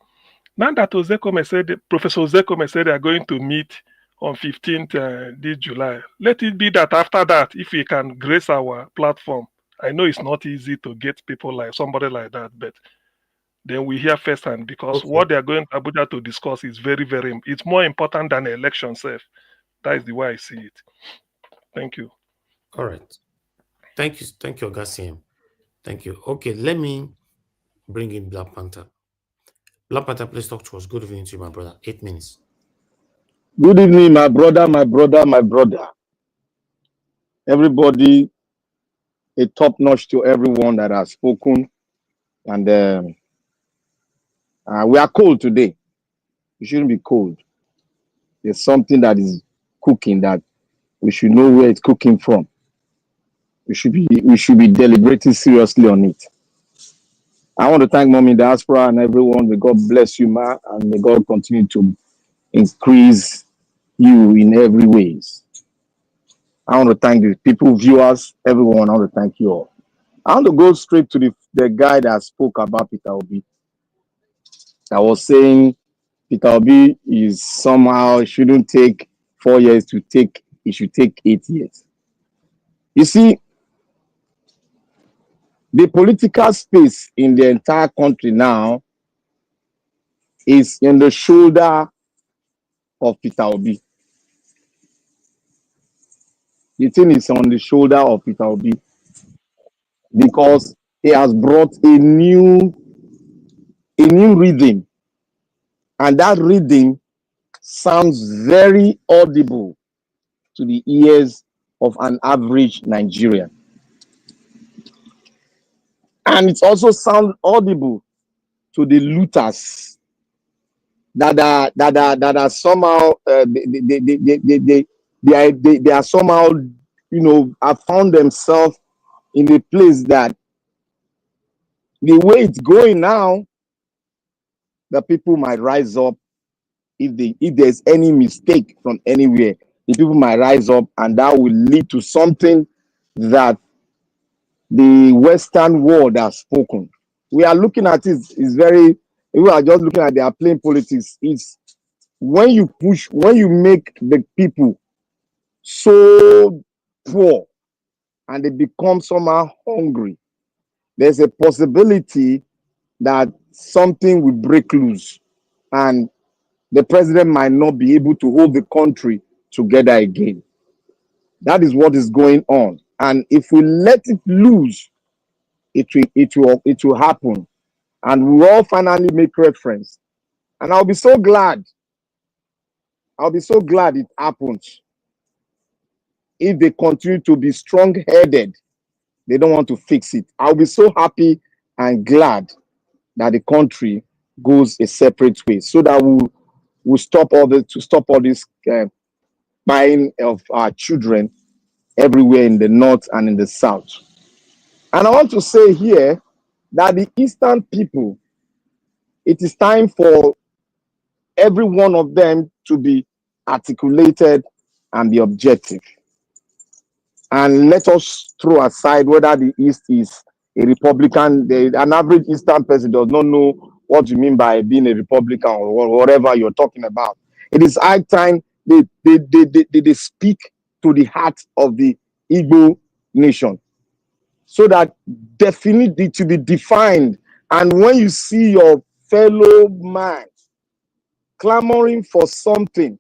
Now that Ozekome said, Professor Ozekome said they are going to meet on 15th this July. Let it be that after that, if we can grace our platform, I know it's not easy to get people like somebody like that, but then we hear firsthand, because what they are going to Abuja to discuss is very, very, it's more important than the election itself. That is the way I see it. Thank you. All right. Thank you, Augustine. Thank you. Okay, let me bring in Black Panther. Black Panther, please talk to us. Good evening to you, my brother. 8 minutes. Good evening, my brother, my brother, my brother. Everybody, a top notch to everyone that has spoken. And we are cold today. We shouldn't be cold. There's something that is cooking that we should know where it's cooking from. We should be deliberating seriously on it. I want to thank Mommy Diaspora and everyone. May God bless you, ma, and may God continue to increase you in every ways. I want to thank the people, viewers, everyone. I want to thank you all. I want to go straight to the guy that spoke about Peter Obi. I was saying Peter Obi is somehow shouldn't take 4 years to take, it should take 8 years. You see, the political space in the entire country now is in the shoulder of Peter Obi. The thing is on the shoulder of Peter Obi because he has brought a new rhythm, and that rhythm sounds very audible to the ears of an average Nigerian. And it also sounds audible to the looters that are somehow they are somehow, you know, have found themselves in a place that the way it's going now, the people might rise up if there's any mistake from anywhere. The people might rise up, and that will lead to something that the Western world has spoken. We are looking at it, it's very, we are just looking at their plain politics. It's when you make the people so poor and they become somehow hungry, there's a possibility that something will break loose and the president might not be able to hold the country together again. That is what is going on. And if we let it loose, it will happen. And we will all finally make reference. And I'll be so glad. I'll be so glad it happens. If they continue to be strong-headed, they don't want to fix it. I'll be so happy and glad that the country goes a separate way, so that we'll stop all this buying of our children everywhere in the north and in the south. And I want to say here that the Eastern people, it is time for every one of them to be articulated and be objective. And let us throw aside whether the East is a Republican. An average Eastern person does not know what you mean by being a Republican or whatever you're talking about. It is high time they speak to the heart of the Igbo nation, so that definitely to be defined. And when you see your fellow man clamoring for something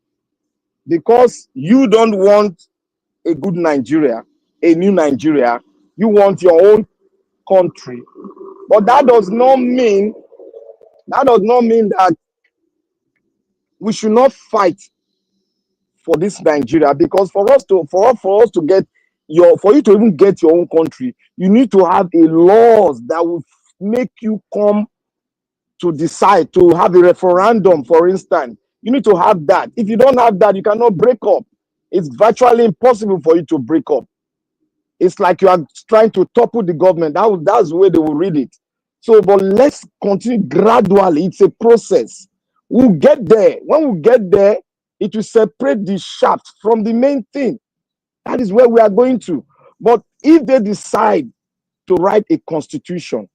because you don't want a good Nigeria, a new Nigeria, you want your own country, but that does not mean that we should not fight for this Nigeria, because for us to get for you to even get your own country, you need to have a laws that will make you come to decide to have a referendum, for instance. You need to have that. If you don't have that, you cannot break up. It's virtually impossible for you to break up. It's like you are trying to topple the government. That's the way they will read it. So, but let's continue gradually. It's a process. We'll get there. When we get there, it will separate the shaft from the main thing. That is where we are going to. But if they decide to write a constitution,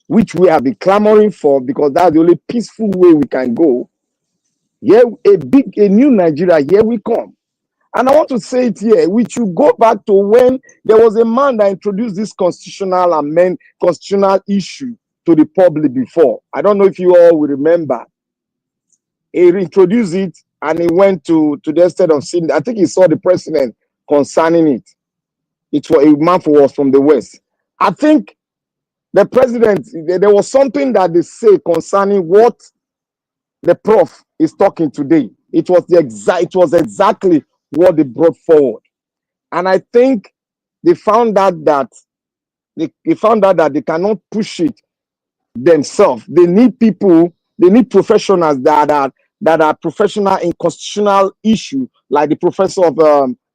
which we have been clamoring for, because that's the only peaceful way we can go, here a new Nigeria, here we come. And I want to say it here, we should go back to when there was a man that introduced this constitutional issue to the public before. I don't know if you all will remember. He introduced it and he went to the extent of seeing, I think he saw the president concerning it. It was a man who was from the West. I think the president, there was something that they say concerning what the prof is talking today. It was exactly what they brought forward. And I think they found out that they cannot push it themselves. They need people, they need professionals that are professional in constitutional issue, like the Professor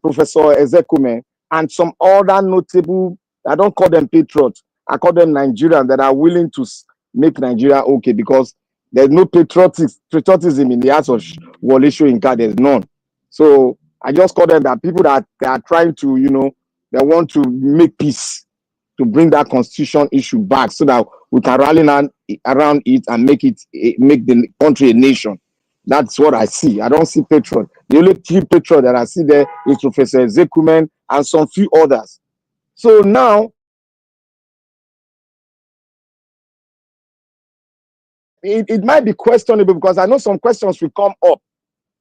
Ezekume and some other notable, I don't call them patriots, I call them Nigerians that are willing to make Nigeria okay, because there's no patriotism in the hearts of Wole Soyinka. There's none. So I just call them that people that are trying to, they want to make peace, to bring that constitution issue back so that we can rally around it and make the country a nation. That's what I see. I don't see patriot. The only three patriot that I see there is Professor Ezekume and some few others. So now, it might be questionable, because I know some questions will come up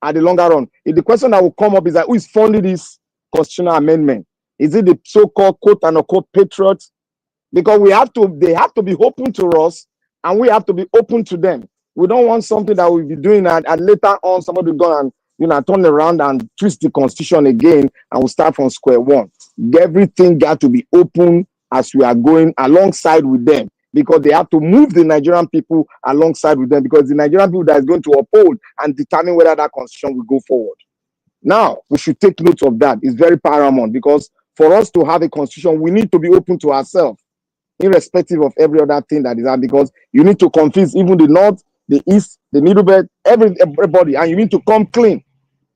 at the longer run. The question that will come up is that who is funding this constitutional amendment? Is it the so-called quote and unquote patriots? Because they have to be open to us, and we have to be open to them. We don't want something that we'll be doing and later on somebody will go and turn around and twist the constitution again, and we'll start from square one. Everything got to be open as we are going alongside with them, because they have to move the Nigerian people alongside with them, because the Nigerian people that is going to uphold and determine whether that constitution will go forward. Now, we should take note of that. It's very paramount, because for us to have a constitution, we need to be open to ourselves, irrespective of every other thing that is happening, because you need to convince even the North, the East, the Middle Belt, everybody, and you need to come clean.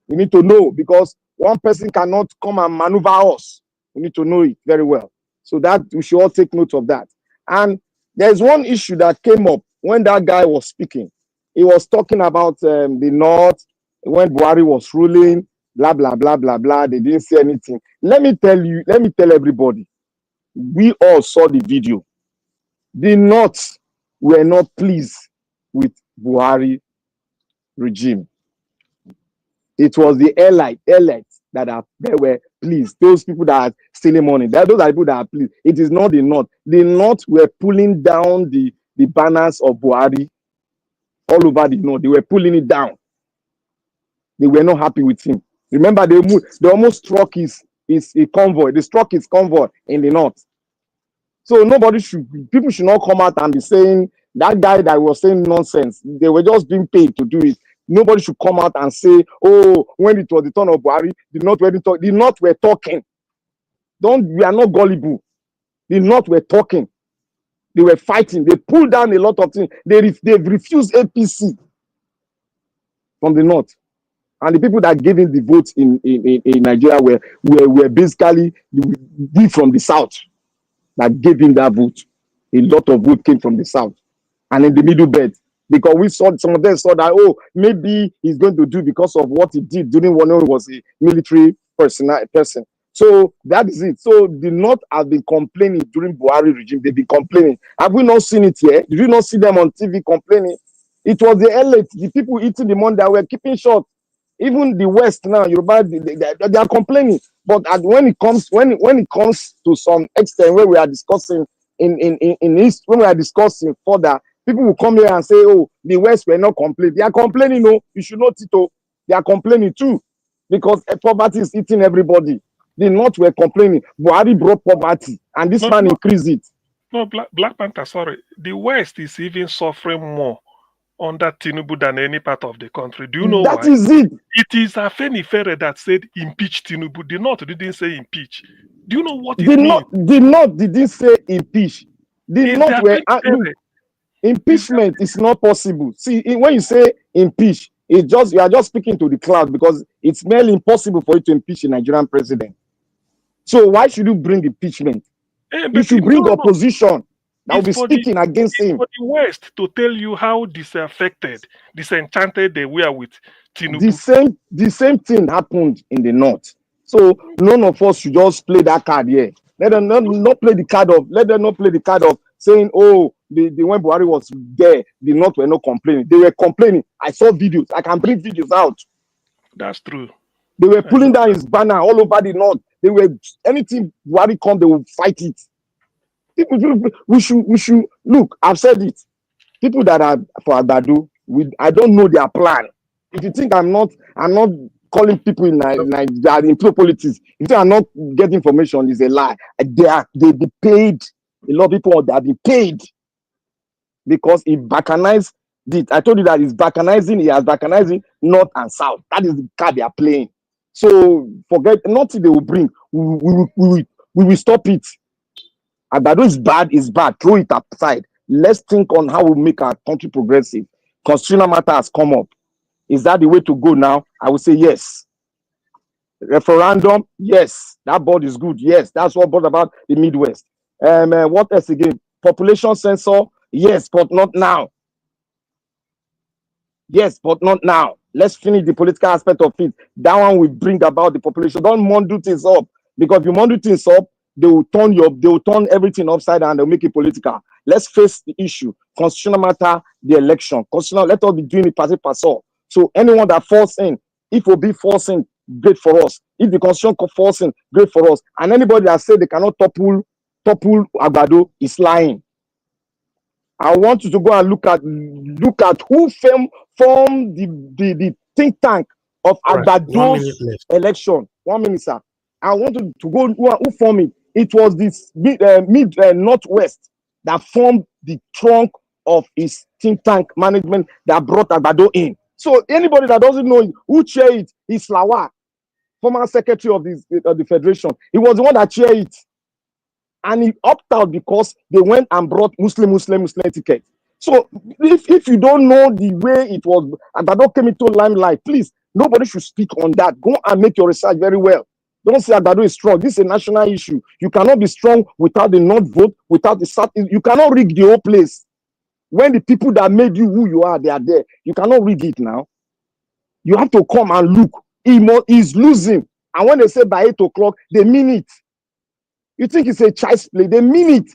You need to know, because one person cannot come and maneuver us. We need to know it very well. So that we should all take note of that. And there's one issue that came up when that guy was speaking. He was talking about the North, when Buhari was ruling, blah, blah, blah, blah, blah. They didn't say anything. Let me tell everybody, we all saw the video. The North were not pleased with Buhari regime. It was the elites that they were pleased. Those people that are stealing money, those are people that are pleased. It is not the North. The North were pulling down the banners of Buhari all over the North. They were pulling it down. They were not happy with him. Remember, they almost struck his convoy. They struck his convoy in the North. So people should not come out and be saying that guy that was saying nonsense. They were just being paid to do it. Nobody should come out and say, oh, when it was the turn of Buhari, the North were talking. We are not gullible. The North were talking. They were fighting. They pulled down a lot of things. They've refused APC from the North. And the people that gave in the votes in Nigeria were basically we from the South. that gave him that vote. A lot of vote came from the south and in the middle belt, because we saw some of them saw that, oh, maybe he's going to do because of what he did during when he was a military person. So that is it. So the North have been complaining during Buhari regime. They've been complaining. Have we not seen it here? Did you not see them on TV complaining? It was the elite, the people eating the money that were keeping short. Even the West now, Yoruba, they are complaining. But when it comes to some extent where we are discussing in East, when we are discussing further, people will come here and say, oh, the West were not complaining. They are complaining, no, you should know, Tito. They are complaining too, because poverty is eating everybody. The North were complaining. Buhari brought poverty, and this man increased it. No, Black Panther, sorry. The West is even suffering more under Tinubu than any part of the country. Do you know why? That is it. It is Afenifere that said impeach Tinubu. The North didn't say impeach. Do you know what it The means? North didn't say impeach. The North were impeachment is not possible. See, when you say impeach, you are just speaking to the cloud, because it's merely impossible for you to impeach a Nigerian president. So why should you bring impeachment? You should bring opposition that will be speaking against him. For the West to tell you how disaffected, disenchanted they were with Tinubu. The same thing happened in the North. So none of us should just play that card here. Let them not play the card of saying, oh, the when Buhari was there, the North were not complaining. They were complaining. I saw videos. I can bring videos out. That's true. They were pulling down his banner all over the North. They were, anything Buhari come, they will fight it. We should look. I've said it. People that are for Agbado, I don't know their plan. If you think I'm not calling people in Nigeria in politics. If you think I'm not getting information, is a lie. They be paid. A lot of people that be paid because he balkanized it. I told you that he's balkanizing. He has balkanizing North and South. That is the card they are playing. So forget nothing they will bring. We will stop it. Agbado is bad. Throw it aside. Let's think on how we make our country progressive. Constitutional matter has come up. Is that the way to go now? I would say yes. Referendum, yes. That board is good. Yes, that's what brought about the Midwest. What else again? Population censor, yes, but not now. Yes, but not now. Let's finish the political aspect of it. That one will bring about the population. Don't mundo things up, because if you mundo things up, they will turn everything upside down. They'll make it political. Let's face the issue. Constitutional matter, the election. Constitutional. Let us be doing it pass. So anyone that falls in, if will be forcing, great for us. If the constitution falls in, great for us. And anybody that said they cannot topple Agbado is lying. I want you to go and look at who formed the think tank of Agbado's election. 1 minute, sir. I want to go who formed it. It was this Northwest that formed the trunk of his think tank management that brought Agbado in. So anybody that doesn't know who chaired it is Lawal, former secretary of the federation. He was the one that chaired it. And he opted out because they went and brought Muslim ticket. So if you don't know the way it was, Agbado came into limelight, please, nobody should speak on that. Go and make your research very well. Don't say Agbado is strong. This is a national issue. You cannot be strong without the North vote, without the South. You cannot rig the whole place. When the people that made you who you are, they are there. You cannot rig it now. You have to come and look. He's losing. And when they say by 8 o'clock, they mean it. You think it's a child's play? They mean it.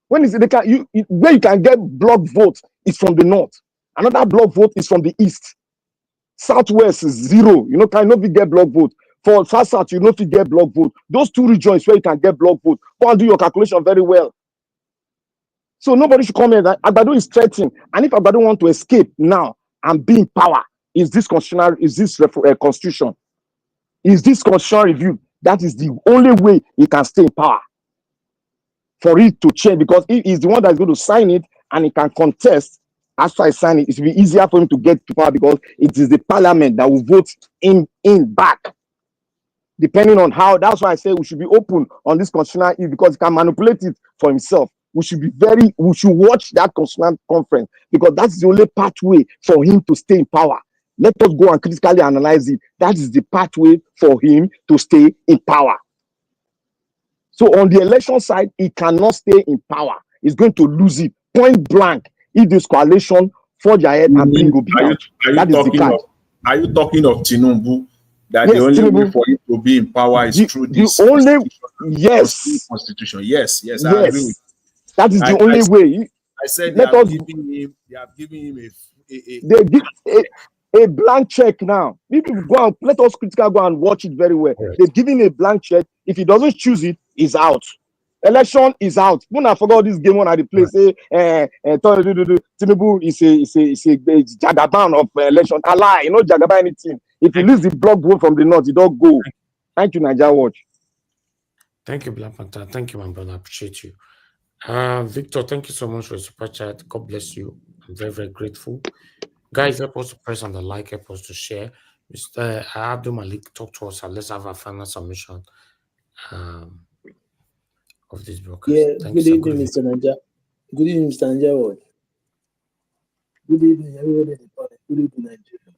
When where you can get block vote is from the North. Another block vote is from the East. Southwest is 0. You know, cannot get block vote. For South, you know, if you get block vote. Those 2 regions where you can get block vote. Go and do your calculation very well. So nobody should come here that Agbado is threatening. And if Agbado want to escape now and be in power, is this constitutional? Is this constitution? Is this constitutional review? That is the only way he can stay in power. For it to change, because he is the one that's going to sign it and he can contest. After I sign it, it will be easier for him to get to power because it is the parliament that will vote in back. Depending on how, that's why I say we should be open on this constitutional issue because he can manipulate it for himself. We should watch that constitutional conference because that's the only pathway for him to stay in power. Let us go and critically analyze it. That is the pathway for him to stay in power. So on the election side, he cannot stay in power. He's going to lose it point blank if this coalition forge ahead and bring Obi out. That is the card. Are you talking of Tinubu? That Yes, the only Tinubu. way for him to be in power is through this constitution. Yes, I agree with you. That is the only way. I said Let they us have given him they give a blank check now. People go and let us critical go and watch it very well. They've given him a blank check. If he doesn't choose it, he's out. Election is out. When I forgot this game on at the place, Tinubu is a jagaban of election. A lie, you know, jagaban anything. If he leaves the block vote from the north, he don't go. Thank you, Nigeria Watch. Thank you, Black Panther. Thank you, my brother. I appreciate you. Victor, thank you so much for your super chat. God bless you. I'm very, very grateful. Guys, help us to press on the like, help us to share. Mr. Abdul Malik, talk to us and let's have a final submission of this broadcast. Yeah, Thank good you, evening, Mr. Nanja. Good evening, Mr. Nanja. Good evening, everybody in the panel. Good evening, Nigeria.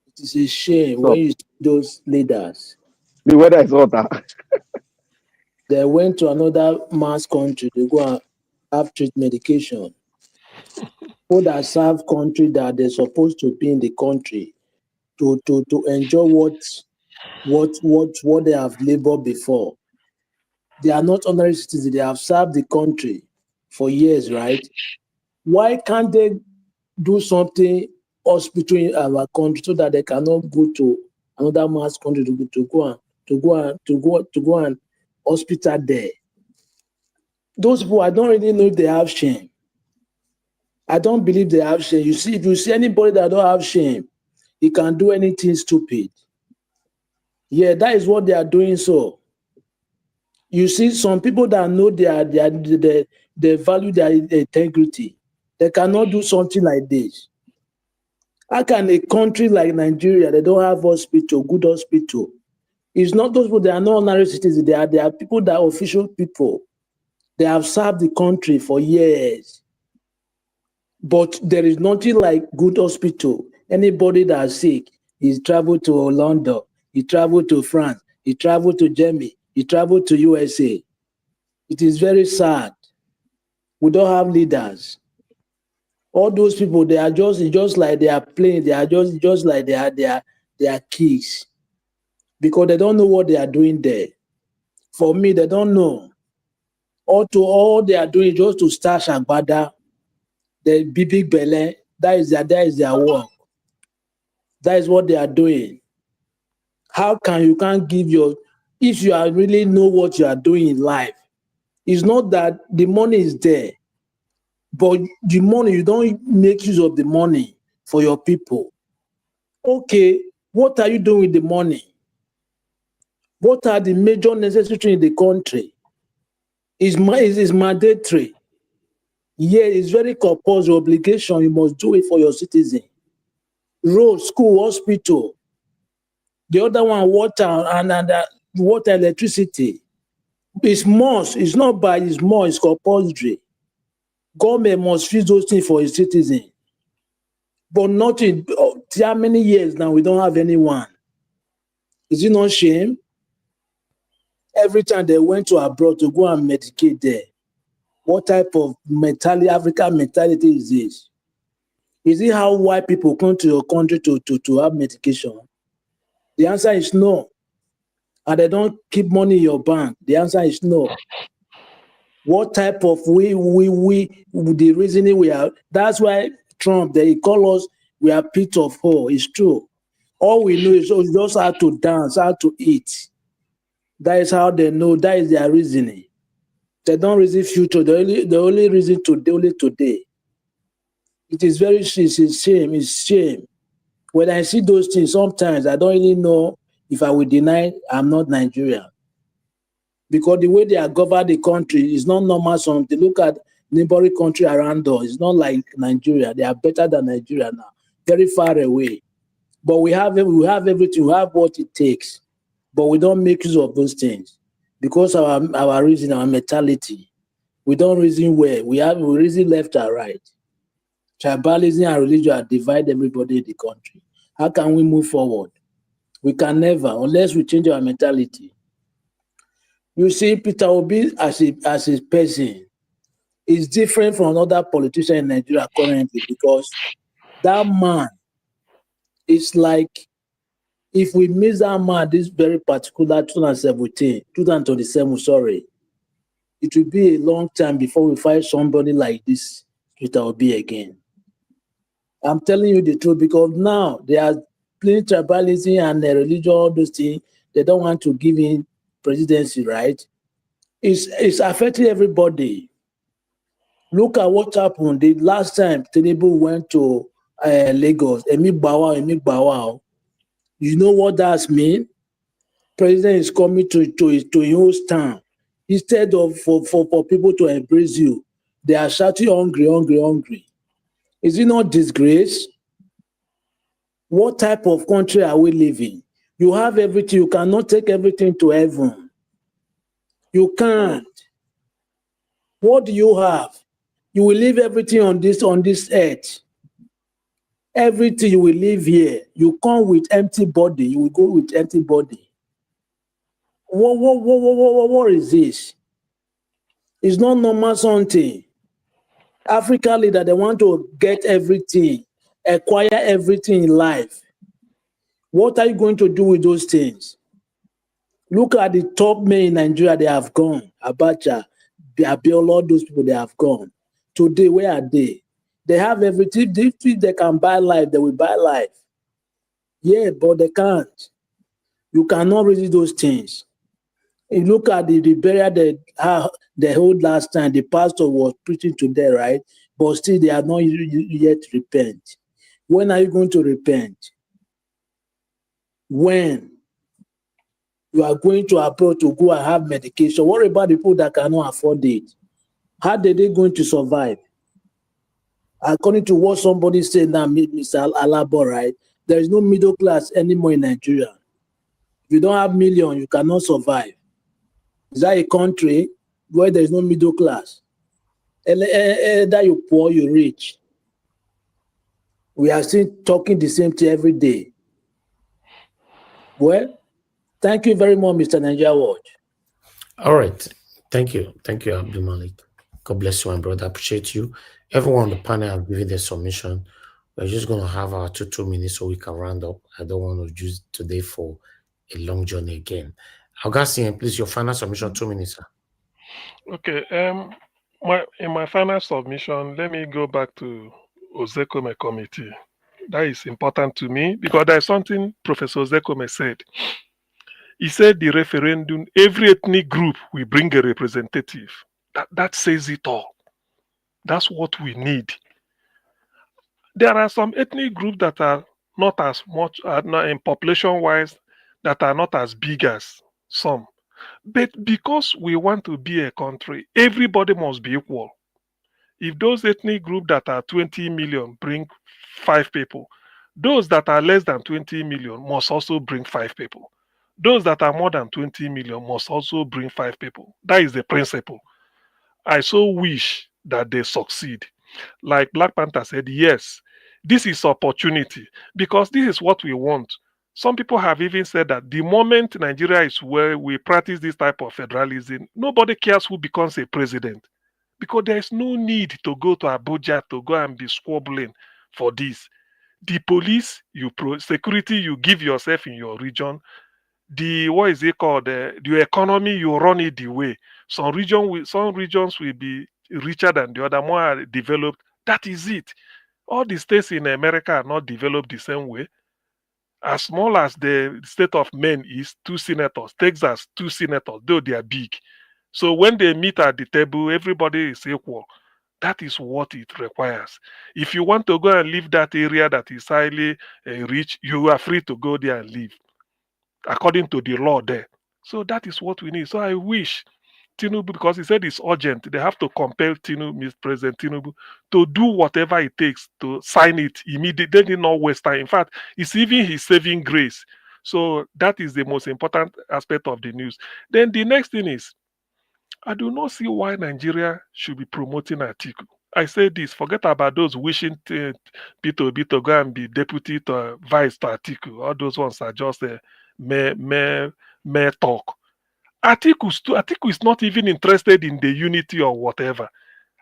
It is a shame when you see those leaders. The weather is hot. They went to another mass country to go and have treat medication. People that serve country that they're supposed to be in the country to enjoy what they have labored before. They are not honorary citizens. They have served the country for years, right? Why can't they do something hospital in our country so that they cannot go to another mass country to go and hospital there? Those people, I don't really know if they have shame. I don't believe they have shame. You see, if you see anybody that don't have shame, he can do anything stupid. Yeah, that is what they are doing. So you see, some people that know they value their integrity, they cannot do something like this. How can a country like Nigeria, they don't have hospital, good hospital? It's not those people, they are not honorary citizens. They are people that are official people. They have served the country for years. But there is nothing like good hospital. Anybody that is sick, he traveled to London, he traveled to France, he traveled to Germany, he traveled to USA. It is very sad. We don't have leaders. All those people, they are just like they are playing. They are just like they are kids, because they don't know what they are doing there. For me, they don't know. All they are doing is just to stash agbada, the big belly. That is their work. That is what they are doing. How can you can't give if you are really know what you are doing in life? It's not that the money is there, but the money, you don't make use of the money for your people. Okay, what are you doing with the money? What are the major necessities in the country? It's mandatory. Yeah, it's very compulsory obligation. You must do it for your citizen. Road, school, hospital. The other one, water and water, electricity. It's must. It's not by. It's more. It's compulsory. Government must fix those things for its citizen. But not in how many years now we don't have anyone. Is it not shame? Every time they went to abroad to go and medicate there, what type of mentality, African mentality is this? Is it how white people come to your country to have medication? The answer is no. And they don't keep money in your bank. The answer is no. What type of the reasoning we are, that's why Trump, they call us, we are pit of hole. It's true. All we know is just how to dance, how to eat. That is how they know, that is their reasoning. They don't reason future, the only reason today. It is it's shame. When I see those things, sometimes I don't really know if I will deny I'm not Nigerian. Because the way they are governed the country is not normal. They look at neighboring country around us. It's not like Nigeria. They are better than Nigeria now. Very far away. But we have everything. We have what it takes. But we don't make use of those things. Because our reason, our mentality. We don't reason where. We reason left and right. Tribalism and religion divide everybody in the country. How can we move forward? We can never, unless we change our mentality. You see, Peter Obi as a person is different from another politician in Nigeria currently because that man is like, if we miss that man this very particular 2027, sorry, it will be a long time before we find somebody like this Peter Obi again. I'm telling you the truth because now they are playing tribalism and religion, all those things. They don't want to give in presidency, right? It's affecting everybody. Look at what happened the last time Tinubu went to Lagos. Emi Gbawa. You know what that means? President is coming to his own town. Instead of for people to embrace you, they are shouting hungry. Is it not disgrace? What type of country are we living? You have everything. You cannot take everything to heaven. You can't. What do you have? You will leave everything on this earth. Everything you will leave here. You come with empty body. You will go with empty body. What is this? It's not normal something. African leader, they want to get everything, acquire everything in life. What are you going to do with those things? Look at the top men in Nigeria, they have gone. Abacha, Abiola, all those people, they have gone. Today, where are they? They have everything. If they can buy life, they will buy life. Yeah, but they can't. You cannot resist those things. You look at the burial they hold last time, the pastor was preaching today, right? But still, they are not yet repent. When are you going to repent? When you are going to abroad to go and have medication, what about the people that cannot afford it? How are they going to survive? According to what somebody said now, Mr. Alabo, right? There is no middle class anymore in Nigeria. If you don't have million, you cannot survive. Is that a country where there is no middle class? Either you poor, you rich. We are still talking the same thing every day. Well, thank you very much, Mr. Nigeria Watch. All right. Thank you. Thank you, Abdul Malik. God bless you, my brother. I appreciate you. Everyone on the panel have given their submission. We're just going to have our 2 minutes so we can round up. I don't want to use today for a long journey again. Augustine, please, your final submission, 2 minutes, sir. Okay. In my final submission, let me go back to Ozekome committee. That is important to me because there's something Professor Ozekome said. He said the referendum, every ethnic group will bring a representative. That says it all. That's what we need. There are some ethnic groups that are not as much, not in population-wise, that are not as big as some. But because we want to be a country, everybody must be equal. If those ethnic groups that are 20 million bring 5 people, those that are less than 20 million must also bring 5 people. Those that are more than 20 million must also bring 5 people. That is the principle. I so wish that they succeed. Like Black Panther said, yes, this is opportunity because this is what we want. Some people have even said that the moment Nigeria is where we practice this type of federalism, nobody cares who becomes a president because there is no need to go to Abuja to go and be squabbling for this. The police, security, you give yourself in your region. The what is it called? The economy, you run it the way. Some regions will be richer than the other, more developed. That is it. All the states in America are not developed the same way. As small as the state of Maine is, 2 senators. Texas, 2 senators, though they are big. So when they meet at the table, everybody is equal. That is what it requires. If you want to go and leave that area that is highly rich, you are free to go there and live according to the law there. So that is what we need. So I wish Tinubu, because he said it's urgent, they have to compel Tinubu, President Tinubu, to do whatever it takes to sign it immediately. They did not waste time. In fact, it's even his saving grace. So that is the most important aspect of the news. Then the next thing is, I do not see why Nigeria should be promoting Atiku. I say this, forget about those wishing P2B to go and be deputy to vice to Atiku. All those ones are just mere talk. Atiku is not even interested in the unity or whatever.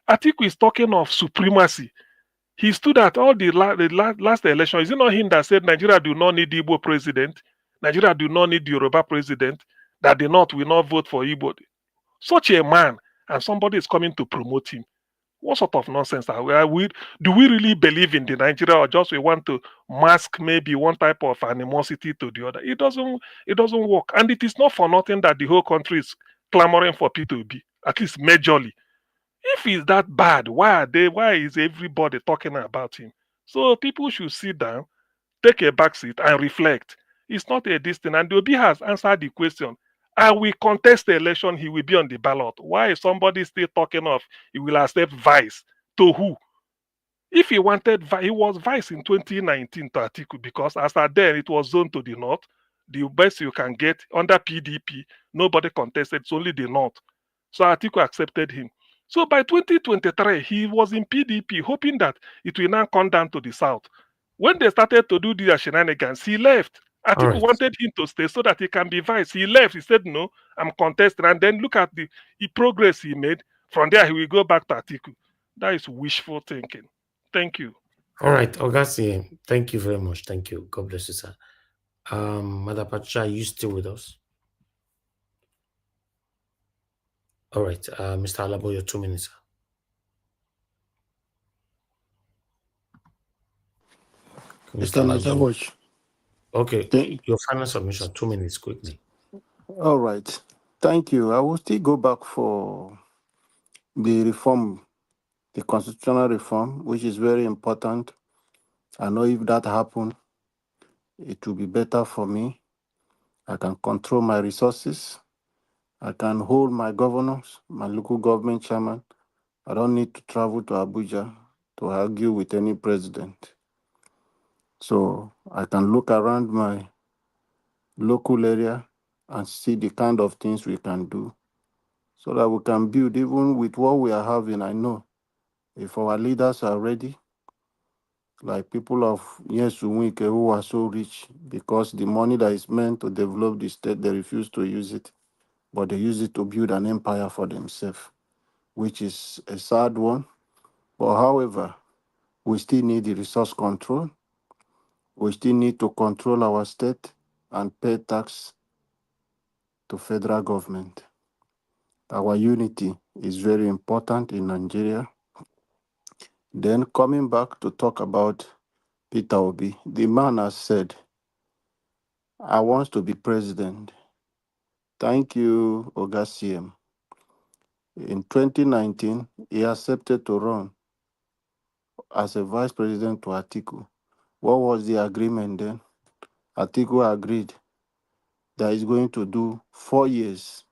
Atiku is talking of supremacy. He stood at all the last election. Is it not him that said Nigeria do not need Igbo president? Nigeria do not need Yoruba president? That the North will not vote for Igbo? Such a man, and somebody is coming to promote him. What sort of nonsense are we? Do we really believe in the Nigeria, or just we want to mask maybe one type of animosity to the other? It doesn't work. And it is not for nothing that the whole country is clamoring for P2B, at least majorly. If he's that bad, why is everybody talking about him? So people should sit down, take a back seat, and reflect. It's not a distance. And the Obi has answered the question. I will contest the election, he will be on the ballot. Why is somebody still talking of he will accept vice? To who? If he wanted, he was vice in 2019 to Atiku, because as at then it was zoned to the north. The best you can get under PDP, nobody contested, it's only the north. So Atiku accepted him. So by 2023, he was in PDP, hoping that it will now come down to the south. When they started to do their shenanigans, he left. All Atiku right. wanted him to stay so that he can be vice. He left. He said, no, I'm contesting. And then look at the progress he made. From there, he will go back to Atiku. That is wishful thinking. Thank you. All right, Augustine, thank you very much. Thank you. God bless you, sir. Mother Patricia, are you still with us? All right, Mr. Alabo, your 2 minutes, sir. Mr. Nazawash. Okay, your final submission, 2 minutes, quickly. All right. Thank you. I will still go back for the reform, the constitutional reform, which is very important. I know if that happens, it will be better for me. I can control my resources. I can hold my governors, my local government chairman. I don't need to travel to Abuja to argue with any president. So I can look around my local area and see the kind of things we can do so that we can build. Even with what we are having, I know if our leaders are ready, like people of Yesuwike who are so rich, because the money that is meant to develop the state, they refuse to use it, but they use it to build an empire for themselves, which is a sad one. But however, we still need the resource control. We still need to control our state and pay tax to federal government. Our unity is very important in Nigeria. Then coming back to talk about Peter Obi, the man has said, I want to be president. Thank you, Oga CM. In 2019, he accepted to run as a vice president to Atiku. What was the agreement then? Atiku agreed that he's going to do 4 years,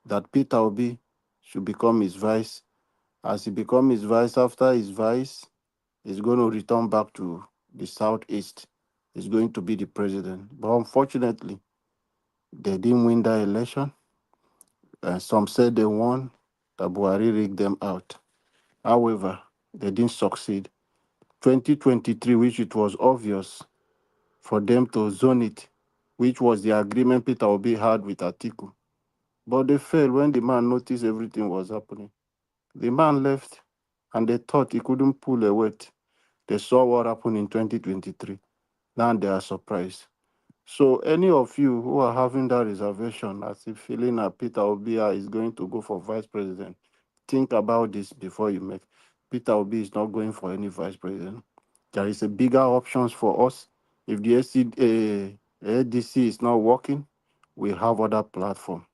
that Peter Obi should become his vice. As he becomes his vice, after his vice, he's going to return back to the southeast. He's going to be the president. But unfortunately, they didn't win that election. Some said they won, that Buhari rigged them out. However, they didn't succeed. 2023, which it was obvious for them to zone it, which was the agreement Peter Obi had with Atiku. But they failed when the man noticed everything was happening. The man left, and they thought he couldn't pull a weight. They saw what happened in 2023. Now they are surprised. So any of you who are having that reservation, as if feeling that Peter Obi is going to go for vice president, think about this before you make. Peter Obi is not going for any vice president. There is a bigger options for us. If the ADC is not working, we have other platform.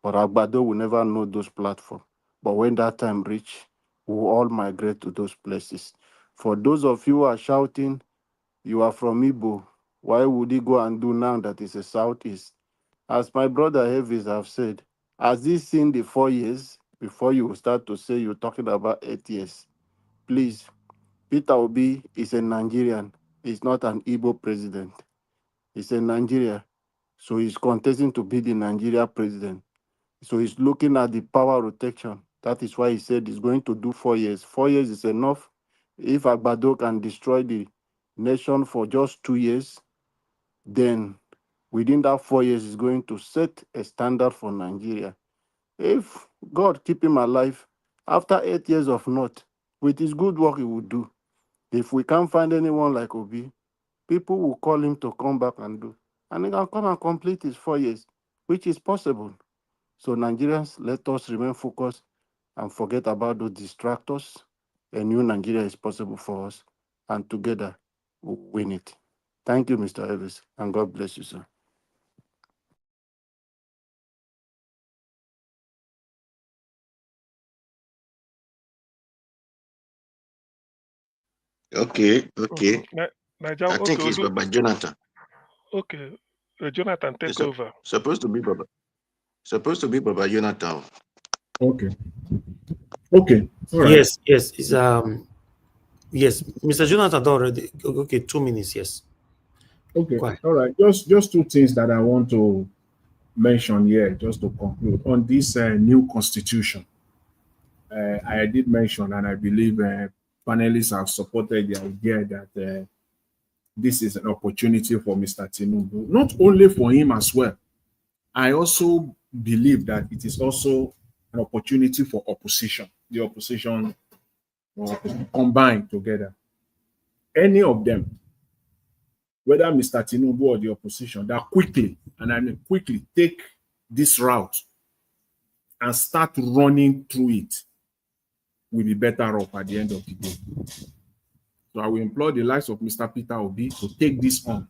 But Agbado will never know those platforms. But when that time reach, we will all migrate to those places. For those of you who are shouting, you are from Igbo, why would he go and do now that is a southeast? As my brother Heavis have said, has he seen the 4 years before you start to say you're talking about 8 years? Please, Peter Obi is a Nigerian. He's not an Igbo president. He's a Nigerian. So he's contesting to be the Nigeria president. So he's looking at the power rotation. That is why he said he's going to do 4 years. 4 years is enough. If Agbado can destroy the nation for just 2 years, then within that 4 years is going to set a standard for Nigeria. If God keep him alive, after 8 years of not, with his good work he will do. If we can't find anyone like Obi, people will call him to come back and do. And he can come and complete his 4 years, which is possible. So Nigerians, let us remain focused and forget about those distractors. A new Nigeria is possible for us, and together we'll win it. Thank you, Mr. Elvis, and God bless you, sir. Okay. Nigeria, I think it's Baba Jonathan. Okay, Jonathan, take It's over. supposed to be Baba Jonathan. Okay. Okay. All right. Yes, yes. It's yes, Mr. Jonathan already. Okay, 2 minutes. Yes. Okay. All right. Just two things that I want to mention here, just to conclude on this new constitution. I did mention, and I believe panelists have supported the idea that this is an opportunity for Mr. Tinubu, not only for him as well. I also believe that it is also an opportunity for opposition, the opposition combined together. Any of them, whether Mr. Tinubu or the opposition, that quickly, and I mean quickly, take this route and start running through it, will be better off at the end of the day. So I will implore the likes of Mr. Peter Obi to take this on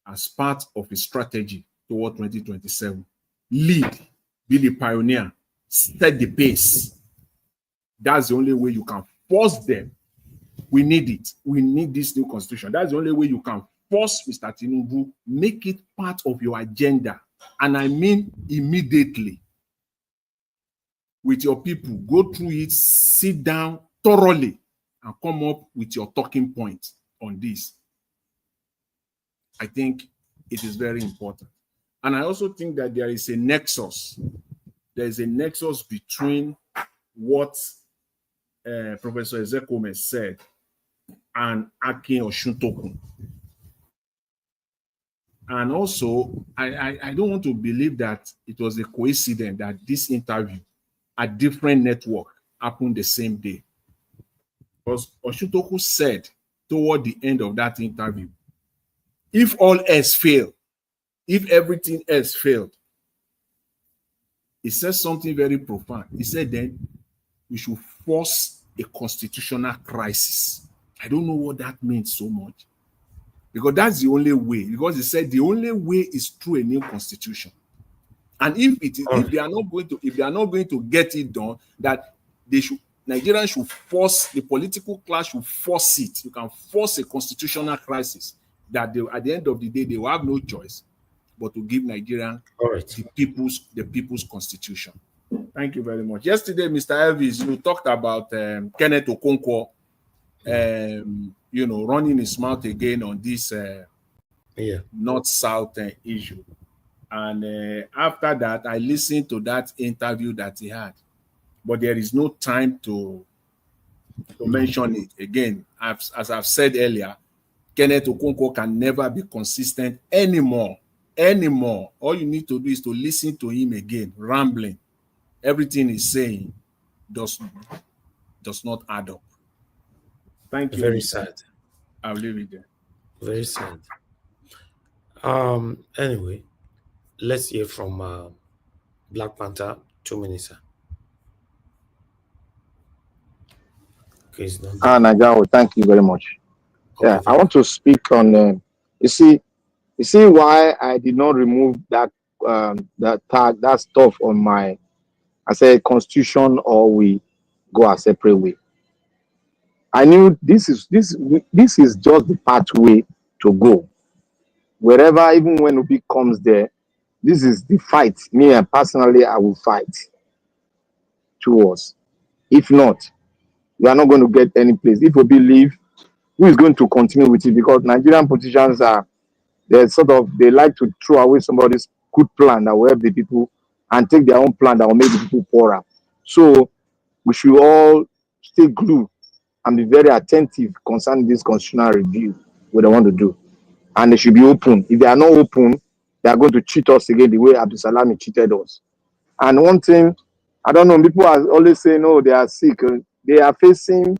as part of a strategy toward 2027. Lead, be the pioneer, set the pace. That's the only way you can force them. We need it. We need this new constitution. That's the only way you can force Mr. Tinubu, make it part of your agenda. And I mean immediately. With your people, go through it, sit down thoroughly, and come up with your talking points on this. I think it is very important. And I also think that there is a nexus. There is a nexus between what Professor Ezekome said and Akin Osuntokun. And also, I don't want to believe that it was a coincidence that this interview at different network happened the same day. Because Osuntokun said toward the end of that interview, if all else failed, if everything else failed, he said something very profound. He said then we should force a constitutional crisis. I don't know what that means so much. Because that's the only way. Because he said the only way is through a new constitution. And if they are not going to get it done, that Nigerians should force, the political class should force it. You can force a constitutional crisis that at the end of the day they will have no choice but to give Nigeria the people's constitution. Thank you very much. Yesterday, Mr. Elvis, you talked about Kenneth Okonkwo, running his mouth again on this North-South issue. And after that, I listened to that interview that he had. But there is no time to mention it. Again, as I've said earlier, Kenneth Okonkwo can never be consistent anymore. All you need to do is to listen to him again, rambling. Everything he's saying does not add up. Thank you. Very sad. I'll leave it there. Very sad. Anyway, let's hear from Black Panther. 2 minutes, sir. Okay, Nigel, thank you very much. Okay, I want to speak on. You see why I did not remove that tag, that stuff on my. I said constitution, or we go a separate way. I knew this is just the pathway to go. Wherever, even when Obi comes there, this is the fight. Me personally, I will fight towards. If not, we are not going to get any place. If Obi leave, who is going to continue with it? Because Nigerian politicians they like to throw away somebody's good plan that will help the people and take their own plan that will make the people poorer. So we should all stay glued and be very attentive concerning this constitutional review we don't want to do. and they should be open. If they are not open, they are going to cheat us again the way Abdulsalami cheated us. And one thing, I don't know, people are always saying, oh, they are sick. They are facing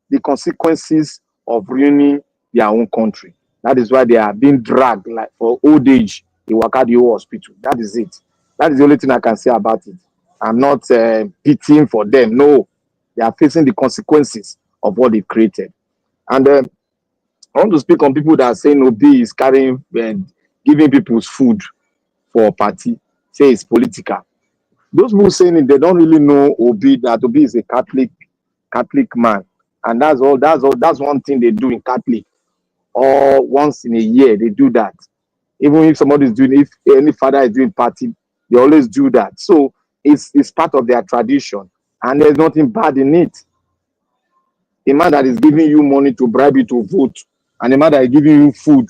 the consequences of ruining their own country. That is why they are being dragged like for old age in Wakadio hospital. That is it. That is the only thing I can say about it. I'm not pitying for them. No, they are facing the consequences of what they created. And I want to speak on people that are saying Obi is carrying and giving people's food for a party. Say it's political. Those people saying it, they don't really know Obi, that Obi is a Catholic man. And that's all. That's one thing they do in Catholic. Or once in a year, they do that. Even if somebody is doing, if any father is doing party, they always do that. So it's part of their tradition. And there's nothing bad in it. A man that is giving you money to bribe you to vote, and a man that is giving you food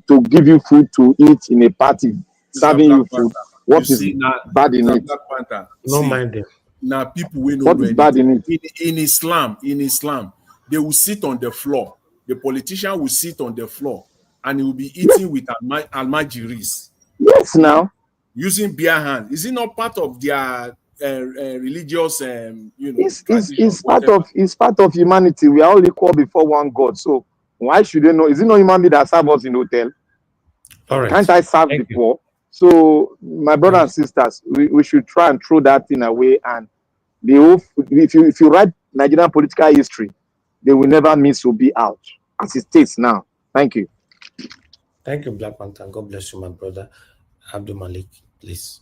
to give you food to eat in a party, serving you food. What is bad in it? Black Panther. No See, mind them. now people will know What is bad in it? In Islam, they will sit on the floor. The politician will sit on the floor and he will be eating with almajiris. Yes, now. Using bare hand. Is it not part of their religious, It's part of humanity. We are all equal before one God. So why should they know? Is it not human being that serve us in hotel? All right. Can't I serve the poor? So my brothers and sisters, we should try and throw that thing away. And if you write Nigerian political history, they will never miss Obi out as it states now. Thank you. Thank you, Black Panther. God bless you, my brother. Abdul Malik, please.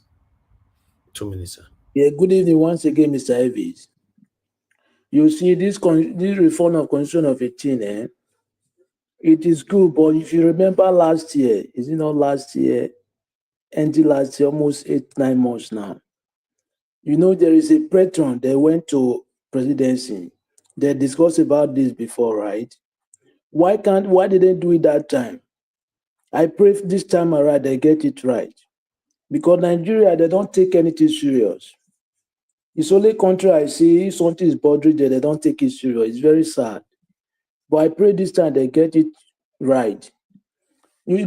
2 minutes, sir. Yeah, good evening once again, Mr. Evans. You see, this reform of Constitution of 18, it is good, but if you remember last year, is it not last year, until last year, almost 8-9 months now, you know, there is a patron, they went to presidency. They discussed about this before, right? Why did they do it that time? I pray this time around they get it right. Because Nigeria, they don't take anything serious. It's only country I see, if something is bothering them, they don't take it serious. It's very sad. But I pray this time they get it right.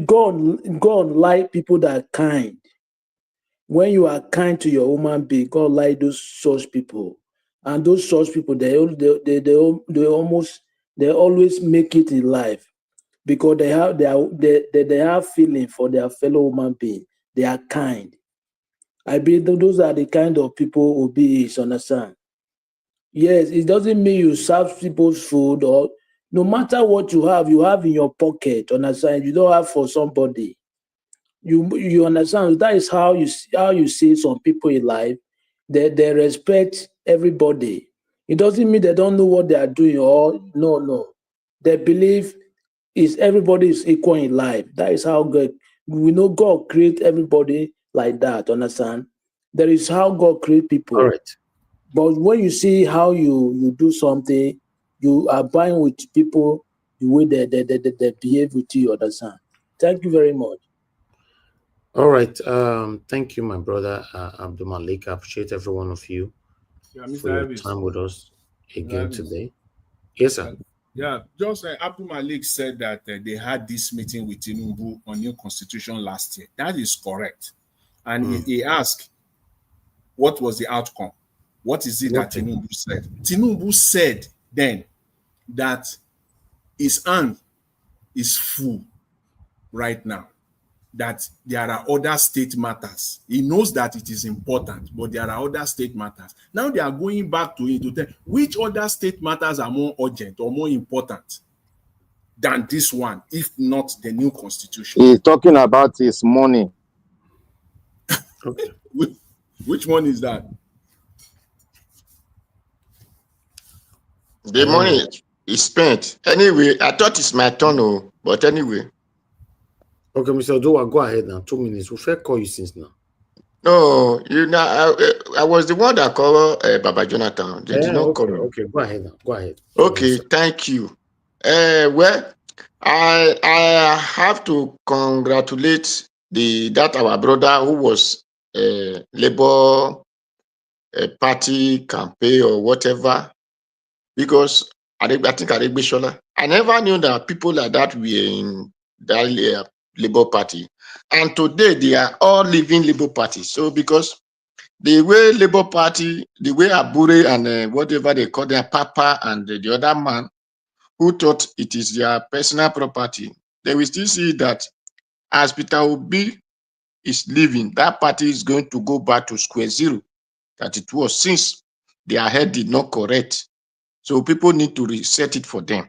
God like people that are kind. When you are kind to your human being, God like those such people. And those such people, they always make it in life because they have feeling for their fellow human being. They are kind. I believe those are the kind of people Obi is, understand? Yes, it doesn't mean you serve people's food or no matter what you have in your pocket, understand? You don't have for somebody. You understand? That is how you see some people in life. They respect everybody. It doesn't mean they don't know what they are doing or no. They believe everybody is equal in life. That is how God. We know God create everybody like that. Understand? There is how God create people. All right. But when you see how you do something, you are buying with people the way they behave with you, understand? Thank you very much. All right. Thank you, my brother Abdul Malik. I appreciate every one of you for your time with us again today. Yes, sir. Yeah, just Abdul Malik said that they had this meeting with Tinubu on new constitution last year. That is correct. And he asked, what was the outcome? What is it that Tinubu said? Tinubu said then that his hand is full right now, that there are other state matters. He knows that it is important, but there are other state matters. Now they are going back to it to tell which other state matters are more urgent or more important than this one, if not the new constitution. He's talking about his money. Okay. Which one is that? The money is spent. Anyway, I thought it's my turn, but anyway. Okay, Mr. Odowa, go ahead now. 2 minutes. We'll fair call you since now. No, I was the one that called Baba Jonathan. They did not call me. Okay, go ahead now. Go ahead. Okay, thank you. Well, I have to congratulate that our brother who was Labour Party campaign or whatever, because I think Adegbeshola. I never knew that people like that were in that Labour Party. And today they are all leaving Labour Party. So because the way Labour Party, the way Abure and whatever they call their Papa and the other man who thought it is their personal property, they will still see that as Peter Obi is leaving, that party is going to go back to square zero that it was, since their head did not correct. So people need to reset it for them.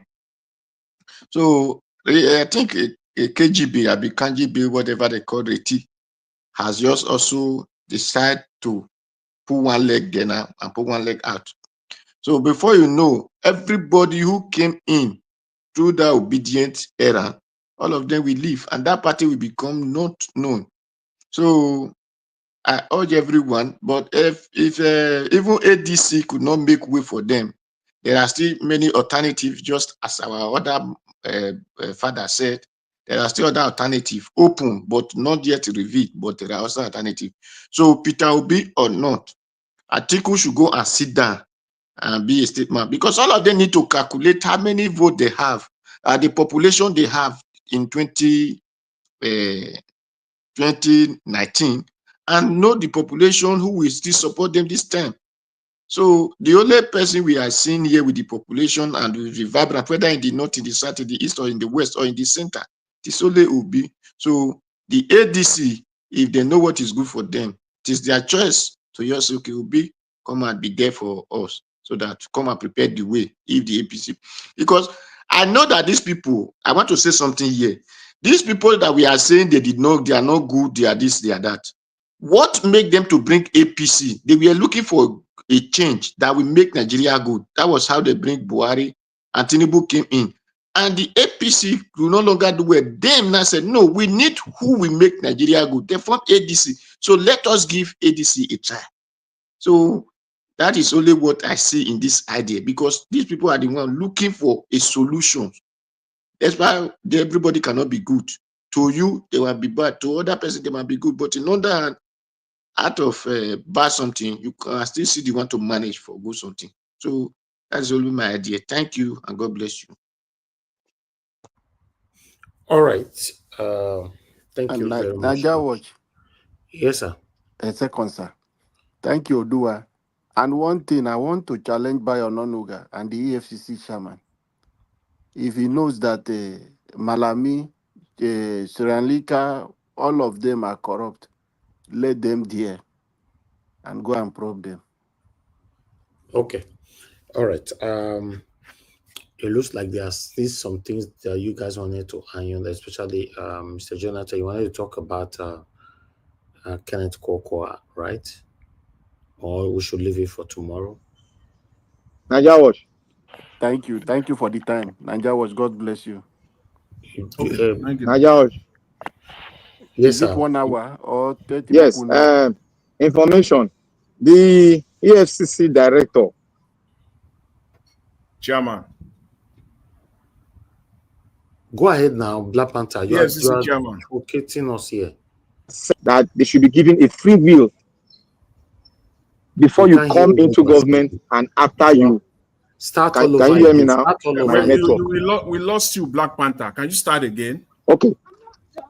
So I think a KGB, a KGB, whatever they call it, has just also decided to put one leg there now and put one leg out. So before you know, everybody who came in through that obedient era, all of them will leave, and that party will become not known. So I urge everyone, but if even ADC could not make way for them, there are still many alternatives, just as our other father said, there are still other alternatives open, but not yet revealed, but there are also alternatives. So Peter Obi or not, I think we should go and sit down and be a statement, because all of them need to calculate how many votes they have, the population they have in 2019, and know the population who will still support them this time. So the only person we are seeing here with the population and with the vibrant, whether in the north, in the south, in the east, or in the west, or in the center, it is only Obi. So the ADC, if they know what is good for them, it is their choice to just say, okay, Obi, come and be there for us, so that come and prepare the way if the APC. Because I know that these people, I want to say something here. These people that we are saying they are not good, they are this, they are that. What make them to bring APC? They were looking for a change that will make Nigeria good. That was how they bring Buhari, and Tinubu came in. And the APC will no longer do it. Them now said, no, we need who will make Nigeria good. They formed ADC. So let us give ADC a try. So that is only what I see in this idea, because these people are the one looking for a solution. That's why everybody cannot be good. To you, they will be bad. To other person, they might be good. But in other hand, out of bad something, you can still see the one to manage for good something. So that's only my idea. Thank you, and God bless you. All right. Thank And you very much. Niger Watch. Yes, sir. A second, sir. Thank you, Odua. And one thing I want to challenge Bayo Nonuga and the EFCC chairman. If he knows that Malami, Sri Lanka, all of them are corrupt, let them there and go and probe them. Okay. All right. It looks like there are still some things that you guys wanted to iron, especially Mr. Jonathan. You wanted to talk about Kenneth Kokoa, right? Or we should leave it for tomorrow. Niger Watch. Thank you. Thank you for the time. Niger Watch, God bless you. Okay, thank you. Niger Watch. Yes, Is it sir. 1 hour or 30 Yes. people now? Information. The EFCC director. Chairman. Go ahead now, Black Panther. You Yes, are chairman. locating us here. That they should be given a free will before you come into government and after you. Start Can all over you hear me again. now? Start all over My again. network. We lost you, Black Panther. Can you start again? Okay.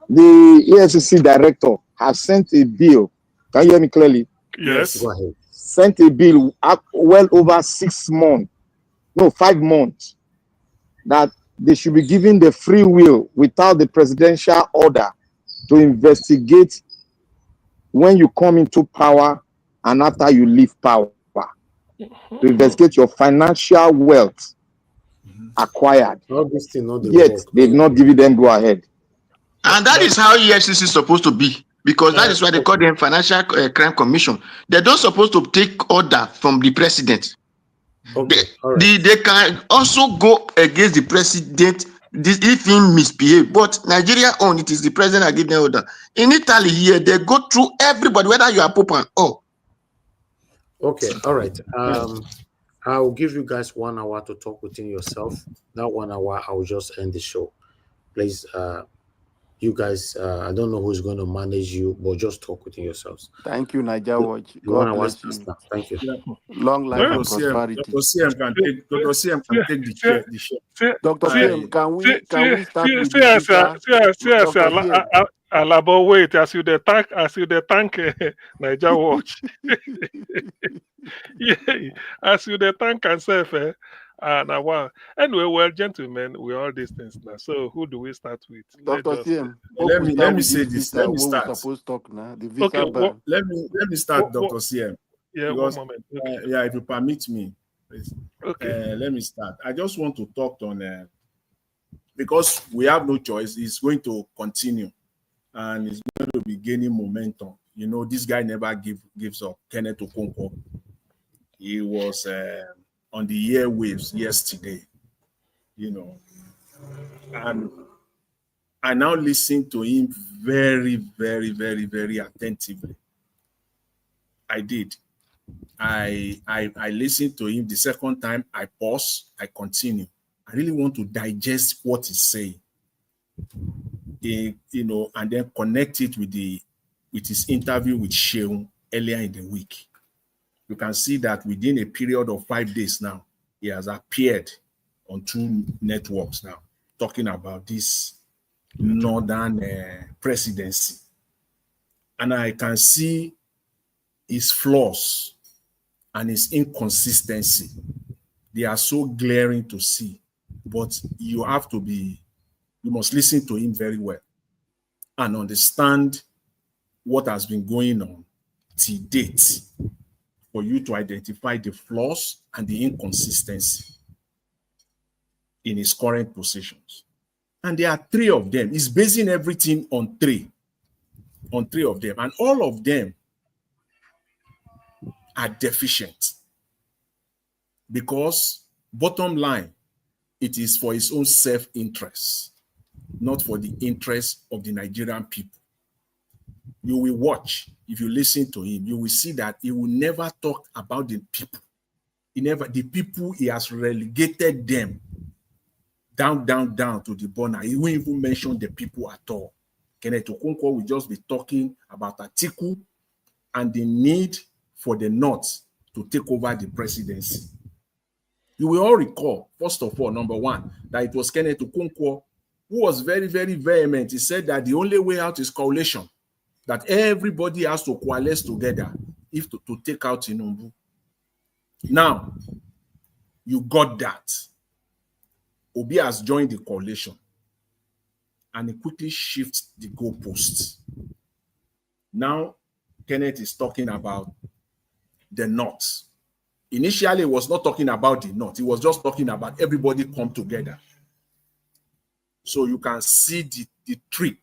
The EFCC director has sent a bill. Can you hear me clearly? Yes. Go ahead. Sent a bill well over 6 months, no, 5 months, that they should be given the free will without the presidential order to investigate when you come into power and after you leave power, to investigate your financial wealth acquired. All these things not the Yet work. they've not given them go ahead. And that is how EFCC is supposed to be, because that is why they call them Financial Crime Commission. They don't supposed to take order from the president. Okay. They can also go against the president if he misbehave. But Nigeria own it is the president that give them order. In Italy here, they go through everybody, whether you are Pope and all. Okay. All right. I'll give you guys 1 hour to talk within yourself. That 1 hour, I'll just end the show. Please You guys, I don't know who's going to manage you, but just talk within yourselves. Thank you, Niger Watch. You want God to watch bless that you. stuff. Thank you. Long life and prosperity. Dr. CM can take the chair. Dr. CM, can we start with see the as visa? Dr. CM. Alabo wait as you the tank Niger Watch. Yeah, as you the tank and self now wow. Anyway, well, gentlemen, we all these things now. So who do we start with? Dr. CM, let me say this this. visa. Let me What we start. supposed to talk now? The visa ban. Let me start, Dr. CM. Yeah, because, one moment. Okay. Yeah, if you permit me, please. Okay. Let me start. I just want to talk on because we have no choice. It's going to continue, and it's going to be gaining momentum. You know, this guy never gives up. Kenneth Okonkwo. He was on the airwaves yesterday. You know, and I now listen to him very, very, very, very attentively. I did. I listened to him the second time. I pause. I continue. I really want to digest what he's saying. You know, and then connect it with his interview with Sheung earlier in the week. You can see that within a period of 5 days now, he has appeared on 2 networks now, talking about this northern presidency. And I can see his flaws and his inconsistency. They are so glaring to see, but you must listen to him very well and understand what has been going on to date for you to identify the flaws and the inconsistency in his current positions. And there are 3 of them. He's basing everything on 3 of them, and all of them are deficient because, bottom line, it is for his own self-interest, not for the interest of the Nigerian people. You will watch, if you listen to him, you will see that he will never talk about the people. The people, he has relegated them down to the border. He won't even mention the people at all. Kenneth Okonkwo will just be talking about Atiku and the need for the North to take over the presidency. You will all recall, first of all, number 1, that it was Kenneth Okonkwo who was very, very vehement. He said that the only way out is coalition, that everybody has to coalesce together to take out Tinubu. Now, you got that. Obi has joined the coalition, and he quickly shifts the goalposts. Now, Kenneth is talking about the North. Initially, he was not talking about the North. He was just talking about everybody come together. So you can see the trick,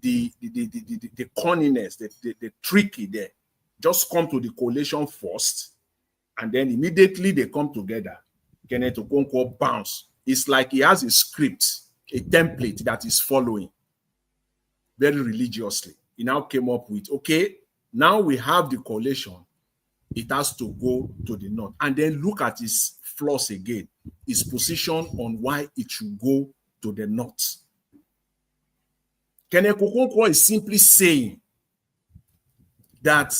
the cunningness, the tricky there. Just come to the coalition first, and then immediately they come together. Kenneth Okonkwo bounce. It's like he has a script, a template that is following very religiously. He now came up with, okay, now we have the coalition. It has to go to the North. And then look at his flaws again, his position on why it should go to the North. Kenneth Okonkwo is simply saying that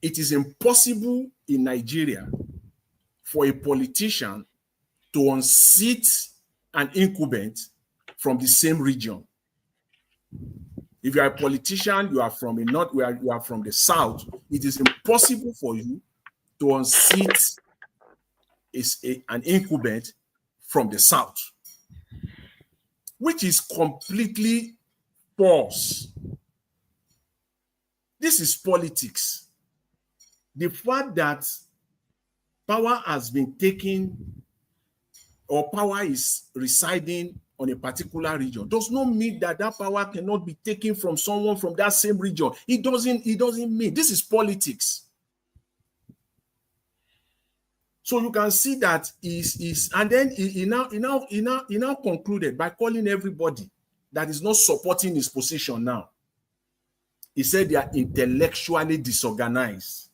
it is impossible in Nigeria for a politician to unseat an incumbent from the same region. If you are a politician, you are from the North, you are from the South, it is impossible for you to unseat an incumbent from the South, which is completely false. This is politics. The fact that power has been taken or power is residing on a particular region does not mean that that power cannot be taken from someone from that same region. It doesn't mean. This is politics. So you can see that and then he now concluded by calling everybody that is not supporting his position now. He said they are intellectually disorganized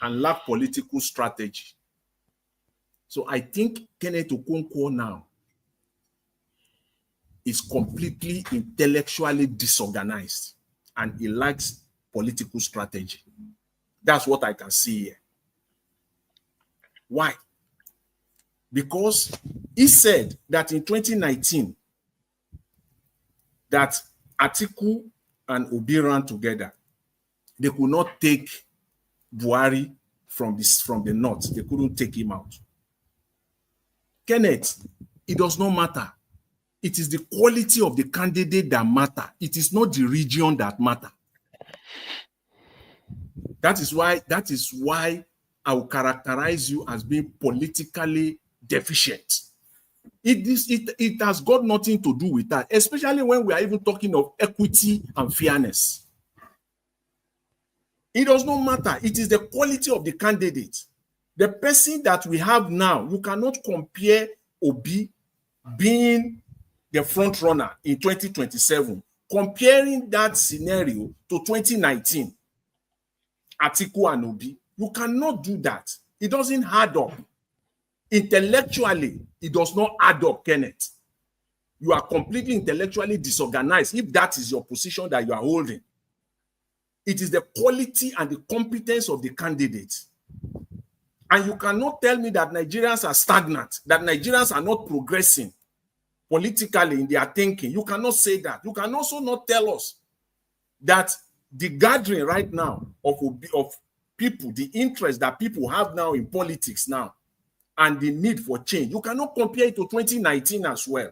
and lack political strategy. So I think Kenneth Okonkwo now is completely intellectually disorganized and he lacks political strategy. That's what I can see here. Why? Because he said that in 2019 that Atiku and Obi ran together. They could not take Buhari from the north. They couldn't take him out. Kenneth, it does not matter. It is the quality of the candidate that matter. It is not the region that matter. That is why I will characterize you as being politically deficient. It has got nothing to do with that, especially when we are even talking of equity and fairness. It does not matter. It is the quality of the candidate. The person that we have now, you cannot compare Obi being the front runner in 2027, comparing that scenario to 2019, Atiku and Obi. You cannot do that. It doesn't add up. Intellectually, it does not add up, Kenneth. You are completely intellectually disorganized if that is your position that you are holding. It is the quality and the competence of the candidate. And you cannot tell me that Nigerians are stagnant, that Nigerians are not progressing politically in their thinking. You cannot say that. You can also not tell us that the gathering right now of people, the interest that people have now in politics now, and the need for change, you cannot compare it to 2019 as well.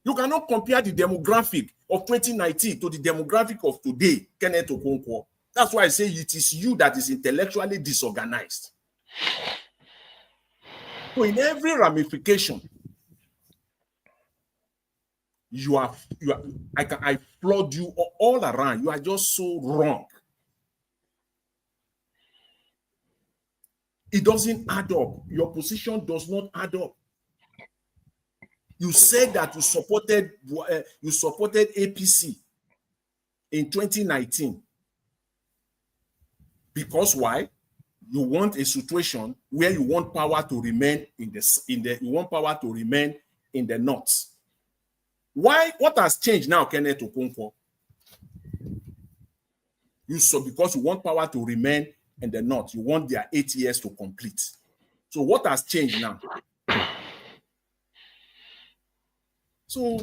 You cannot compare the demographic of 2019 to the demographic of today, Kenneth Okonkwo. That's why I say it is you that is intellectually disorganized. So in every ramification, I applaud you all around. You are just so wrong. It doesn't add up. Your position does not add up. You said that you supported APC in 2019 because why? You want a situation where you want power to remain in the north. Why? What has changed now, Kenneth Okonkwo? Because you want power to remain in the north. You want their 8 years to complete. So what has changed now? So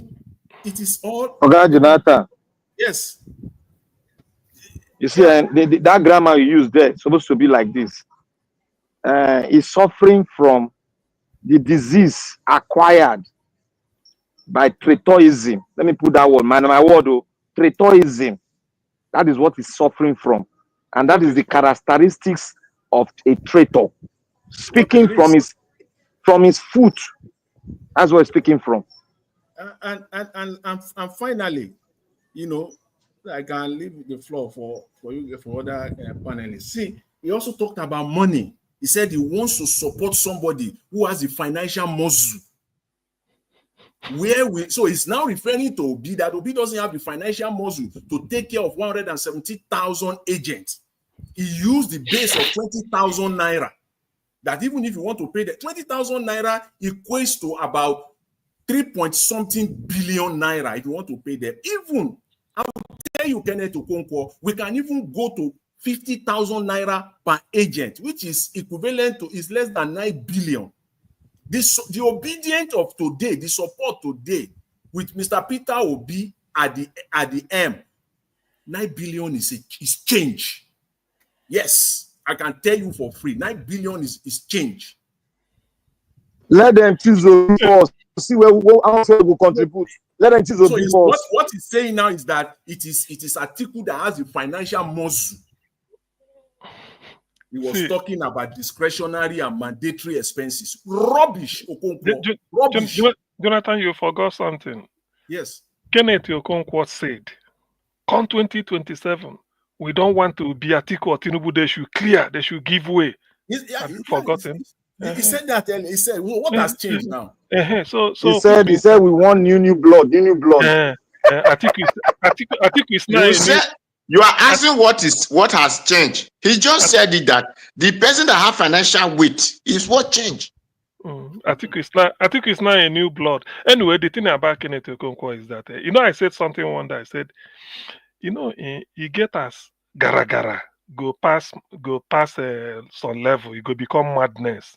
it is all. Okay, Jonathan. Yes. You see, that grammar you use there is supposed to be like this. Is suffering from the disease acquired by traitorism. Let me put that word, my word, traitorism. That is what he's suffering from. And that is the characteristics of a traitor. Speaking from his foot. That's what he's speaking from. And finally, I can leave the floor for other panelists. See, he also talked about money. He said he wants to support somebody who has the financial muscle. So he's now referring to Obi, that Obi doesn't have the financial muscle to take care of 170,000 agents. He used the base of 20,000 naira. That even if you want to pay the 20,000 naira equates to about 3-point-something billion naira if you want to pay them. Even, I will tell you, Kenneth Okonkwo, we can even go to 50,000 naira per agent, which is equivalent to, is less than 9 billion. The obedience of today, the support today with Mr. Peter Obi at the M, 9 billion is change. Yes, I can tell you for free, 9 billion is change. Let them choose us. See where we will contribute. Let them choose us. What he's saying now is that it is Atiku that has the financial muscle. He was talking about discretionary and mandatory expenses. Rubbish, Okonkwo. Rubbish. Jonathan, you forgot something. Yes. Kenneth Okonkwo said, come 2027, we don't want to be Atiku or Tinubu. They should clear. They should give way. Have you forgotten? He said that earlier. He said, well, what has changed now? So he said we want new blood, new blood. Atiku is now. You are asking what has changed. He just said it that the person that have financial weight is what changed. I think it's not a new blood. Anyway, the thing about Kenneth Okonkwo is that I said something one day. I said, he get us gara gara, go pass some level, it go become madness.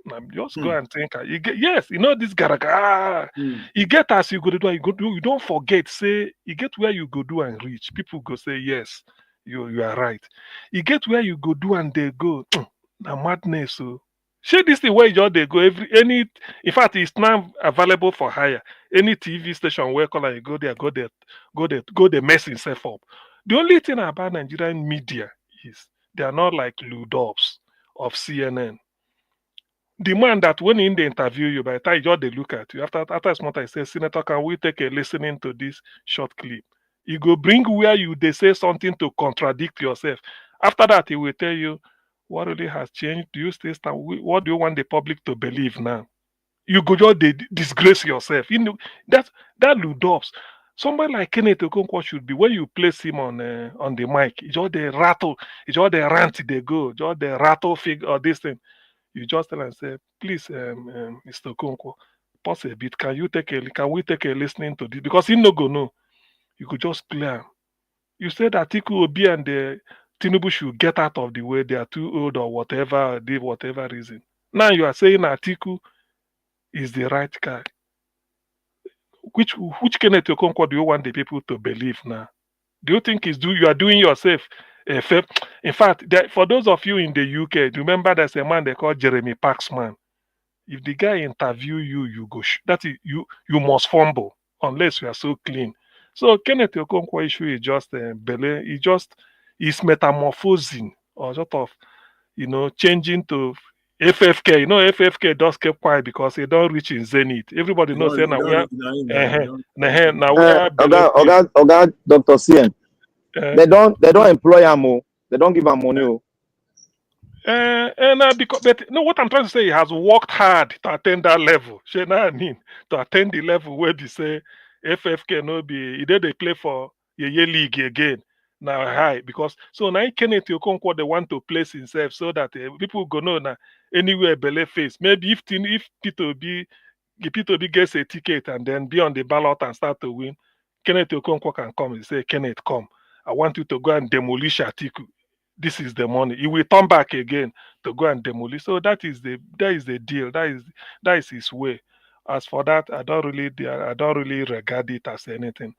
Now just go and think. You get yes, this gara gara. You get as you go do, you don't forget. Say you get where you go do and reach. People go say yes, you are right. You get where you go do and they go. Now madness. So share this thing where you just they go in fact it's now available for hire. Any TV station where call you go there, go there mess himself up. The only thing about Nigerian media is they are not like Ludovs of CNN. The man that when in the interview you, by the time you just they look at you, after a small time, say, Senator, can we take a listening to this short clip? You go bring where they say something to contradict yourself. After that, he will tell you what really has changed. Do you still stand? What do you want the public to believe now? You go just disgrace yourself. That Ludovs. Somebody like Kenneth Okonkwo should be when you place him on the mic. It's just the rattle, it's just the rant they go, just the rattle fig or this thing. You just tell and say, please, Mr. Okonkwo, pause a bit. Can we take a listening to this? Because he no go know. You could just clear. You said Atiku Obi and the Tinubu should get out of the way. They are too old or whatever, whatever reason. Now you are saying Atiku is the right guy. Which Kenneth Okonkwo do you want the people to believe now? Do you think you are doing yourself a favor? In fact, for those of you in the UK, remember there's a man they call Jeremy Paxman. If the guy interview you, you go. That is you must fumble unless you are so clean. So Kenneth Okonkwo issue is just Bele. He's metamorphosing or sort of changing to FFK. FFK does keep quiet because he don't reach in zenith. Everybody knows now where Oga Dr. CM. They don't employ him. They don't give him money. What I'm trying to say, he has worked hard to attain that level. You know what I mean? To attain the level where they say FFK no be either they play for Yeye League again. Now high because so now Kenneth Okonkwo they want to place himself so that people go know now anywhere Bele face. Maybe if Peter B gets a ticket and then be on the ballot and start to win, Kenneth Okonkwo can come and say, Kenneth, come. I want you to go and demolish Atiku. This is the money. He will turn back again to go and demolish. So that is the deal. That is his way. As for that, I don't really regard it as anything.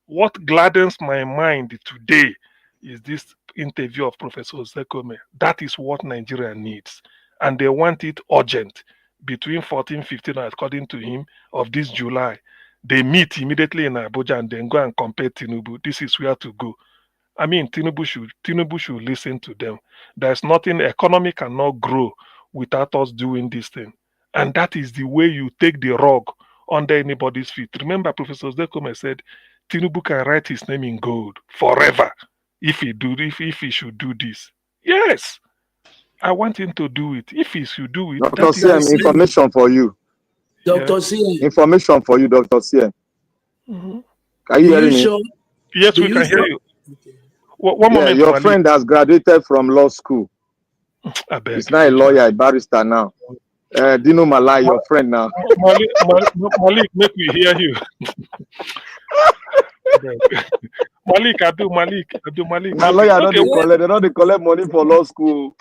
What gladdens my mind today is this interview of Professor Zekome. That is what Nigeria needs. And they want it urgent. Between 14, 15, according to him, of this July. They meet immediately in Abuja and then go and compare Tinubu. This is where to go. I mean, Tinubu should listen to them. There's nothing, economy cannot grow without us doing this thing. And that is the way you take the rug under anybody's feet. Remember, Professor Zekome said, Tinubu can write his name in gold forever if he should do this. Yes, I want him to do it. If he should do it, Dr. CM, information for you. Dr. CM. Information for you, Dr. CM. Mm-hmm. Can you hear me? Yes, we can hear you. Okay. One moment, your friend has graduated from law school. I beg. He's not a lawyer, a barrister now. Dino Malai, your friend now. Malik, make me hear you. Malik. Now lawyer they don't collect money for law school.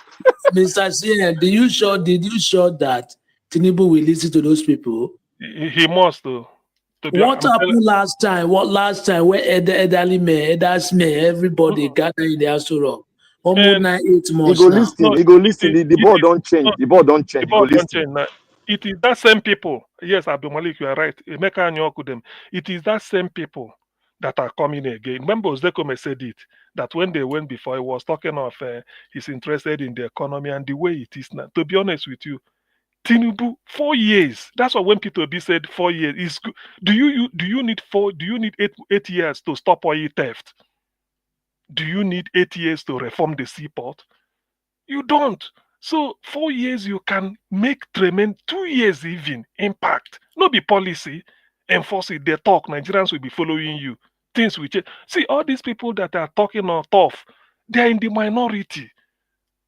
Mr. CM, did you sure that Tinubu will listen to those people? He must though. What happened last time? Where Edasme, everybody gathered in the Asura? Almost 9-8 months. He go listen. The board don't change. The board don't change. He go listen. It is that same people. Yes, Abdul Malik, you are right. Emeka and Yokudem. It is that same people that are coming again. Remember, Zekome said it, that when they went before, he was talking of he's interested in the economy and the way it is now. To be honest with you, Tinubu, 4 years. That's why when Peter B said 4 years is good. Do you need 8 years to stop oil theft? Do you need 8 years to reform the seaport? You don't. So 4 years you can make tremendous, 2 years even impact. Not be policy, enforce it. They talk. Nigerians will be following you. Things will change. See, all these people that are talking tough, they are in the minority.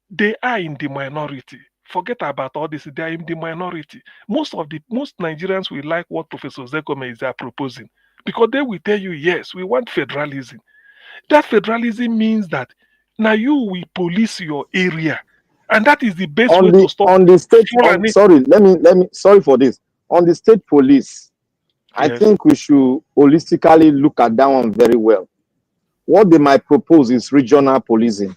They are in the minority. Forget about all this. They are in the minority. Most Nigerians will like what Professor Zekome is proposing because they will tell you, yes, we want federalism. That federalism means that now you will police your area, and that is the best way to stop. On the state, sorry, let me sorry for this. On the state police, I Yes. think we should holistically look at that one very well. What they might propose is regional policing.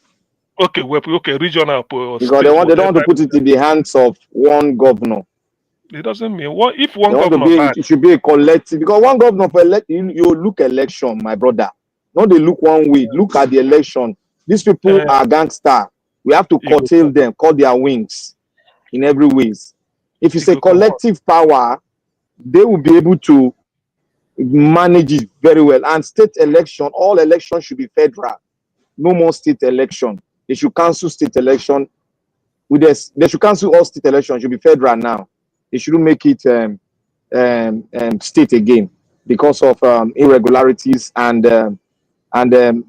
Okay, regional because they don't want to put it in the hands of one governor. It doesn't mean what if one they governor want to be, it should be a collective, because one governor for you look election, my brother. Not they look one way. Look at the election. These people are gangster. We have to curtail them, cut their wings in every ways. If it's a collective power, they will be able to manage it very well. And state election, all elections should be federal. No more state election. They should cancel state election. With this, they should cancel all state elections. It should be federal now. They shouldn't make it state again because of irregularities and a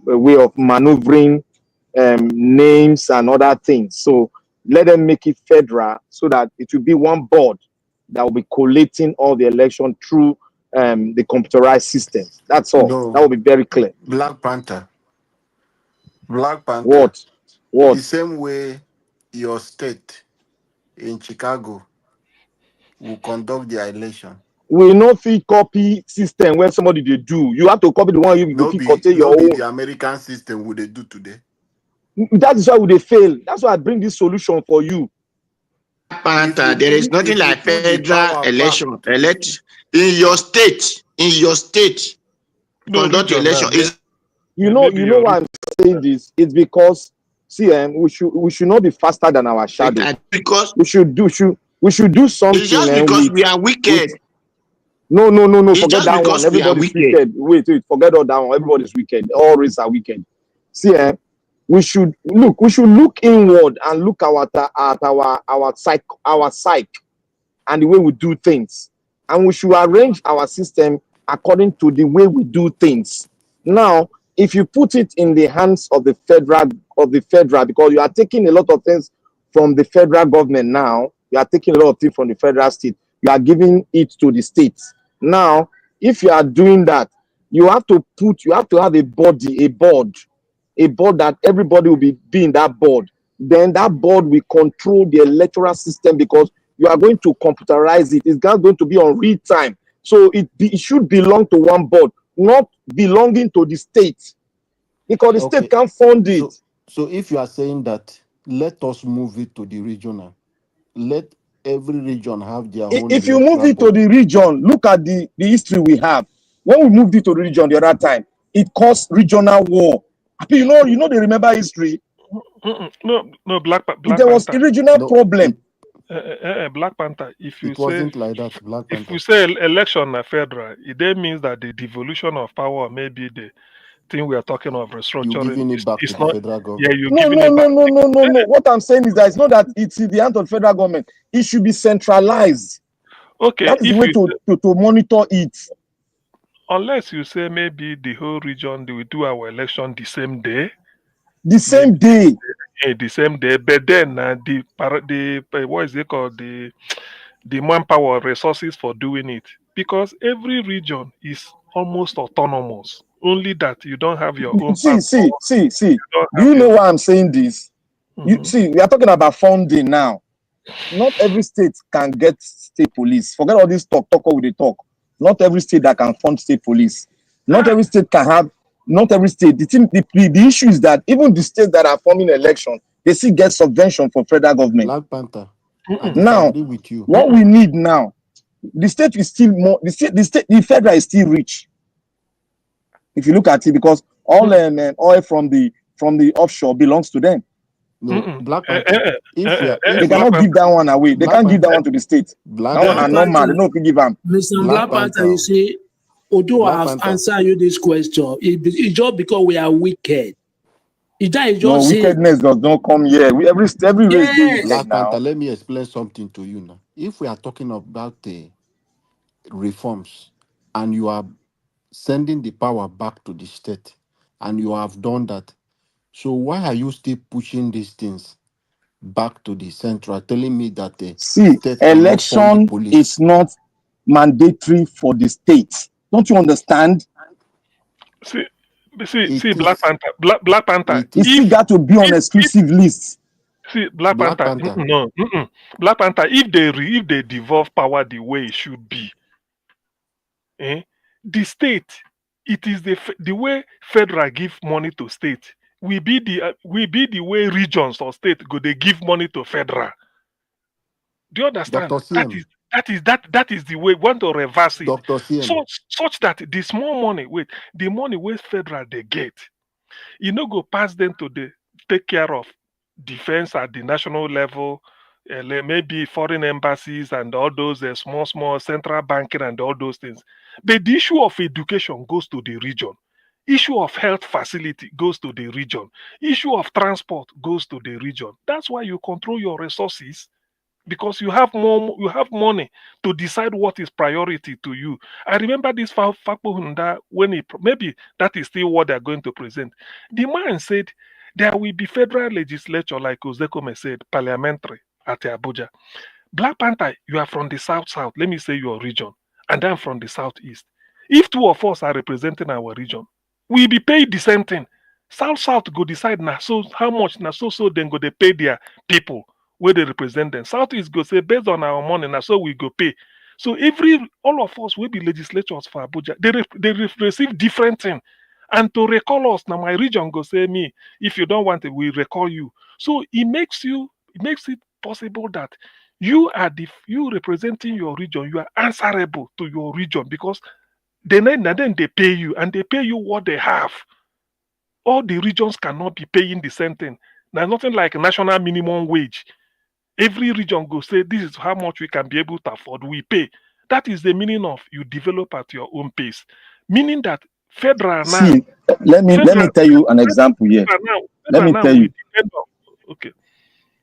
way of maneuvering names and other things. So let them make it federal so that it will be one board that will be collating all the election through the computerized system. That's all. No. That will be very clear. Black Panther. What? The same way your state in Chicago will conduct their election. We no fit copy system where somebody they do. You have to copy the one you go fit curtail your own. The American system would they do today. That is why they fail. That's why I bring this solution for you. Panther, there is nothing like federal election. Elect in your state. Conduct election. You know why I'm saying this? It's because we should not be faster than our shadow. Because we should do something. It's just because we are wicked. No. It's Forget that one. Everybody's wicked. Wait. Forget all that one. Everybody's wicked. All races are wicked. We should look inward and look at our psyche and the way we do things. And we should arrange our system according to the way we do things. Now, if you put it in the hands of the federal, because you are taking a lot of things from the federal government now, you are taking a lot of things from the federal state, you are giving it to the states. Now, if you are doing that, you have to have a board that everybody will be in that board. Then that board will control the electoral system because you are going to computerize it. It's not going to be on real time. So it should belong to one board, not belonging to the state, because the state can't fund it. So if you are saying that, let us move it to the regional. Let every region have their own. If you move it to the region, look at the history we have. When we moved it to the region the other time, it caused regional war. You know they remember history. No, Black there was a regional problem. Black Panther. If you wasn't like that, Black Panther. If we say election na federal, it then means that the devolution of power may be the thing we are talking of restructuring. You're giving it back to the federal government. Yeah, you're giving it back. No. What I'm saying is that it's not that it's in the hand of the federal government. It should be centralized. Okay, that is the way to monitor it. Unless you say maybe the whole region they will do our election the same day. The same day. Yeah, the same day. But then the what is it called, the manpower resources for doing it, because every region is almost autonomous. Only that you don't have your own. See. Do you know why I'm saying this? You see, we are talking about funding now. Not every state can get state police. Forget all this talk with the talk. Not every state that can fund state police. Not every state can have. Not every state. The issue is that even the states that are forming election, they still get subvention from federal government. Black Panther. Now, with you. What we need now, the state is still more. The federal is still rich. If you look at it, because all oil from the offshore belongs to them. No, Black Panther. They cannot give that one away. They can't give that one to the state. That one are normal. They don't give them. Mr. Black Panther, you see, although I have answered you this question, it's just because we are wicked. Wickedness does not come here. Every race. Black Panther, let me explain something to you now. If we are talking about the reforms and you are sending the power back to the state and you have done that, so why are you still pushing these things back to the central, telling me that the See, state cannot fund the election police. is not mandatory for the state. Don't you understand? See, Black Panther. Black Panther. It still got to be on exclusive list. See, Black Panther. No. Black Panther. If they devolve power the way it should be, the state, it is the way federal give money to state. We be the way regions or state go they give money to federal. Do you understand? Dr. CM. That is the way we want to reverse it. Dr. CM. Such that the small money, the money where federal they get, you know, go pass them to the take care of defense at the national level, maybe foreign embassies and all those small central banking and all those things. But the issue of education goes to the region. Issue of health facility goes to the region. Issue of transport goes to the region. That's why you control your resources, because you have money to decide what is priority to you. I remember this Fakpo when maybe that is still what they're going to present. The man said there will be federal legislature, like Ozekome said, parliamentary at Abuja. Black Panther, you are from the south. Let me say your region, and I'm from the southeast. If two of us are representing our region, we be paid the same thing. South go decide now so how much now so then go they pay their people where they represent them. Southeast go say based on our money now so we go pay. So all of us will be legislators for Abuja. They receive different thing. And to recall us now, my region go say me, if you don't want it, we recall you. So it makes it possible that you representing your region, you are answerable to your region, because then they pay you, and they pay you what they have. All the regions cannot be paying the same thing. There's nothing like national minimum wage. Every region go say this is how much we can be able to afford. We pay. That is the meaning of you develop at your own pace. Meaning that federal now. See, let me tell you an example here. Let me tell you. Okay.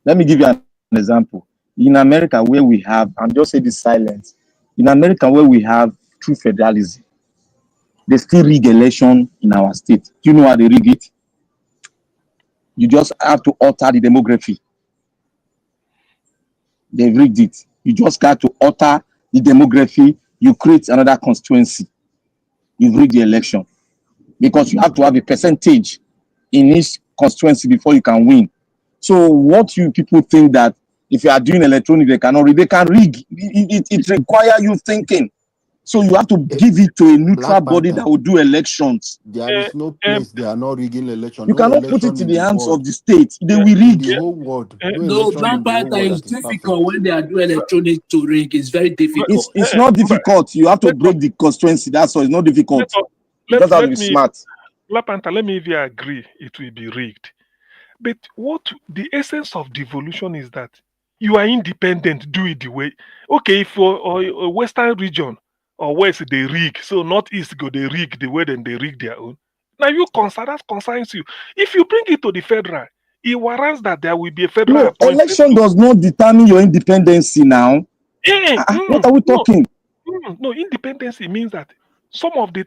Let me give you an example. In America, where we have, I'm just saying this silence. In America, where we have true federalism, they still rig election in our state. Do you know how they rig it? You just have to alter the demography. They rigged it. You just got to alter the demography. You create another constituency. You rig the election, because you have to have a percentage in each constituency before you can win. So what you people think that if you are doing electronic, they cannot rig. They can rig. It requires you thinking. So you have to give it to a neutral body that will do elections. There is no place they are not rigging election. You cannot put it in the hands of the state. They will rig. The whole world. No, Black Panther is difficult when they are doing electronic to rig. It's very difficult. It's not difficult. You have to break the constituency. That's all. It's not difficult. You just have to be smart. Black Panther, let me even agree it will be rigged. But what the essence of devolution is that you are independent, do it the way. Okay, for a western region or west they rig, so northeast go they rig the way then they rig their own. Now that concerns you. If you bring it to the federal, it warrants that there will be a federal appointment. Election does not determine your independency now. What are we talking? No, independency means that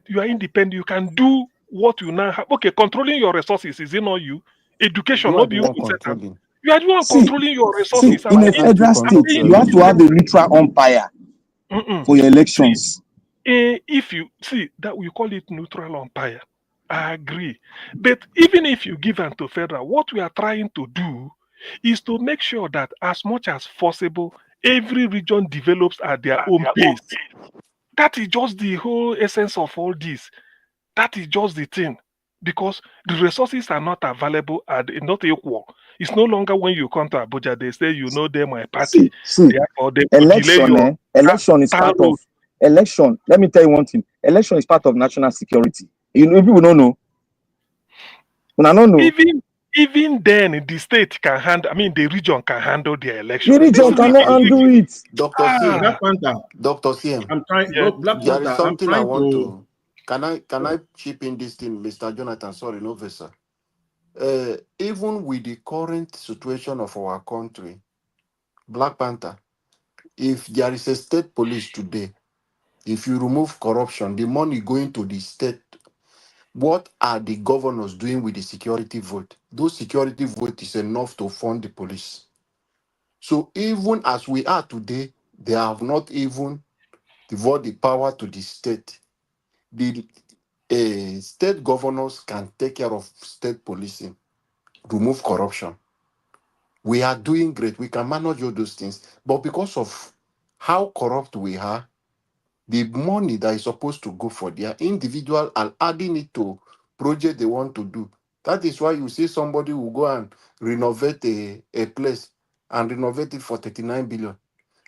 you are independent, you can do what you now have. Okay, controlling your resources, is it not you? Education, not you controlling. You are the one controlling your resources. In a federal state, you have to have a neutral umpire for your elections. If you see that we call it neutral umpire, I agree. But even if you give them to federal, what we are trying to do is to make sure that as much as possible, every region develops at their own pace. That is just the whole essence of all this. That is just the thing. Because the resources are not available and not equal. It's no longer when you come to Abuja, they say you know them, my party. Therefore, they election is part of election. Let me tell you one thing. Election is part of national security. You know, people don't know. When I don't know. Even then, the state can handle. I mean, the region can handle their election. The region cannot handle it. Dr. CM. Black Panther. Dr. CM. I'm trying. Black There Panther. is something I want to. Can I chip in this thing, Mr. Jonathan? Sorry, no, sir. Even with the current situation of our country, Black Panther, if there is a state police today, if you remove corruption, the money going to the state, what are the governors doing with the security vote? Those security vote is enough to fund the police. So even as we are today, they have not even devolved the power to the state. The state governors can take care of state policing, remove corruption. We are doing great. We can manage all those things. But because of how corrupt we are, the money that is supposed to go for their individual and adding it to project they want to do. That is why you see somebody will go and renovate a place and renovate it for 39 billion.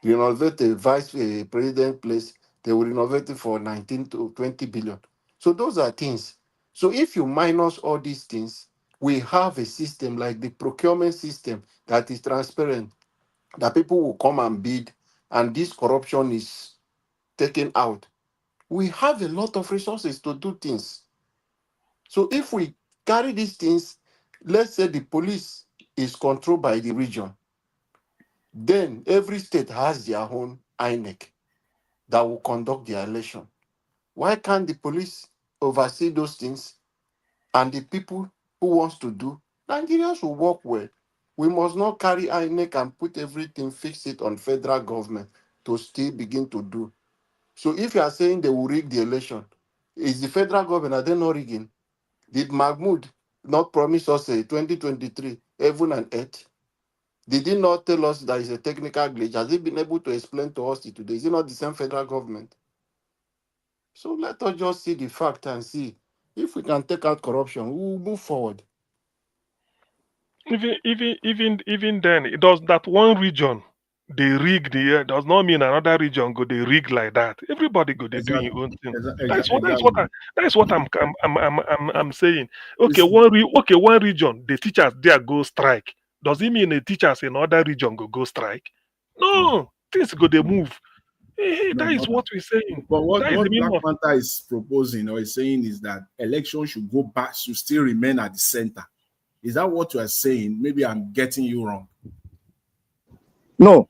Renovate a vice president place, they will renovate it for 19 to 20 billion. So those are things. So if you minus all these things, we have a system like the procurement system that is transparent, that people will come and bid, and this corruption is taken out. We have a lot of resources to do things. So if we carry these things, let's say the police is controlled by the region, then every state has their own INEC that will conduct the election. Why can't the police oversee those things? And the people who wants to do, Nigerians will work well. We must not carry INEC and put everything, fix it on federal government to still begin to do. So if you are saying they will rig the election, is the federal government, are they not rigging? Did Mahmoud not promise us a 2023 heaven and earth? Did he not tell us there is a technical glitch? Has he been able to explain to us today? Is it not the same federal government? So let us just see the fact and see if we can take out corruption, we will move forward. Even then, it does that one region they rig the year does not mean another region go they rig like that. Everybody go they do your own thing. That's what I'm saying. Okay, one region the teachers there go strike. Does it mean the teachers in other region go strike? No, things go they move. Hey, No, that is but, what we're saying. but what, That is what the meaning Black of Panther is proposing or is saying is that elections should go back, should still remain at the center. Is that what you are saying? Maybe I'm getting you wrong. No.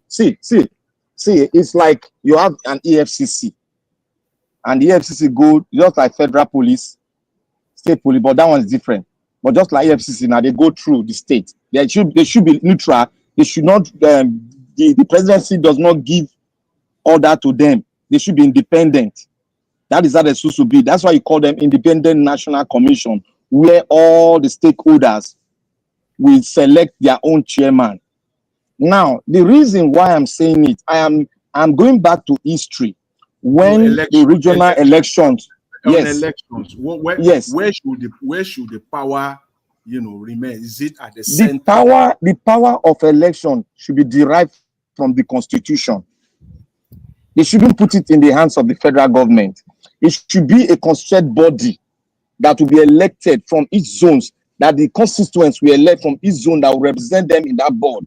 See, it's like you have an EFCC, and the EFCC go just like federal police, state police, but that one is different. But just like EFCC, now they go through the state. They should be neutral. They should not. The presidency does not give order to them. They should be independent. That is how they're supposed to be. That's why you call them Independent National Commission, where all the stakeholders will select their own chairman. Now, the reason why I'm saying it, I'm going back to history when the regional elections. Yes. Elections. Yes. Where should the power, remain? Is it at the center? The power of election should be derived from the constitution. They shouldn't put it in the hands of the federal government. It should be a constituted body that will be elected from each zones, that the constituents will elect from each zone that will represent them in that board,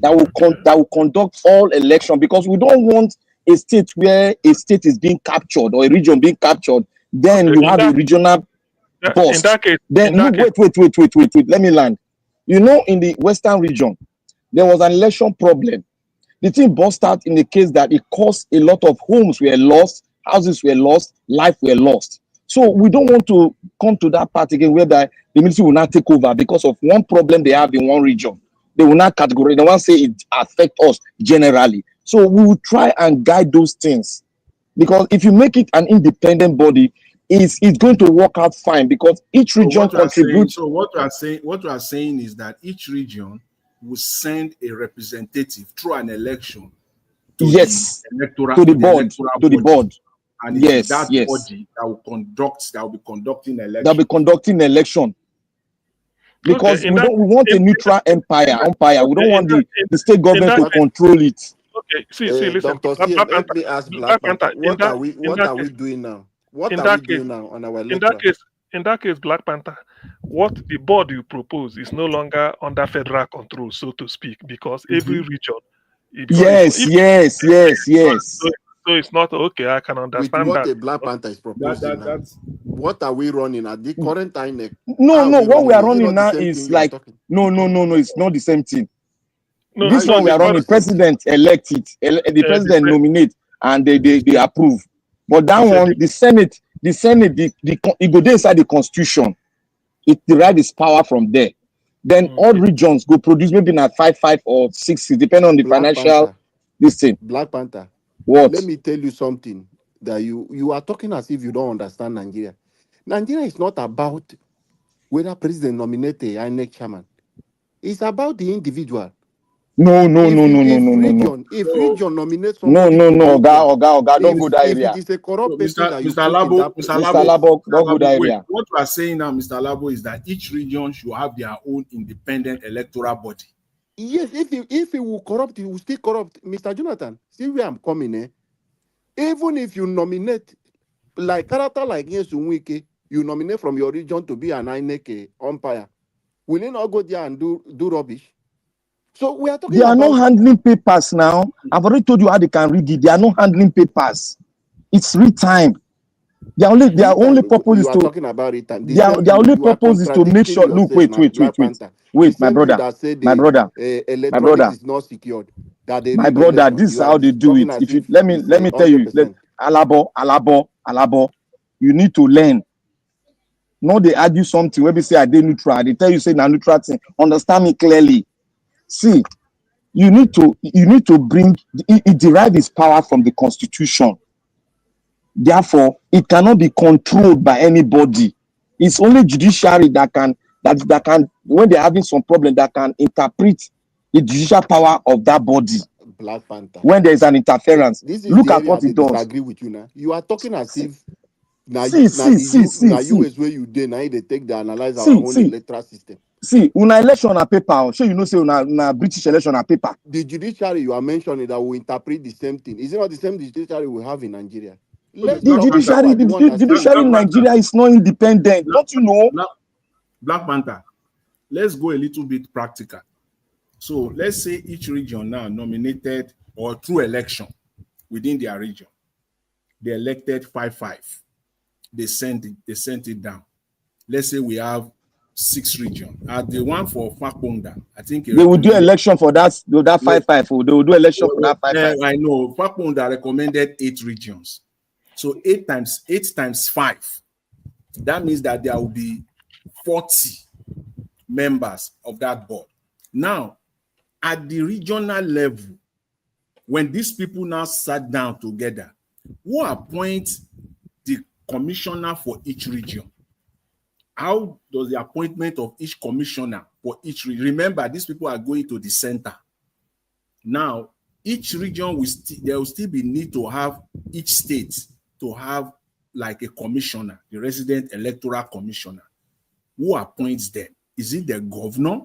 that will conduct all election, because we don't want a state where a state is being captured or a region being captured. Then you have a regional boss. Wait. Let me land. In the Western region, there was an election problem. The thing burst out in the case that it caused a lot of homes were lost, houses were lost, life were lost. So we don't want to come to that part again where the military will not take over because of one problem they have in one region. They will not categorize. They won't say it affects us generally. So we will try and guide those things, because if you make it an independent body, it's going to work out fine, because each region contributes. So what you are saying is that each region will send a representative through an election to the board. And it's that body that will be conducting election. They'll be conducting election. Because we want a neutral umpire. We don't want the state government to control it. Okay, see, listen. Dr. CM, let me ask Black Panther, what are we doing now? What are we doing now on our election? In that case, Black Panther, what the board you propose is no longer under federal control, so to speak, because every region. Yes. So it's not okay. I can understand what that. The Black Panther is proposing now. What are we running at the current INEC? No. What we are running now is like no. It's not the same thing. No, this one we are running. President elect it. The president nominate and they approve. But that one, the Senate, it go inside the constitution. It derives its power from there. then all regions go produce maybe not 5 or 6, depending on the Black financial Panther. this thing. Black Panther. What? Let me tell you something that you are talking as if you don't understand Nigeria. Nigeria is not about whether president nominated a INEC chairman. It's about the individual. No. If region nominates No, somebody to Oga, don't go that if area. it is a corrupt So, person that you Mr. put in Labo, that Mr. Labo, don't go that wait, area. what you are saying now, Mr. Labo, is that each region should have their own independent electoral body. Yes, if he will corrupt, he will still corrupt. Mr. Jonathan, see where I'm coming, eh? Even if you nominate like character like Nyesom Wike, you nominate from your region to be an INEC umpire, will he not go there and do rubbish? So we are talking They are about not handling papers now. I've already told you how they can read it. They are not handling papers. It's real time. Their only purpose is to talking about it. And their only purpose is to make sure. Look, wait, my brother, electronics is not secured. That they my read brother, election. this is how they do it. If you let me tell you, Alabo, you need to learn. No, they argue something where they say I did neutral. They tell you say na neutral thing. Understand me clearly. See, you need to bring it derive its power from the constitution. Therefore, it cannot be controlled by anybody. It's only judiciary that can when they're having some problem that can interpret the judicial power of that body. Black Panther. When there is an interference, this is look the at what area it does. Disagree with you now. You are talking as if US where you did now they take the analyze our own electoral system. See, una election on paper. Sure, you know, say una British election on paper. The judiciary you are mentioning that will interpret the same thing. Is it not the same judiciary we have in Nigeria? The judiciary in Nigeria is not independent. Don't you know? Black Panther. Let's go a little bit practical. So let's say each region now nominated or through election within their region, they elected 5-5. They sent it down. Let's say we have 6 regions. The one for Fakponda, I think they will do election for that 5-5. They will do election for that 5-5. I know Fakponda recommended 8 regions. So 8 times 5. That means that there will be 40 members of that board. Now, at the regional level, when these people now sat down together, who appoints the commissioner for each region? How does the appointment of each commissioner for each region? Remember, these people are going to the center. Now, each region there will still be need to have each state to have like a commissioner, the resident electoral commissioner. Who appoints them? Is it the governor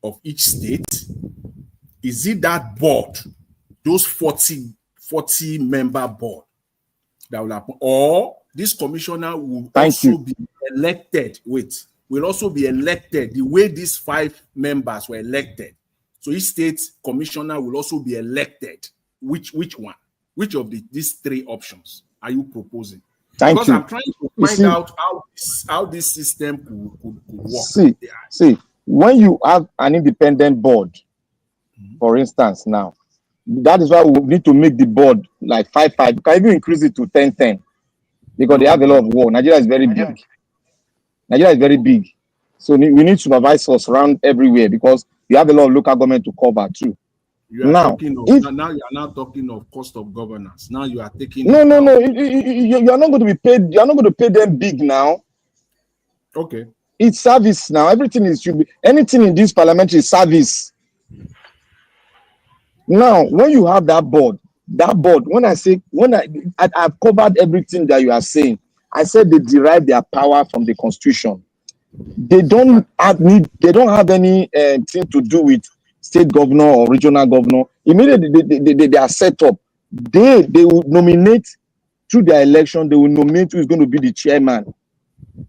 of each state? Is it that board, those 40 member board that will appoint? Or this commissioner will also be elected. Will also be elected the way these 5 members were elected. So each state commissioner will also be elected. Which one? Which of these 3 options are you proposing? Because I'm trying to find out how this system could work. See, when you have an independent board, for instance, now, that is why we need to make the board like 5-5. You can even increase it to 10-10 because they have a lot of war. Nigeria is very big. So we need supervisors around everywhere because you have a lot of local government to cover too. Now you are now talking of cost of governance. Now you are taking no. You are not going to be paid. You are not going to pay them big now. Okay. It's service now. Everything should be anything in this parliamentary service. Now, when you have that board, I've covered everything that you are saying. I said they derive their power from the constitution. They don't have any thing to do with state governor or regional governor. Immediately they are set up. They will nominate through their election. They will nominate who is going to be the chairman.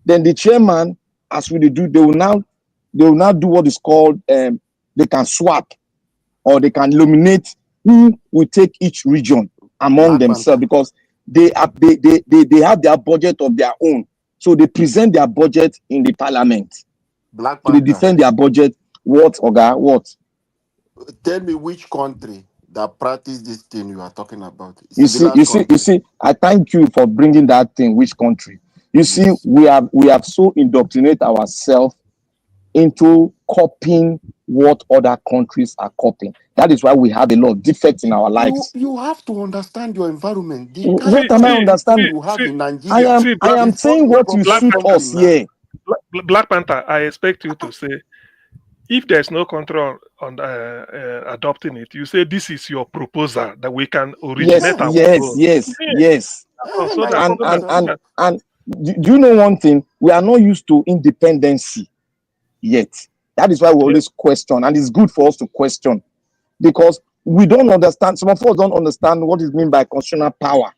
Then the chairman, as we do, they will now do what is called they can swap or they can nominate who will take each region among themselves because they have their budget of their own. So they present their budget in the parliament. Black so they defend their budget. What? Tell me which country that practice this thing you are talking about. You see, I thank you for bringing that thing. Which country? You see, we have so indoctrinated ourselves into copying what other countries are copying. That is why we have a lot of defects in our lives. You have to understand your environment. The kind What of am I people understanding? you have in I Nigeria. am saying what you suit us here. Black Panther, I expect you to say, if there's no control on adopting it, you say this is your proposal that we can originate our own. Yes. So that And do you know one thing? We are not used to independency yet. That is why we always question, and it's good for us to question, because we don't understand. Some of us don't understand what is meant by constitutional power.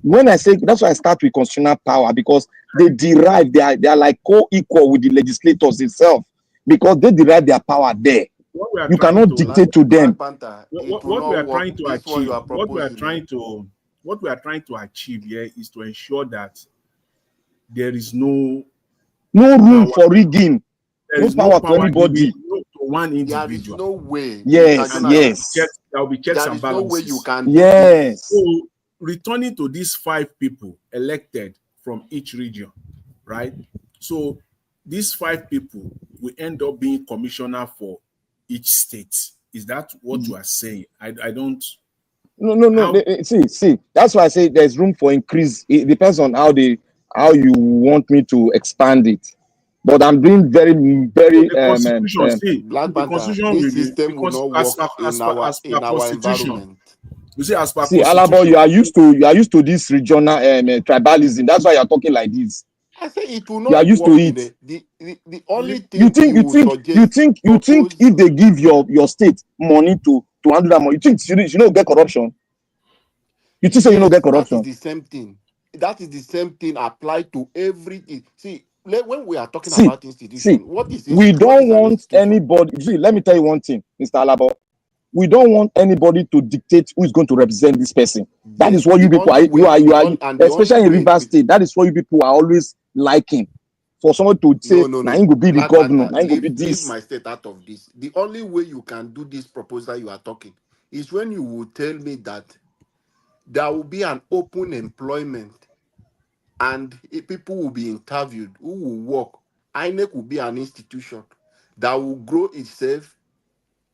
When I say, that's why I start with constitutional power, because they are like co-equal with the legislators itself, because they derive their power there. You cannot dictate to them. What we are trying to achieve, what we are trying to achieve here is to ensure that there is no room for rigging. There is no power to anybody. To one individual. There is no way. Yes. There will be checks and balances. There is no way you can do this. So, returning to these 5 people elected from each region, right? So, these 5 people will end up being commissioner for each state. Is that what you are saying? I don't. No. See. That's why I say there's room for increase. It depends on how you want me to expand it. But I'm being very. Black Panther, this system will not work in our environment. You see, as per Alabo, you are used to this regional tribalism. That's why you're talking like this. I say it will not. You are used to it. The only thing you think if they give your state money to handle that money, you think you don't get corruption? You think you don't get corruption? That is the same thing. That is the same thing applied to everything. See, when we are talking about institution, what is we don't want anybody. See, let me tell you one thing, Mr. Alabo. We don't want anybody to dictate who is going to represent this person. That is what you people are, especially in Rivers State. That is what you people are always liking. For someone to say, "Now you go be the governor, now you go be this." Leave my state out of this. The only way you can do this proposal you are talking is when you will tell me that there will be an open employment and people will be interviewed who will work. INEC will be an institution that will grow itself.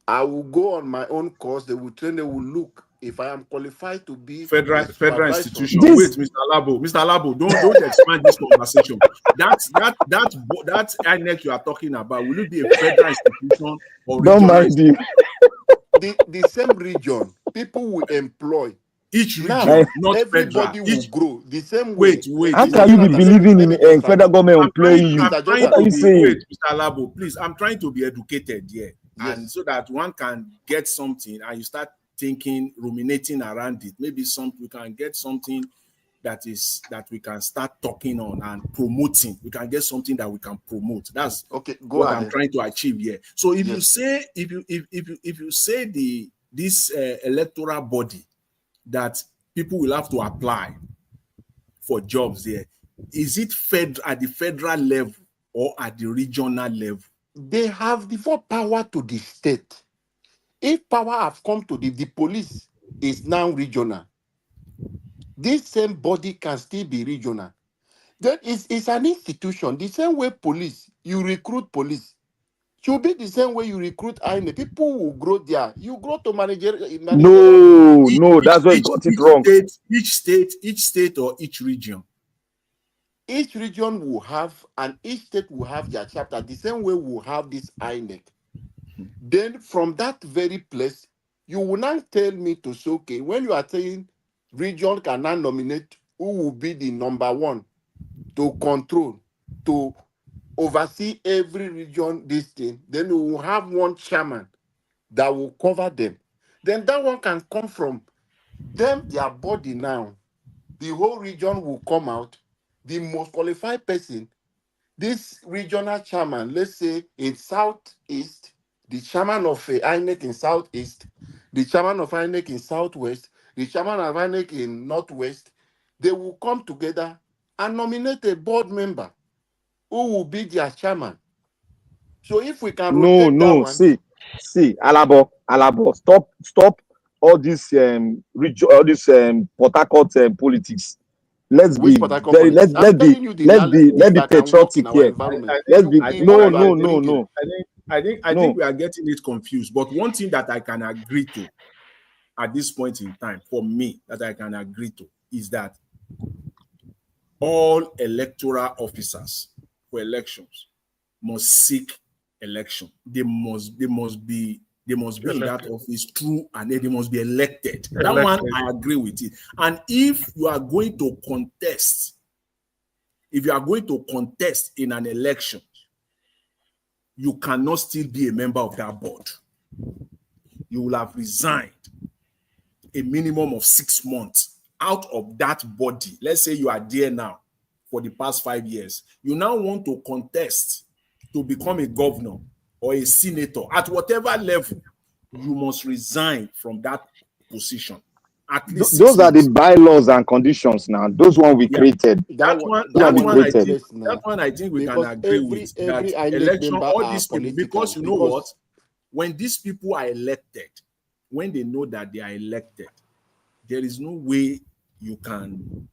I will go on my own course. They will train. They will look if I am qualified to be federal institution. Wait, Mr. Alabo, don't expand this conversation. That INEC you are talking about, will it be a federal institution or don't mind him? The same region, people will employ. Each region, not everybody federal. will grow the same way. Wait. How can you be believing in federal government employing you? What are you saying? Wait, Mr. Alabo, please. I'm trying to be educated here. Yes. And so that one can get something and you start thinking, ruminating around it. Maybe we can get something that we can start talking on and promoting. We can get something that we can promote. That's okay. I'm trying to achieve here. So if you say if you say this electoral body that people will have to apply for jobs there, is it at the federal level or at the regional level? They have the full power to the state. If power have come to the police is now regional. This same body can still be regional. Then it's an institution. The same way police, you recruit police. Should be the same way you recruit INEC. People will grow there. You grow to manager. No, that's where you got it wrong. Each state or each region. Each region will have, and each state will have their chapter. The same way we'll have this INEC. Then from that very place, you will not tell me to say, okay, when you are saying region cannot nominate who will be the number one to control, to oversee every region, this thing, then we will have one chairman that will cover them. Then that one can come from them, their body now. The whole region will come out. The most qualified person, this regional chairman, let's say in Southeast, the chairman of INEC in Southeast, the chairman of INEC in Southwest, the chairman of INEC in Northwest, they will come together and nominate a board member who will be their chairman. So if we can rotate that one, see, Alabo, stop all this Port Harcourt politics. let's Which be Port Harcourt very politics? I'm telling you the let's realities be that can work in patriotic our here. environment. Let's be I think no we are no getting, no no I think no. we are getting it confused. But one thing that I can agree to at this point in time, for me, that I can agree to, is that all electoral officers for elections must seek election. They must be in that office true, and they must be elected. That one I agree with it. And if you are going to contest, in an election, you cannot still be a member of that board. You will have resigned a minimum of 6 months out of that body. Let's say you are there now for the past 5 years. You now want to contest to become a governor or a senator at whatever level. You must resign from that position. At least 6 Those are the months. bylaws and conditions now. Those one we created. That one I think we can because agree with every that. INEC Election, member all are these people, political, because you know what? When these people are elected, when they know that they are elected, there's no way you can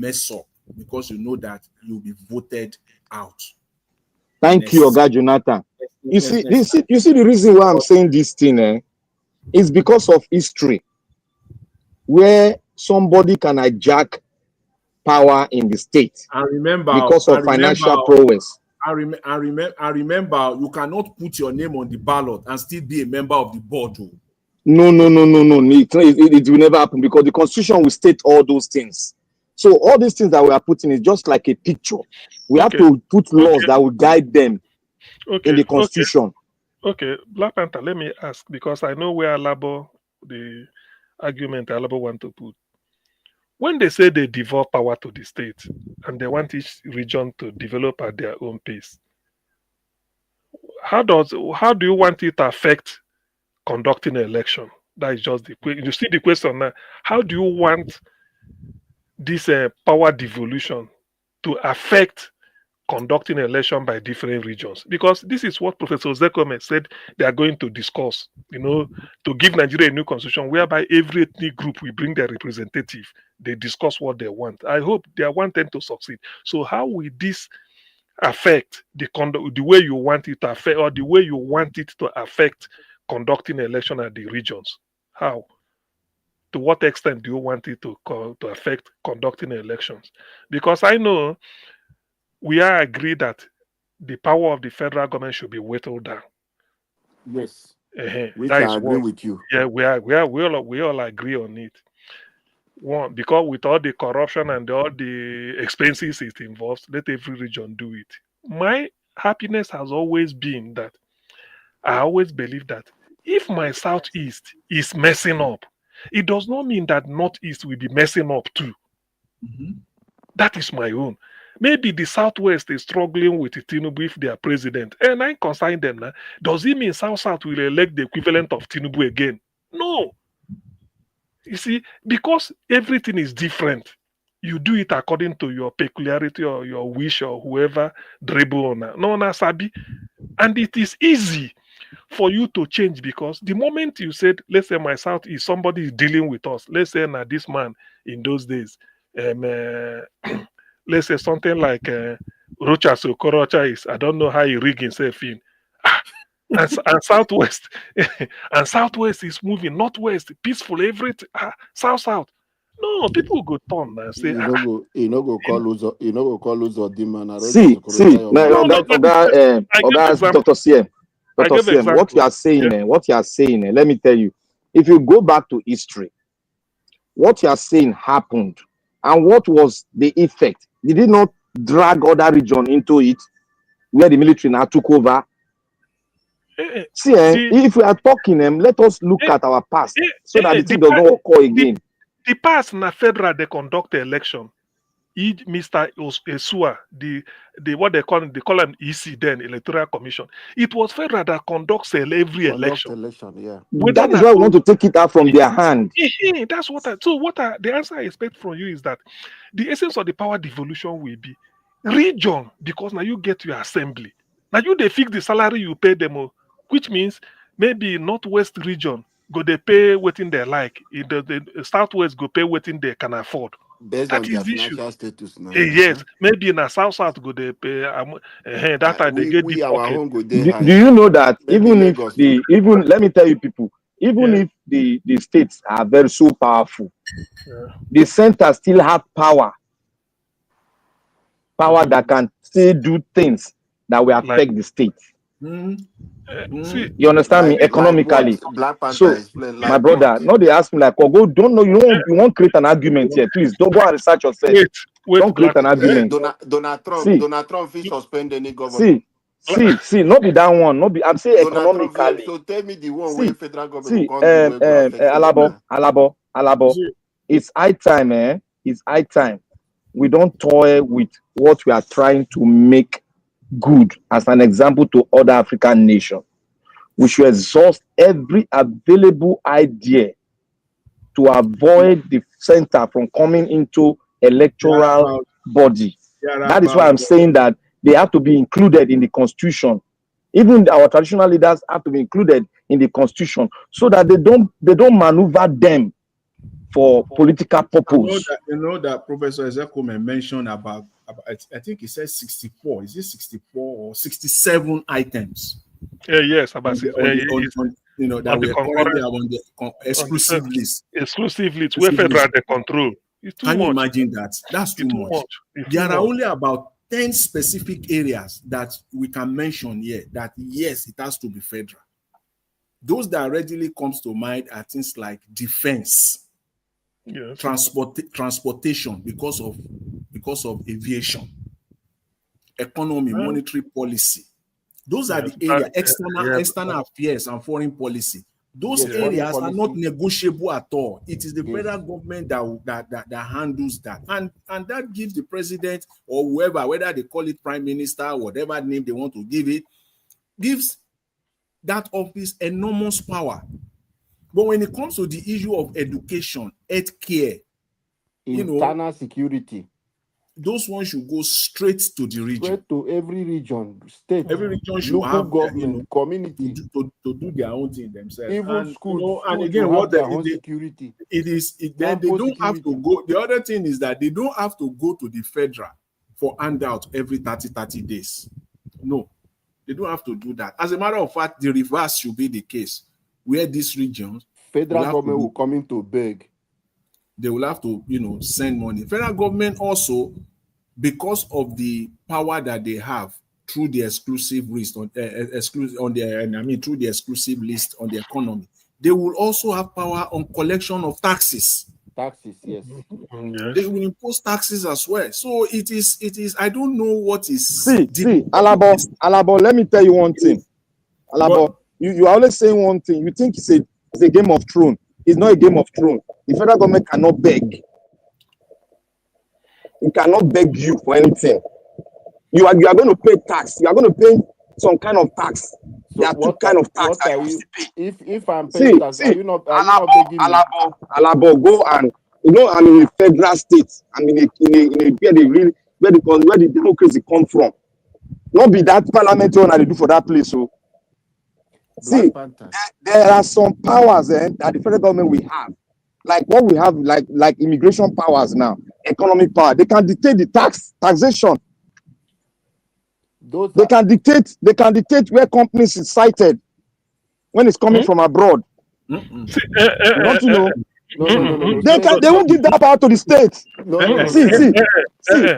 mess up, because you know that you'll be voted out. Thank you, Oga Jonathan. You see the reason why I'm saying this thing, is because of history, where somebody can hijack power in the state because of financial prowess. I remember you cannot put your name on the ballot and still be a member of the board. No. It will never happen, because the constitution will state all those things. So all these things that we are putting is just like a picture. We have to put laws that will guide them in the constitution. Okay, Black Panther, let me ask, because I know where the argument Alabo want to put. When they say they devolve power to the state and they want each region to develop at their own pace, how do you want it to affect conducting an election? That is just the question. You see the question now. How do you want this power devolution to affect conducting an election by different regions? Because this is what Professor Zekome said they are going to discuss, to give Nigeria a new constitution whereby every ethnic group will bring their representative. They discuss what they want. I hope they want them to succeed. So how will this affect the way you want it to affect, or the way you want it to affect conducting an election at the regions? How? To what extent do you want it to affect conducting elections? Because I know we are agreed that the power of the federal government should be whittled down. Yes, we that can is agree what, with you. Yeah, we all agree on it. One, because with all the corruption and all the expenses it involves, let every region do it. My happiness has always been that I always believe that if my southeast is messing up, it does not mean that northeast will be messing up too. That is my own. Maybe the southwest is struggling with Tinubu if they are president, and I consign them now. Does it mean South will elect the equivalent of Tinubu again? No. You see, because everything is different, you do it according to your peculiarity or your wish or whoever dribble on. No, sabi, and it is easy for you to change, because the moment you said, let's say my south is somebody is dealing with us, let's say now this man in those days, let's say something like Rocha Sokorocha is, I don't know how he rig himself in. And southwest and southwest is moving, northwest peaceful, everything, south. No, people go turn and say, You know go call lose or demand. See, Dr. CM, what you are saying, let me tell you, if you go back to history, what you are saying happened, and what was the effect? Did it not drag other region into it, where the military now took over? See, if we are talking, let us look at our past, so that the thing does not occur again. The past na federal they conduct the election. Mr. Esua, the what they call him EC then, Electoral Commission. It was federal that conducts every election. Yeah. That is why we want to take it out from their hand. That's what the answer I expect from you is that the essence of the power devolution will be region, because now you get your assembly. Now you they fix the salary you pay them, which means maybe northwest region go they pay waiting they like, the southwest go pay waiting they can afford. based That on their is the issue. financial status now. Yes, maybe in a south go they pay. That time they get deep Our pocket. home go there Do, high. do you know that Maybe even if Lagos. even let me tell you people, even if the states are very so powerful, the center still have power that can still do things that will affect the state. See, You understand me? Like Economically. what Black Panther So explained. my Like brother, what? no, they ask me like, oh, go, don't know, you won't create an argument here. Please don't go and research yourself. Wait, Don't create Black. an argument. Donald See, Trump will suspend any governor. see, not be that one. Not be. I'm saying Donald Trump economically. so tell me the one where See, federal government will come do where go affect Alabo. It's high time, eh? It's high time. We don't toy with what we are trying to make good as an example to other African nations. We should exhaust every available idea to avoid the center from coming into electoral body. That is why I'm saying that they have to be included in the constitution. Even our traditional leaders have to be included in the constitution so that they don't maneuver them for political purpose. You know that Professor Ezekome mentioned about I think he said 64. Is it 64 or 67 items? Yes, about that we are currently on the exclusive list. Exclusive list where federal they control. It's too Can much. you imagine that? That's too much. There are only about 10 specific areas that we can mention here that yes, it has to be federal. Those that readily comes to mind are things like defense, transportation because of aviation, economy, monetary policy. Those are the areas, external affairs and foreign policy. Those areas are not negotiable at all. It is the federal government that handles that. And that gives the president or whoever, whether they call it prime minister, whatever name they want to give it, gives that office enormous power. But when it comes to the issue of education, healthcare, internal security, those ones should go straight to the region. Straight to every region, state. Every region should local have government, community to do their own thing themselves. Even schools, and again, what their own security. Then they don't have to go. The other thing is that they don't have to go to the federal for handout every 30 days. No, they don't have to do that. As a matter of fact, the reverse should be the case, where these regions federal government will come in to beg. They will have to, send money. Federal government also, because of the power that they have through the exclusive list through the exclusive list on the economy, they will also have power on collection of taxes. Taxes, yes. They will impose taxes as well. So it is. I don't know what is. See, Alabo. Let me tell you one thing. Alabo, you are always saying one thing. You think it's a game of throne. It's not a game of throne. The federal government cannot beg. It cannot beg you for anything. You are going to pay tax. You are going to pay some kind of tax. So there are two kind of tax that you pay. If I'm paying tax, are you not begging me? Alabo, go and I'm in a federal state. I'm in a where the democracy come from. Not be that parliamentary one that they do for that place. So see, there are some powers that the federal government will have, like what we have, like immigration powers now, economic power. They can dictate the taxation. They can dictate where companies is cited when it's coming from abroad. Don't you know? No. They won't give that power to the states. See.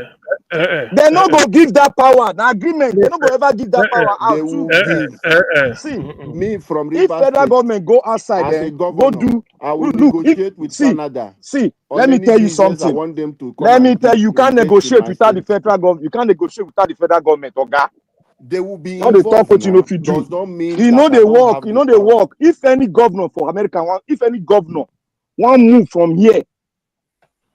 They're not gonna give that power. The agreement, they're not gonna ever give that power out. They will give. See, me from if federal government go outside there, go do. I will negotiate with Canada. See, let me tell you something. I want them to come. Let me tell you, you can't negotiate without the federal government. You can't negovernment without the federal government, okay? They will be involved. They talk what you know if you do. Does not mean they work. They work. If any governor for America, if any governor want move from here,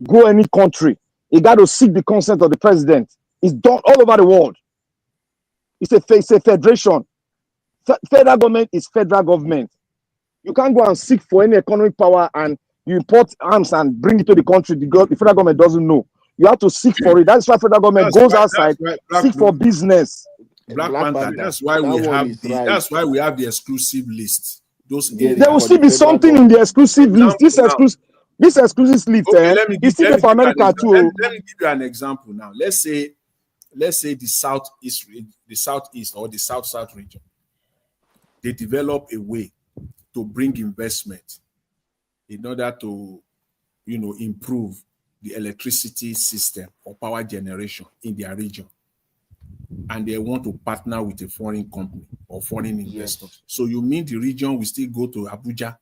go any country, he got to seek the consent of the president. It's done all over the world. It's a federation. Federal government is federal government. You can't go and seek for any economic power and you import arms and bring it to the country. The federal government doesn't know. You have to seek for it. That's why federal government goes outside, seek for business. Black Panther. That's why we have the exclusive list. There will still be something in the exclusive list. This exclusive list, Okay, let me is give, still for America too. let me give you an example now. Let's say the southeast or the south region, they develop a way to bring investment in order to, improve the electricity system or power generation in their region. And they want to partner with a foreign company or foreign investors. Yes. So you mean the region will still go to Abuja?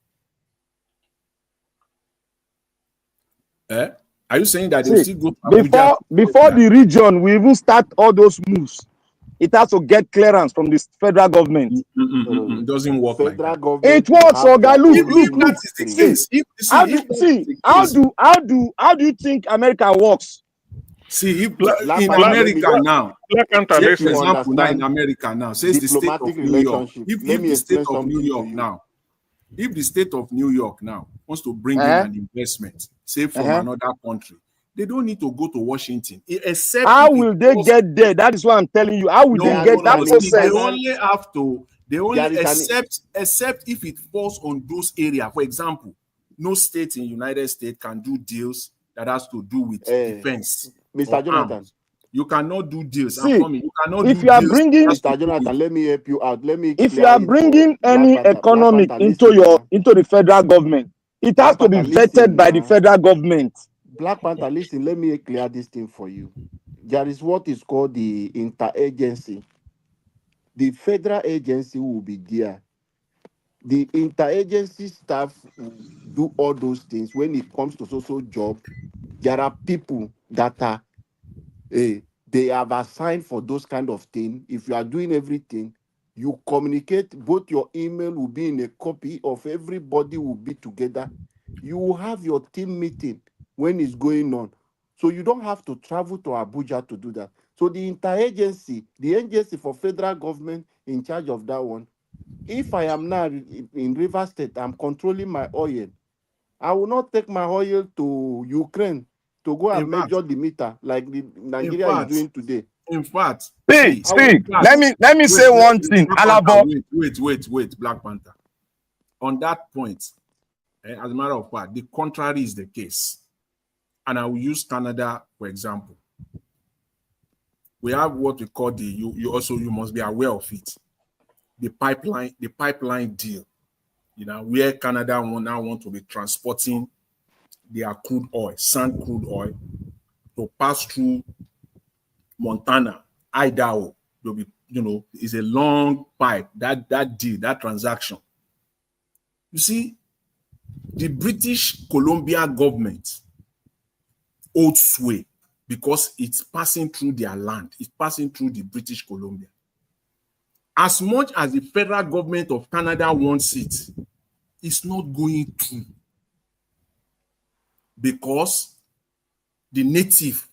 Are you saying that they will still go to Abuja? Before the region will even start all those moves, it has to get clearance from the federal government. It doesn't work like that. It works, Oga. Look. That is the case. How do you think America works? See, in America now, take for example now in America now, says the state of New York. If the state of New York now, if the state of New York now wants to bring in an investment, say from another country, they don't need to go to Washington. Except how will they get there? That is what I'm telling you. How will they get that process? They only have to. They only except if it falls on those areas. For example, no state in United States can do deals that has to do with defense. Mr. Jonathan, arms. You cannot do deals. See, you cannot if do you are deals. bringing, Mr. Jonathan, let me help you out. If you are bringing any economic into the federal government, it has to be vetted by the federal government. Black Panther, listen, let me clear this thing for you. There is what is called the interagency. The federal agency will be there. The interagency staff will do all those things. When it comes to social job, there are people that are they have assigned for those kind of things. If you are doing everything, you communicate. Both your email will be in a copy of everybody will be together. You will have your team meeting when it's going on. So you don't have to travel to Abuja to do that. So the interagency, the agency for federal government in charge of that one, if I am now in River State, I'm controlling my oil. I will not take my oil to Ukraine to go and measure the meter like the Nigeria is doing today. In fact, let me say one thing. Wait, Black Panther. On that point, as a matter of fact, the contrary is the case. And I will use Canada for example. We have what we call you must be aware of it. The pipeline deal. Where Canada now want to be transporting their crude oil, sand crude oil, to pass through Montana, Idaho. Will be, is a long pipe. That deal, that transaction. You see, the British Columbia government holds sway because it's passing through their land. It's passing through the British Columbia. As much as the federal government of Canada wants it, it's not going through. Because the native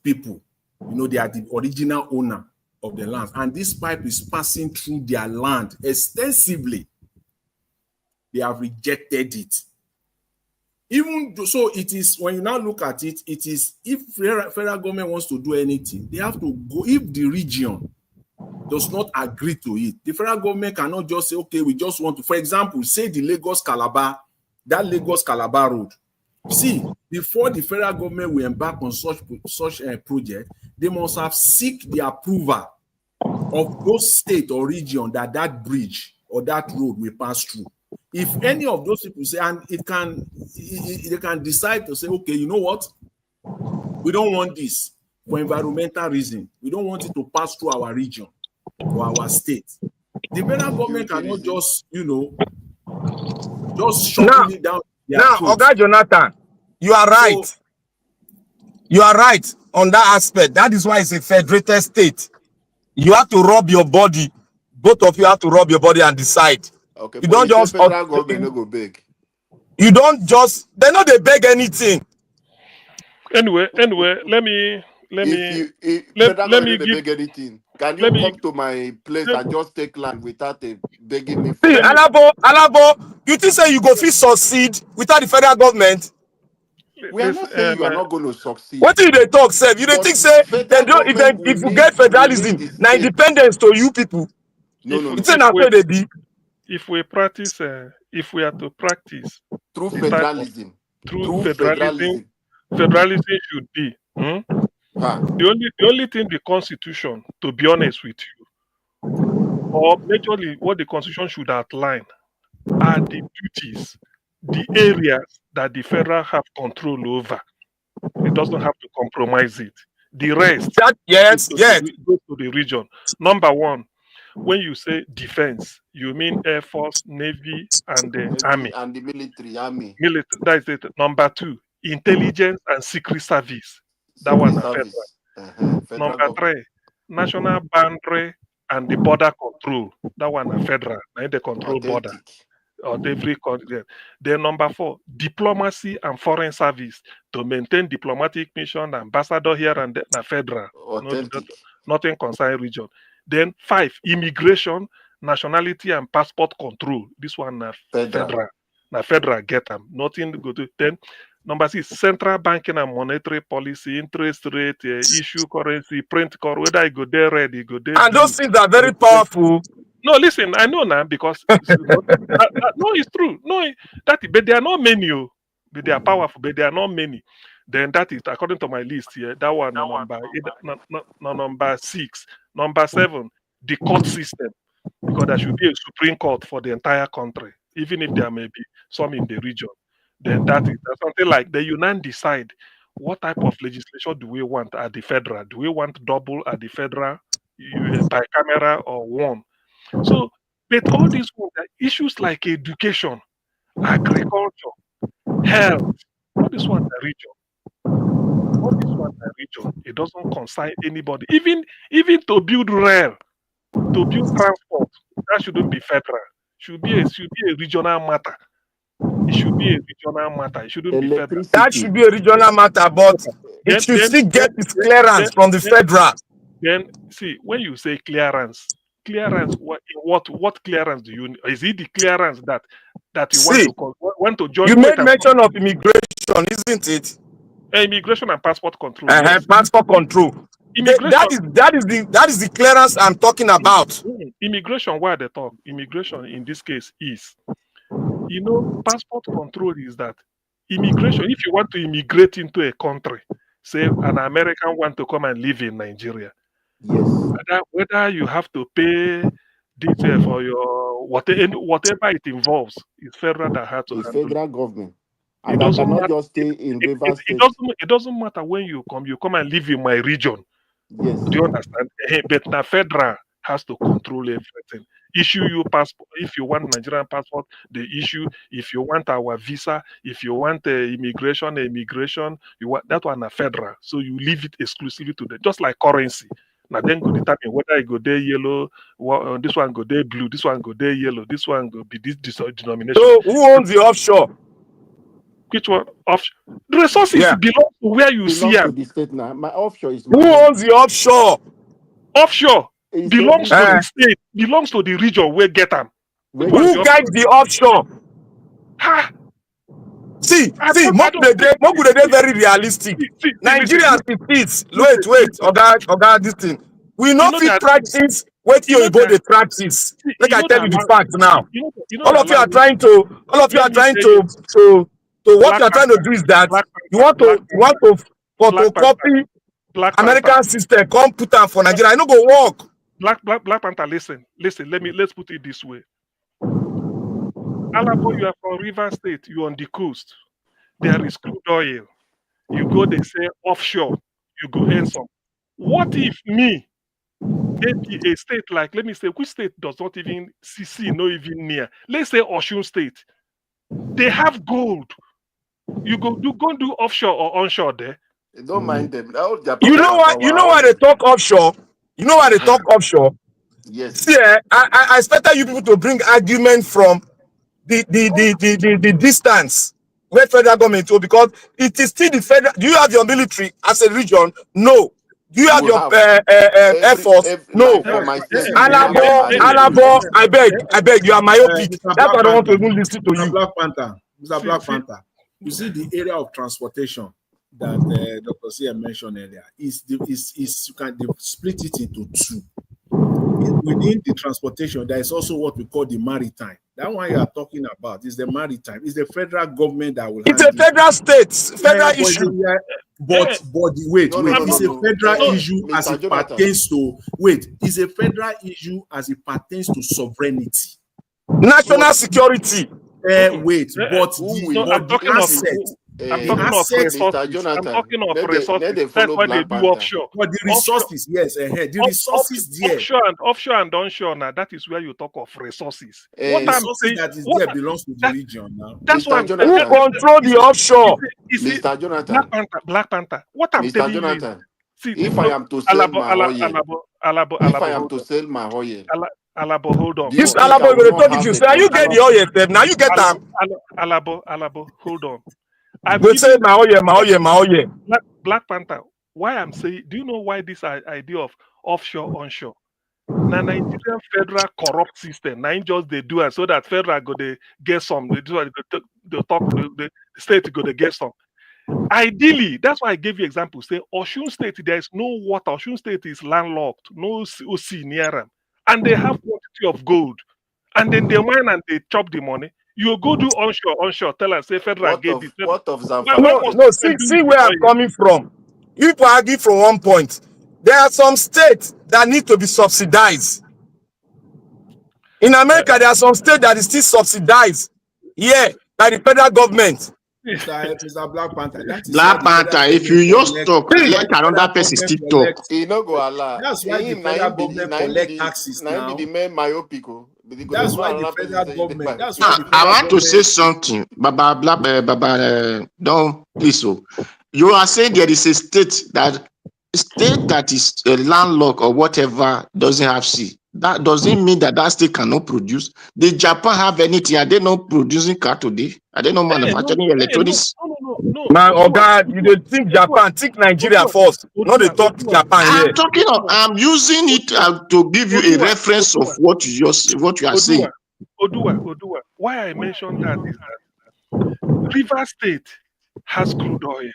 people, they are the original owner of the land. And this pipe is passing through their land extensively. They have rejected it. Even so, it is, when you now look at it, it is, if federal government wants to do anything, they have to go, if the region does not agree to it, the federal government cannot just say, okay, we just want to, for example, say the Lagos-Calabar road. See, before the federal government will embark on such a project, they must have seek the approval of those state or region that bridge or that road will pass through. If any of those people say, and they can decide to say, okay, you know what? We don't want this for environmental reason. We don't want it to pass through our region or our state. The federal government cannot just, just shut it down. Now, Oga Jonathan, you are right. So, you are right on that aspect. That is why it's a federated state. You have to rub your body. Both of you have to rub your body and decide. Okay, you don't just federal government no go beg. You don't just they know they beg anything. Anyway, let me beg anything. Can you come to my place and just take land without begging me for? See, Alabo, you think say you go fit succeed without the federal government? We are not saying you are not going to succeed. What do they talk, Seb? You don't think say if you get federalism, now independence to you people? No. If we practice, if we are to practice through federalism, through federalism. Federalism should be. The only thing the Constitution, to be honest with you, or majorly what the Constitution should outline are the duties, the areas that the federal have control over. It doesn't have to compromise it. The rest goes to the region. Number one, when you say defense, you mean Air Force, Navy, and the Army. And the military, army. Military, that is it. Number two, intelligence and secret service. That one is federal. Number three, national boundary and the border control. That one is federal. Now they control border of every country. Then number four, diplomacy and foreign service to maintain diplomatic mission, ambassador here and there, federal. Nothing concern region. Then five, immigration, nationality and passport control. This one na federal. Na federal get them. Nothing go to. Then number six, central banking and monetary policy, interest rate, issue currency, print currency. Whether you go there red, you go there. And those things are very powerful. No, listen, I know now because no, it's true. No, but there are not many. But they are powerful, but there are not many. Then that is according to my list here. That one number six. Number seven, the court system, because there should be a Supreme Court for the entire country, even if there may be some in the region. Then that is something like the UNAN decide what type of legislation do we want at the federal? Do we want double at the federal, bicameral, or one? So, but all these issues like education, agriculture, health, all this one the region. All this one the region. It doesn't concern anybody. Even to build rail, to build transport, that shouldn't be federal. Should be a regional matter. It should be a regional matter. It shouldn't be federal. That should be a regional matter, but it should still get its clearance from the federal. Then see, when you say clearance, what clearance do you? Is it the clearance that you want to join? You made mention of immigration, isn't it? Immigration and passport control. Yes. Passport control. That is the clearance I'm talking about. Immigration, why they talk? Immigration in this case is, passport control is that immigration. If you want to immigrate into a country, say an American want to come and live in Nigeria, yes, whether you have to pay detail for your whatever it involves, it's federal that has to. It's federal government. And I cannot just stay in Rivers State. It doesn't matter when you come and live in my region. Yes. Do you understand? But now federal has to control everything. Issue you passport. If you want Nigerian passport, they issue. If you want our visa, if you want immigration, you want that one a federal. So you leave it exclusively to them, just like currency. Now then go determine whether it go there yellow, this one go there blue, this one go there yellow, this one go be this denomination. So who owns the offshore? Which one? Offshore. The resources belong to where you see them. The state now. My offshore is. Who owns the offshore? Offshore belongs to the state, belongs to the region where get them. Who guides the offshore? Ha! See, more good day very realistic. Nigerians it. Wait, Oga, this thing. We not fit practice. Wait till you go the practice. Like I tell you the fact now. All of you are trying to what you are trying to do is that you want to photocopy American system, come put them for Nigeria. I no go work. Black Panther, listen. Let's put it this way. Alabo, you are from River State. You on the coast. There is crude oil. You go, they say offshore. You go earn some. What if maybe a state like, let me say, which state does not even CC, not even near? Let's say Osun State. They have gold. You go do offshore or onshore there. Don't mind them. You know why they talk offshore? You know why they talk offshore? Yes. See, I expected you people to bring argument from the distance where federal government will, because it is still the federal. Do you have your military as a region? No. Do you have your air force? No. Alabo, I beg, you are myopic. That's why I don't want to even listen to you. Mr. Black Panther, you see the area of transportation that Dr. CM mentioned earlier is you can split it into two. within the transportation, there is also what we call the maritime. That one you are talking about is the maritime. It's the federal government that will It's handle a federal state, federal but issue. wait, No, no, no, it's no, a no. federal issue as Mr. it Jonathan. pertains to it's a federal issue as it pertains to sovereignty. National security. But I'm talking of resources. Mr. Jonathan. I'm talking of Let resources. they That's follow why they Black do Panther. offshore. But the resources, yes, the resources there. Offshore and onshore now, that is where you talk of resources. What resources that is there belongs to the region now. That's what I'm Jonathan. Who control the offshore? Mr. Jonathan. Black Panther. What I'm Mr. telling Jonathan. you is, If I am to sell my oil, Alabo, hold on. This think I Alabo will will not talk have you the say, you get the oil, Steph. Now you get them. Alabo, hold on. They say my oil. Black Panther. Why I'm saying, do you know why this idea of offshore, onshore? Now Nigerian federal corrupt system. Now just they do it so that federal go they get some. They do the state go they get some. Ideally, that's why I gave you example. Say Osun State, there is no water. Osun State is landlocked, no sea near them, and they have quantity of gold. And then they mine and they chop the money. You go do onshore. Tell us, say federal gave this. What of Zamfara? No, see where I'm coming from. You people argue from one point. There are some states that need to be subsidized. In America, there are some states that is still subsidized. Yeah, by the federal government. Mr. Black Panther. Black Panther, if you just talk, let another person still talk. He no go allow. That's why the federal government collect taxes now. The main myopico. That's why the federal government. I want to say something. Don't please. So you are saying there is a state that is a landlocked or whatever doesn't have sea. That doesn't mean that state cannot produce. Did Japan have anything? Are they not producing car today? Are they not manufacturing electronics? No. Man, oh God, you don't think Japan, think Nigeria first. Not they talk Japan here. I'm using it to give you a reference of what you are saying. Odua. Why I mentioned that is that River State has crude oil.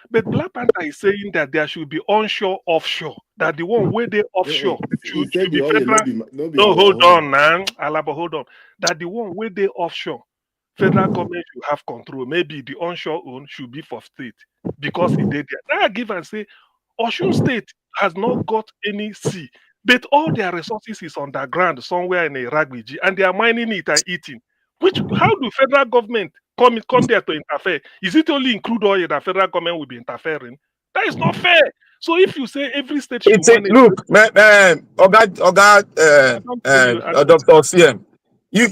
But Black Panther is saying that there should be onshore, offshore. That the one where they offshore should be federal. No, hold on, man. Alaba, hold on. That the one where they offshore, federal government should have control. Maybe the onshore own should be for state because it did there. Now I give and say, Osun State has not got any sea, but all their resources is underground somewhere in Iraqbiji, and they are mining it and eating. How do federal government come there to interfere? Is it only in crude oil that federal government will be interfering? That is not fair. So if you say every state should manage, look, Dr. CM, you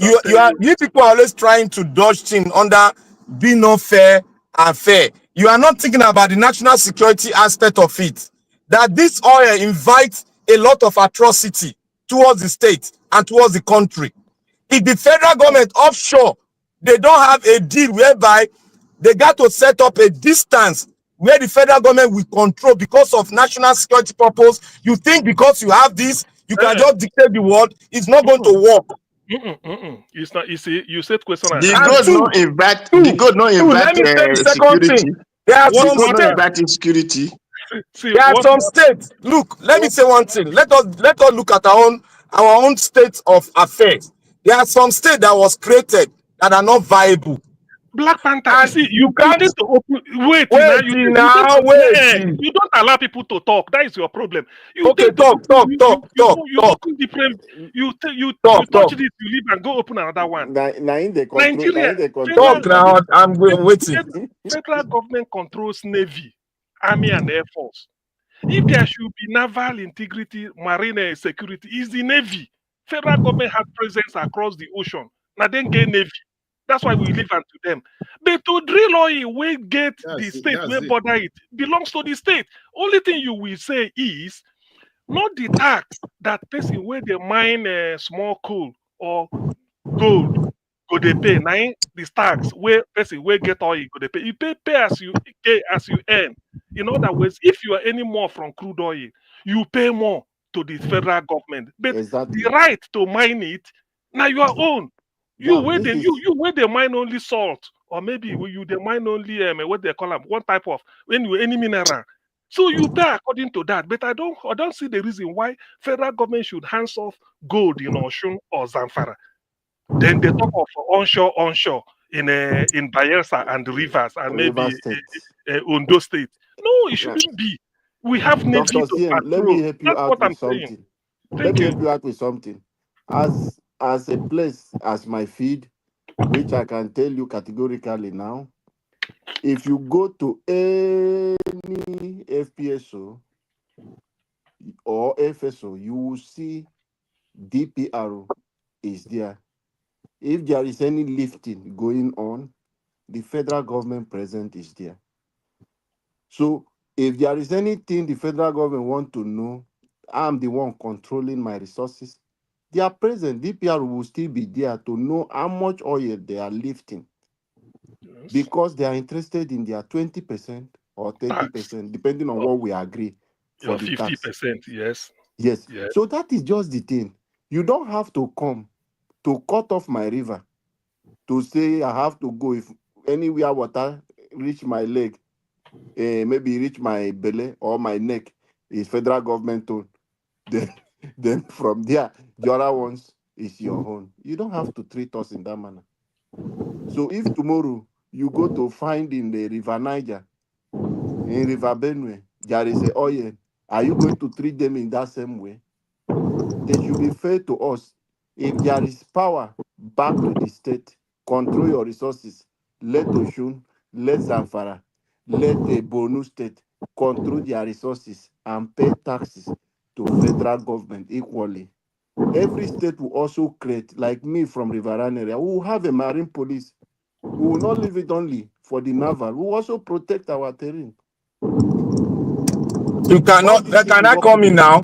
people are always trying to dodge things under being not fair and fair. You are not thinking about the national security aspect of it. That this oil invites a lot of atrocity towards the state and towards the country. If the federal government offshore, they don't have a deal whereby they got to set up a distance where the federal government will control because of national security purpose. You think because you have this, you can just dictate the world. It's not going to work. It's not. You see, you said question. The God not invite. The God not invite security. There are some security. There are some states. Look, let me say one thing. Let us look at our own state of affairs. There are some states that was created that are not viable. Black Panther, you see, you can't to open. Wait, you don't allow people to talk. That is your problem. You talk. You touch this, you leave and go open another one. Nigeria, talk now. I'm waiting. Federal government controls Navy, Army, and Air Force. If there should be naval integrity, marine security, is the Navy. Federal government has presence across the ocean. Now then get Navy. That's why we leave unto them. But to drill oil, we get the state, we border it, belongs to the state. Only thing you will say is not the tax that person where they mine small coal or gold go they pay. Now the tax where person where get oil go they pay. You pay as you earn. In other words, if you are any more from crude oil, you pay more to the federal government. But the right to mine it, now your own. You where they mine only salt, or maybe you they mine only what they call them, one type of any mineral. So you pay according to that. But I don't see the reason why federal government should hands off gold in Oshun or Zamfara. Then they talk of onshore in Bayelsa and Rivers and maybe River State. Ondo State. No, it shouldn't be. We have Navy Dr. to CM, let patrol. me help you That's out what with I'm saying. something. Thank you. As a place as my feed, which I can tell you categorically now, if you go to any FPSO or FSO, you will see DPRO is there. If there is any lifting going on, the federal government present is there. So if there is anything the federal government want to know, I'm the one controlling my resources. They are present. DPR will still be there to know how much oil they are lifting. Yes. Because they are interested in their 20% or 30%, depending on what we agree for Your the tax. 50%, yes. Yes. Yes. So that is just the thing. You don't have to come to cut off my river to say I have to go if anywhere water reach my leg, maybe reach my belly or my neck is federal government own. Then from there, the other ones is your own. You don't have to treat us in that manner. So if tomorrow you go to find in the River Niger, in River Benue, there is a oil, are you going to treat them in that same way? They should be fair to us. If there is power back to the state, control your resources. Let Oshun, let Zamfara, let the Borno state control their resources and pay taxes to federal government equally. Every state will also create, like me from Riverine area, we will have a marine police. We will not leave it only for the naval. We will also protect our terrain. You cannot. Can I come in now?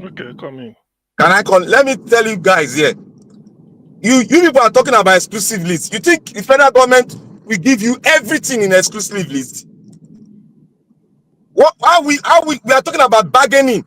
Okay, come in. Can I come? Let me tell you guys here. You people are talking about exclusive list. You think the federal government will give you everything in exclusive list? What? How we are talking about bargaining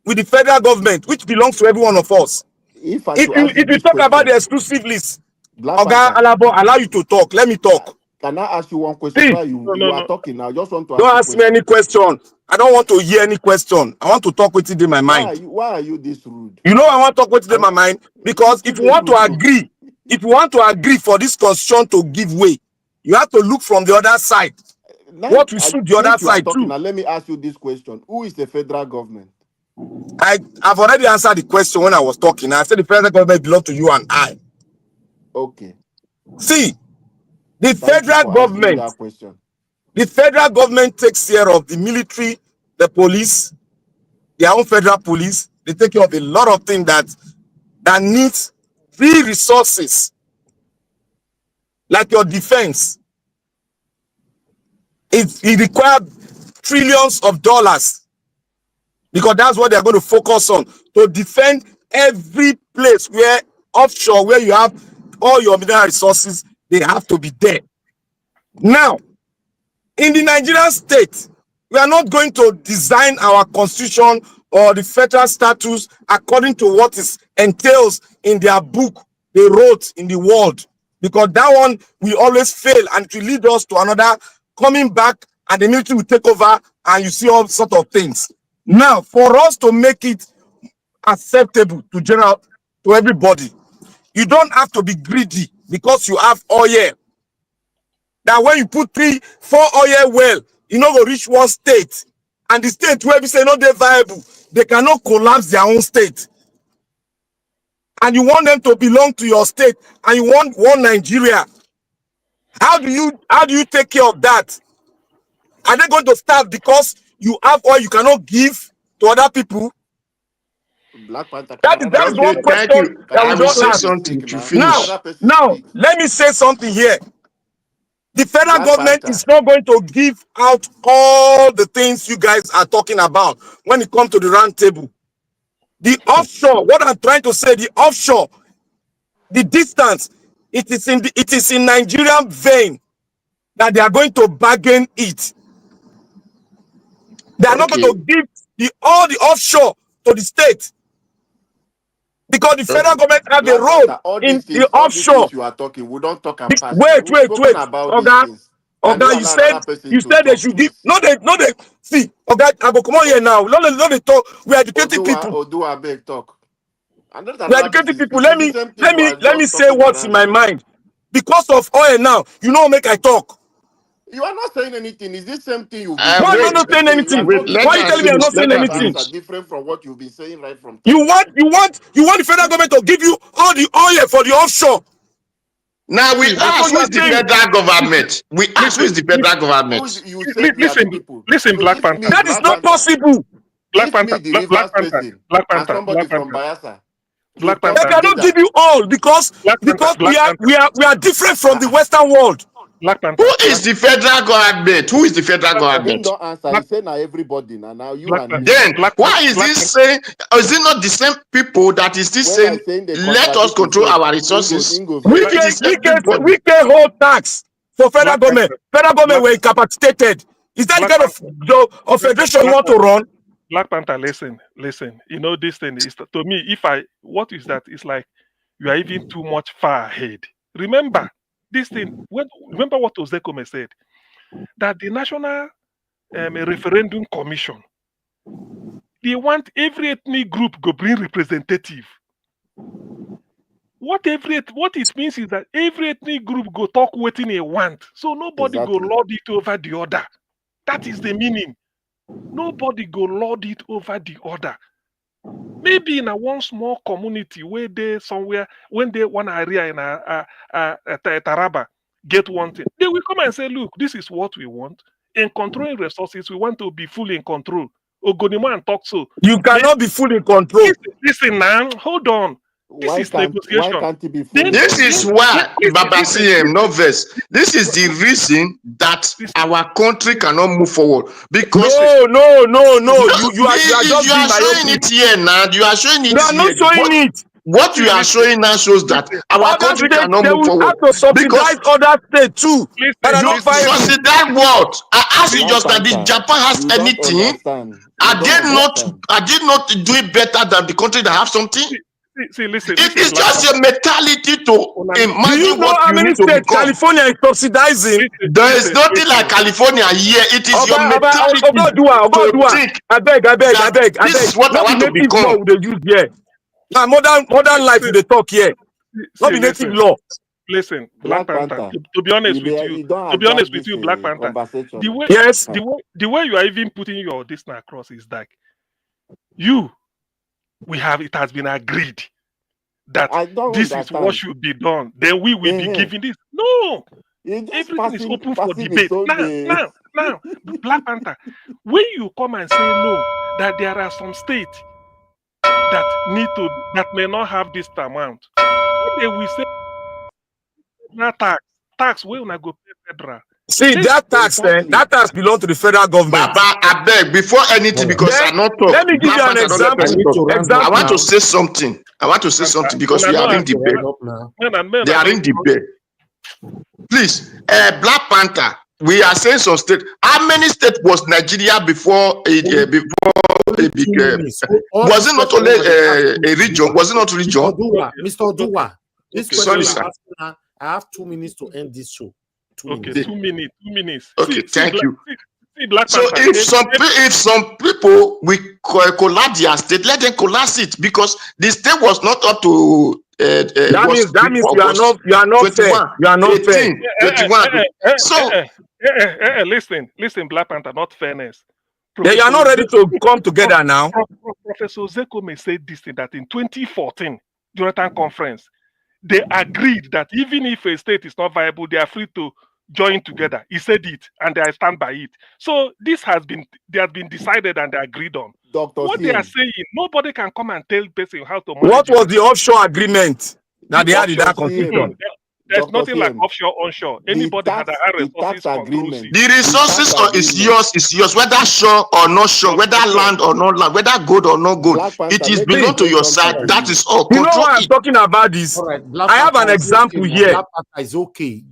with the federal government, which belongs to every one of us. If I If should ask you you this talk about question, the exclusive list, Black Oga Panther, Alabo, allow you to talk. Let me talk. can I ask you one question? See, Why you are talking now? I just want to ask don't you a ask me question. any question. I don't want to hear any question. I want to talk what's in my mind. Why are you this rude? You know I want to talk what's in my mind because if you want to agree, for this constitution to give way, you have to look from the other side. What will suit the other Since you are side talking too. now, let me ask you this question: who is the federal government? I've already answered the question when I was talking. I said the federal government belongs to you and I. Okay. See, the Thank you federal for answering government. that question. The federal government takes care of the military, the police, their own federal police. They take care of a lot of things that needs free resources, like your defense. It requires trillions of dollars because that's what they're going to focus on to defend every place where offshore, where you have all your mineral resources, they have to be there. Now, in the Nigerian state, we are not going to design our constitution or the federal status according to what is entails in their book they wrote in the world, because that one will always fail and it will lead us to another coming back and the military will take over and you see all sort of things. Now, for us to make it acceptable to everybody, you don't have to be greedy because you have oil. That when you put 3-4 oil well, you know go reach one state, and the state where we say not they viable, they cannot collapse their own state, and you want them to belong to your state, and you want one Nigeria. How do you take care of that? Are they going to start because you have oil you cannot give to other people? Black Panther, can That is another one Okay, person thank you. question can that we I will another don't say ask. person something speak to now? Can Now, finish. another person speak? let me say something here. The federal Black government Panther. is not going to give out all the things you guys are talking about when it comes to the round table. The offshore, what I'm trying to say, the offshore, the distance, it is in Nigerian vein that they are going to bargain it. They are not going Okay. to give all the offshore to the state because the federal government have a Black role Panther, in the all these offshore. things you are talking, we don't talk and pass now. Wait, We've spoken about these Oga, things. And Oga, don't you allow said another person to they talk, should give. please. No, they see. Oga, I go come on here now. No, they talk. We are educating people. Odua, beg talk. And don't We are another educating person people. speak. It's the same thing you are Let me just say talking what's in around my here. mind. Because of oil now, make I talk. You are not saying anything. It's the same thing you've been Why am I saying. not saying You are anything? talking Let Why you her telling me I'm finish. not saying Let her anything? are finish. different from what you've been saying right from You time. want the federal government to give you all the oil for the offshore. Now we That's what ask you who are is the saying. federal government. We ask who is the federal government. You said we are the people. Listen, So Black if Panther. me, That is Black not Panther, possible. if me, the Black Rivers Panther, person, Black and Panther, somebody Black from Panther, Bayelsa, to Black talk They Panther, cannot together, give you all because Black Panther, we Black Panther, are different from the ah, Western world. Black Who Panther, is the federal government? Who is the federal Black Panther, him government? don't answer. He Black, said now everybody, now you Black and Panther, me. Then why is Black this Panther. saying? Is it not the same people that is still When I saying saying they let us contradict control himself, our Ingo, resources? Ingo Maybe vex. it is everybody. We can hold tax for federal Black government. Panther, Federal government Black, were incapacitated. Is that the Black kind Panther, of federation you Black want to Panther, run? Black Panther. Listen. You know this thing is to me. What is that? It's like you are even too much far ahead. Remember this thing. Remember what Ozekome said that the National Referendum Commission, they want every ethnic group go bring representative. What it means is that every ethnic group go talk wetin they want, so nobody go Exactly. lord it over the other. That is the meaning. Nobody go lord it over the other. Maybe in a one small community where they somewhere when they one area in Taraba get one thing, they will come and say, look, this is what we want. In controlling resources, we want to be fully in control. Ogonimo and talk so. You cannot be fully in control. Listen now, hold on. This is Why negotiation. can't he be fully Then This is controlled? why Baba CM Noves. This is the reason that our country cannot move forward because No. no, You are just you being are showing myopic. it here now. You are showing You it are not here. showing it. What you are showing now shows that our Other country states, cannot they move will forward have to because subsidize other states too. That are you not viable. subsidize what? I asked you Black just that did Panther, Japan has you don't anything? understand. You Are don't they not? understand. Are they not doing better than the country that have something? Listen, It is Black just Panther. a mentality to Do you imagine know what how you many need to states become. California is subsidizing? There is nothing like California here. It is your mentality to Oga, think I beg. that this is what I Not be want to native law become. we dey use here. Now modern life we dey talk here. Not be native law. Listen, Black Black Panther. Panther, To be honest with you you, don't hijack this Black Panther. conversation. Yes. The way you are even putting your this across is like it has been agreed that I don't this is what understand. should be done. Then we will be Uh-huh. giving this. No, You're just everything is open for passing his debate. own day. Now, Black Panther, when you come and say no, that there are some states that may not have this amount, what they will say tax we una go pay federal. See that tax, that tax belong to the federal government. Baba, I beg before anything because I Then not talk. let me give Black you an Panther don't let person example. talk. I want to say something. Because we are in debate. They are in debate. Please, Black Panther. We are saying some state. How many states was Nigeria before it became? Was it not only a region? Was it not a region? Mr. Oduwa, this question Sorry, sir. I have 2 minutes to end this show. 2 minutes. 2 minutes. Okay, thank you. See Black So Panther, if some people we collapse their state, let them collapse it because the state was not up to. That means you are not fair. You are not 18, fair. 21. So listen, Black Panther, not fairness. You are not ready to come together now. Professor Zekome said this thing that in 2014 Jonathan Conference, they agreed that even if a state is not viable, they are free to join together. He said it, and I stand by it. So they have been decided and they agreed on. What they are saying, nobody can come and tell person how to manage. What was the offshore agreement that they had in that constitution? There's nothing like offshore, onshore. Anybody had resources agreement. The resources is yours, whether shore or not shore, whether land or not land, whether gold or not gold. It is belong to your side. That is all. You know why I'm talking about this? All right, I have an example here. Black Panther is okay.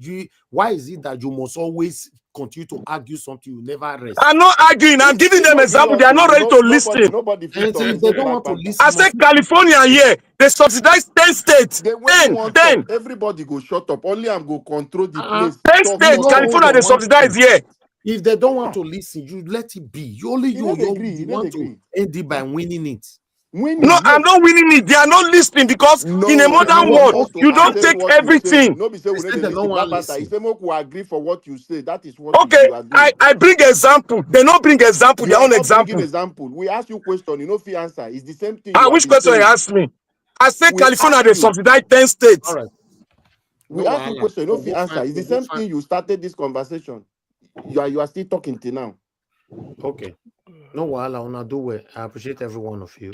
Why is it that you must always continue to argue something, you never rest. I'm not arguing. I'm giving them example. They are not ready to listen. Nobody And talk. if they don't want to listen, I said California here. They subsidize 10 states. They when 10, you want 10. talk, everybody go shut up. Only I'm go control the place. 10 Talk, states. talk. California, they subsidize here. If they don't want to listen, you let it be. You only you want to agree. end it by winning it. Winning, No, yes. I'm not winning it. They are not listening because in a modern world, you don't take everything. No, be say we They need said they to don't want listen. listen. If them who agree for what you say, that is what Okay, you agree. I bring example. They don't bring example, You their are own not example. bringing example. We ask you question, you know if you answer. It's the same thing you have Which been question you saying. asked me? I said We California, ask they you. subsidize 10 states. All right. We No ask you wahala. question, you know if you We'll answer. It's the same thing you started this conversation. You are still talking till now. Okay. No wahala, una do well. I appreciate every one of you.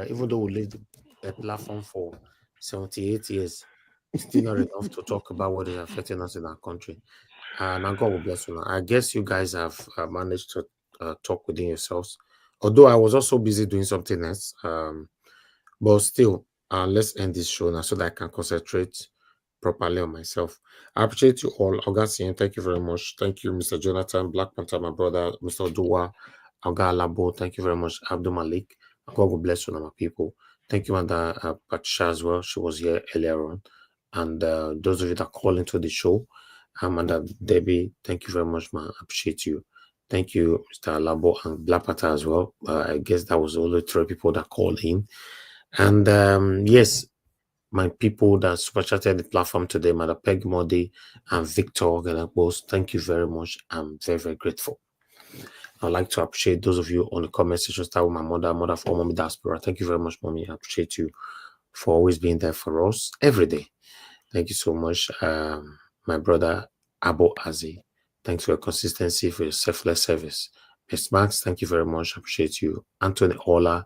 Even though we lived a platform for 78 years, still not enough to talk about what is affecting us in our country. And God will bless you. I guess you guys have managed to talk within yourselves. Although I was also busy doing something else. But still, let's end this show now so that I can concentrate properly on myself. I appreciate you all. Augustine, thank you very much. Thank you, Mr. Jonathan, Black Panther, my brother, Mr. Dua, Alga Labo. Thank you very much, Abdul Malik. God will bless you, my people. Thank you, and Patricia as well. She was here earlier on. And those of you that call into the show, and Debbie, thank you very much, man. I appreciate you. Thank you, Mr. Labo and Black Panther as well. I guess that was only 3 people that called in. And yes, my people that super chatted the platform today, Mother Peg Modi and Victor Ganabos, thank you very much. I'm very, very grateful. I'd like to appreciate those of you on the comment section. Start with my mother for Mommy Diaspora. Thank you very much, Mommy. I appreciate you for always being there for us every day. Thank you so much. My brother Abo Azi, thanks for your consistency, for your selfless service. Miss Max, thank you very much. I appreciate you. Anthony Ola,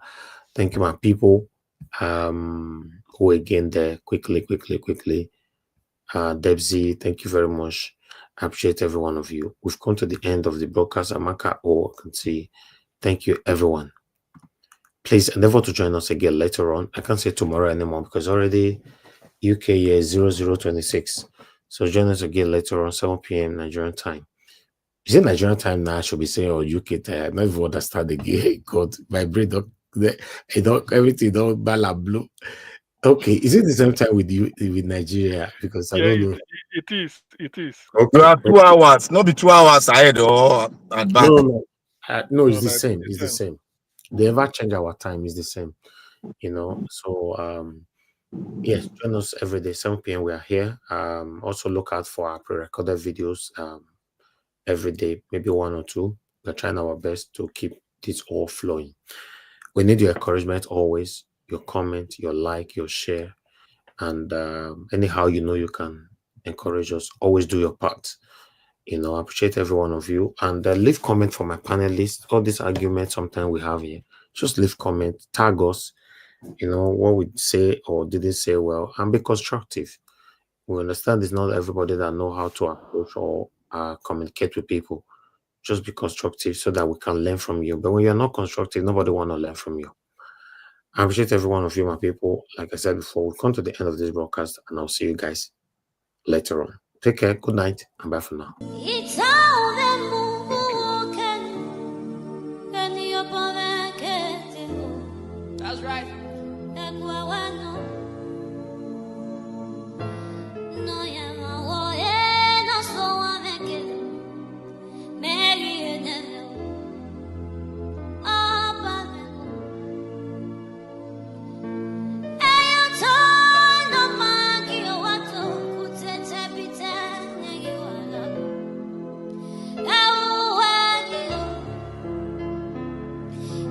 thank you, my people. Who again there quickly. Debsy, thank you very much. I appreciate every one of you. We've come to the end of the broadcast. Amaka I can see. Thank you, everyone. Please endeavor to join us again later on. I can't say tomorrow anymore because already UK year 0026. So join us again later on, 7 p.m. Nigerian time. Is it Nigerian time now? I should be saying UK time. I don't even understand again. God, my brain everything don't bala blue. Okay, is it the same time with you with Nigeria? Because I don't know. It is. Okay. You are 2 hours, not be 2 hours ahead or advance. No, it's the same. It's the same. They ever change our time, is the same. So yes, join us every day, 7 p.m. We are here. Also look out for our pre-recorded videos every day, maybe 1 or 2. We're trying our best to keep this all flowing. We need your encouragement always, your comment, your like, your share, and anyhow you can encourage us. Always do your part. I appreciate every one of you, and leave comment for my panelists. All these arguments sometimes we have here, just leave comment, tag us. What we say or didn't say well, and be constructive. We understand it's not everybody that know how to approach or communicate with people. Just be constructive so that we can learn from you. But when you're not constructive, nobody want to learn from you. I appreciate every one of you, my people. Like I said before, we'll come to the end of this broadcast, and I'll see you guys later on. Take care. Good night, and bye for now. That's right.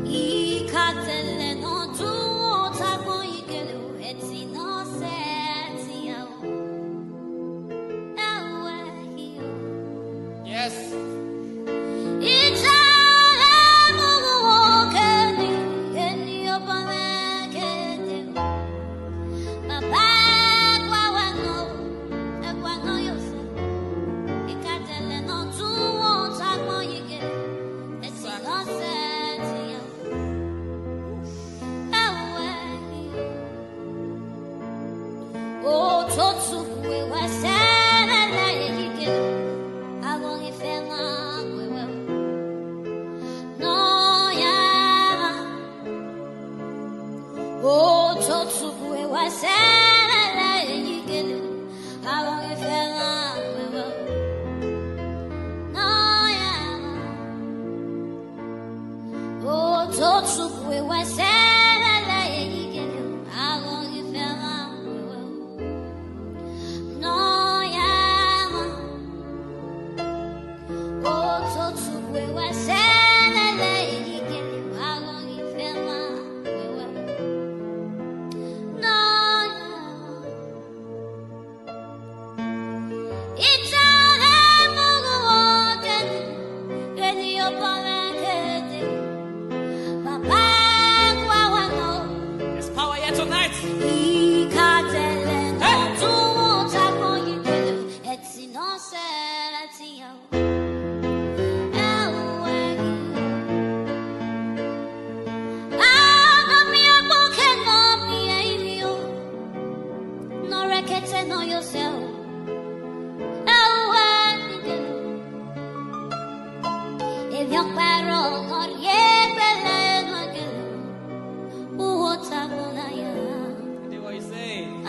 Ikatele no tu There's power here tonight. What you say?